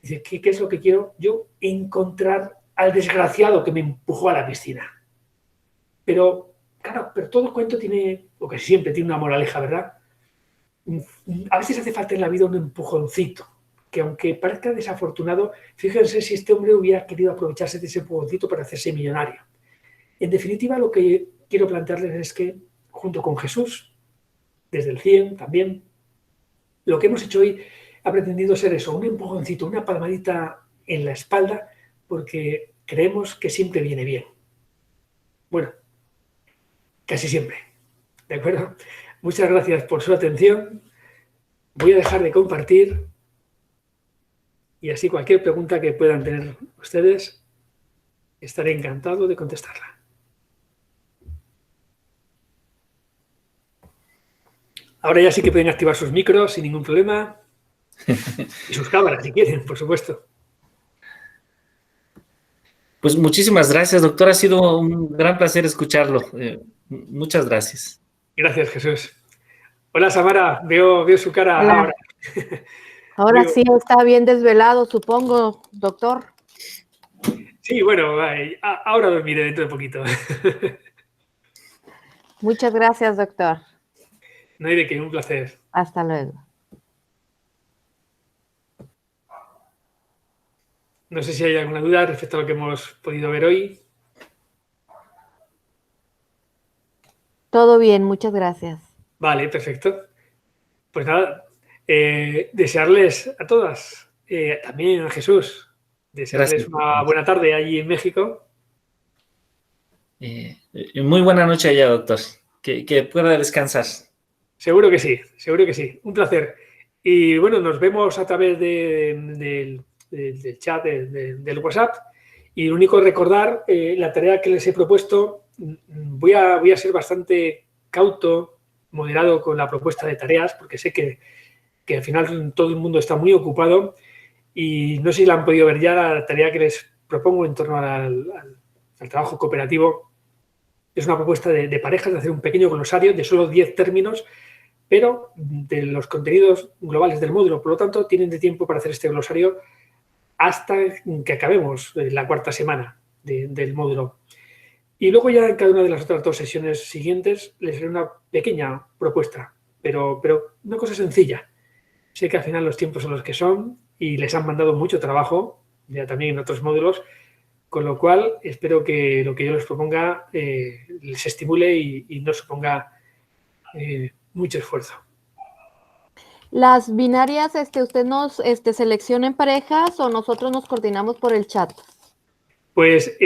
Dice: ¿qué es lo que quiero? Yo encontrar al desgraciado que me empujó a la piscina. Pero, claro, todo cuento tiene, o que siempre tiene una moraleja, ¿verdad? A veces hace falta en la vida un empujoncito, que aunque parezca desafortunado, fíjense si este hombre hubiera querido aprovecharse de ese empujoncito para hacerse millonario. En definitiva, lo que quiero plantearles es que, junto con Jesús, desde el 100 también, lo que hemos hecho hoy ha pretendido ser eso, un empujoncito, una palmadita en la espalda, porque creemos que siempre viene bien. Bueno, casi siempre. ¿De acuerdo? Muchas gracias por su atención. Voy a dejar de compartir y así cualquier pregunta que puedan tener ustedes, estaré encantado de contestarla. Ahora ya sí que pueden activar sus micros sin ningún problema. Y sus cámaras, si quieren, por supuesto. Pues muchísimas gracias, doctor. Ha sido un gran placer escucharlo. Muchas gracias. Gracias, Jesús. Hola, Samara. Veo su cara. Hola. Ahora. Ahora sí está bien desvelado, supongo, doctor. Sí, bueno, ahora dormiré dentro de poquito. Muchas gracias, doctor. No hay de qué, un placer. Hasta luego. No sé si hay alguna duda respecto a lo que hemos podido ver hoy. Todo bien, muchas gracias. Vale, perfecto. Pues nada, desearles a todas, también a Jesús, desearles una buena tarde allí en México. Muy buena noche allá, doctor. Que pueda descansar. Seguro que sí, seguro que sí. Un placer. Y bueno, nos vemos a través del chat, del WhatsApp. Y lo único, recordar la tarea que les he propuesto. Voy a ser bastante cauto, moderado con la propuesta de tareas, porque sé que al final todo el mundo está muy ocupado y no sé si la han podido ver ya, la tarea que les propongo en torno al trabajo cooperativo. Es una propuesta de parejas, de hacer un pequeño glosario de solo 10 términos, pero de los contenidos globales del módulo. Por lo tanto, tienen de tiempo para hacer este glosario hasta que acabemos la cuarta semana del módulo. Y luego ya en cada una de las otras 2 sesiones siguientes les haré una pequeña propuesta, pero una cosa sencilla. Sé que al final los tiempos son los que son y les han mandado mucho trabajo, ya también en otros módulos, con lo cual espero que lo que yo les proponga les estimule y no suponga mucho esfuerzo. Las binarias, ¿usted nos selecciona en parejas o nosotros nos coordinamos por el chat? Pues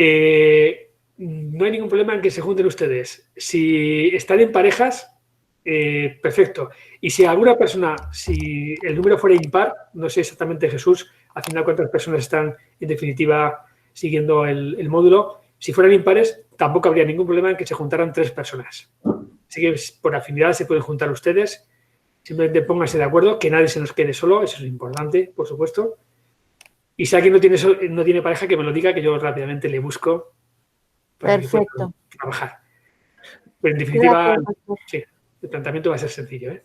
no hay ningún problema en que se junten ustedes. Si están en parejas, perfecto. Y si alguna persona, si el número fuera impar, no sé exactamente, Jesús, al final cuántas personas están en definitiva siguiendo el módulo, si fueran impares, tampoco habría ningún problema en que se juntaran 3 personas. Así que por afinidad se pueden juntar ustedes Simplemente pónganse de acuerdo, que nadie se nos quede solo, eso es importante, por supuesto. Y si alguien no tiene pareja, que me lo diga, que yo rápidamente le busco para que pueda Perfecto. trabajar. Pero en definitiva, Gracias, doctor. sí, el planteamiento va a ser sencillo, ¿eh?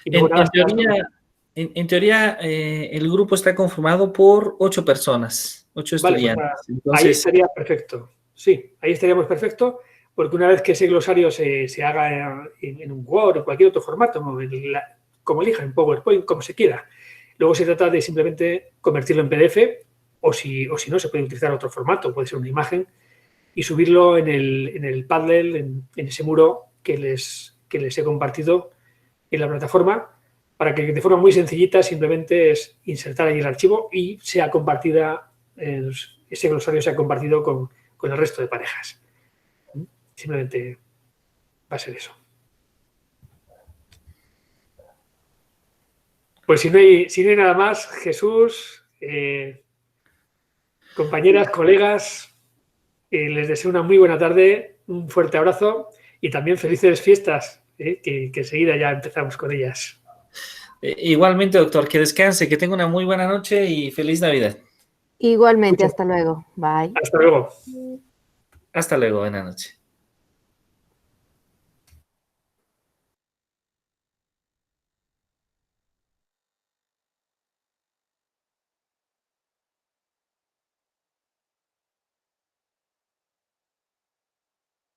Y En, luego nada, en teoría, el grupo está conformado por 8 personas, 8 vale, pues estudiantes. ahí Entonces, estaría perfecto. Sí, ahí estaríamos perfecto, porque una vez que ese glosario se haga en un Word o en cualquier otro formato, como elijan, en PowerPoint, como se quiera, luego se trata de simplemente convertirlo en PDF o si no, se puede utilizar otro formato, puede ser una imagen, y subirlo en el Padlet, en ese muro que les he compartido en la plataforma, para que de forma muy sencillita simplemente es insertar ahí el archivo y sea compartida, ese glosario sea compartido con el resto de parejas. Simplemente va a ser eso. Pues si no hay nada más, Jesús, compañeras, colegas, les deseo una muy buena tarde, un fuerte abrazo y también felices fiestas, que enseguida ya empezamos con ellas. igualmente, doctor, que descanse, que tenga una muy buena noche y feliz Navidad. Igualmente, hasta luego. Bye. Hasta luego. Hasta luego, buena noche.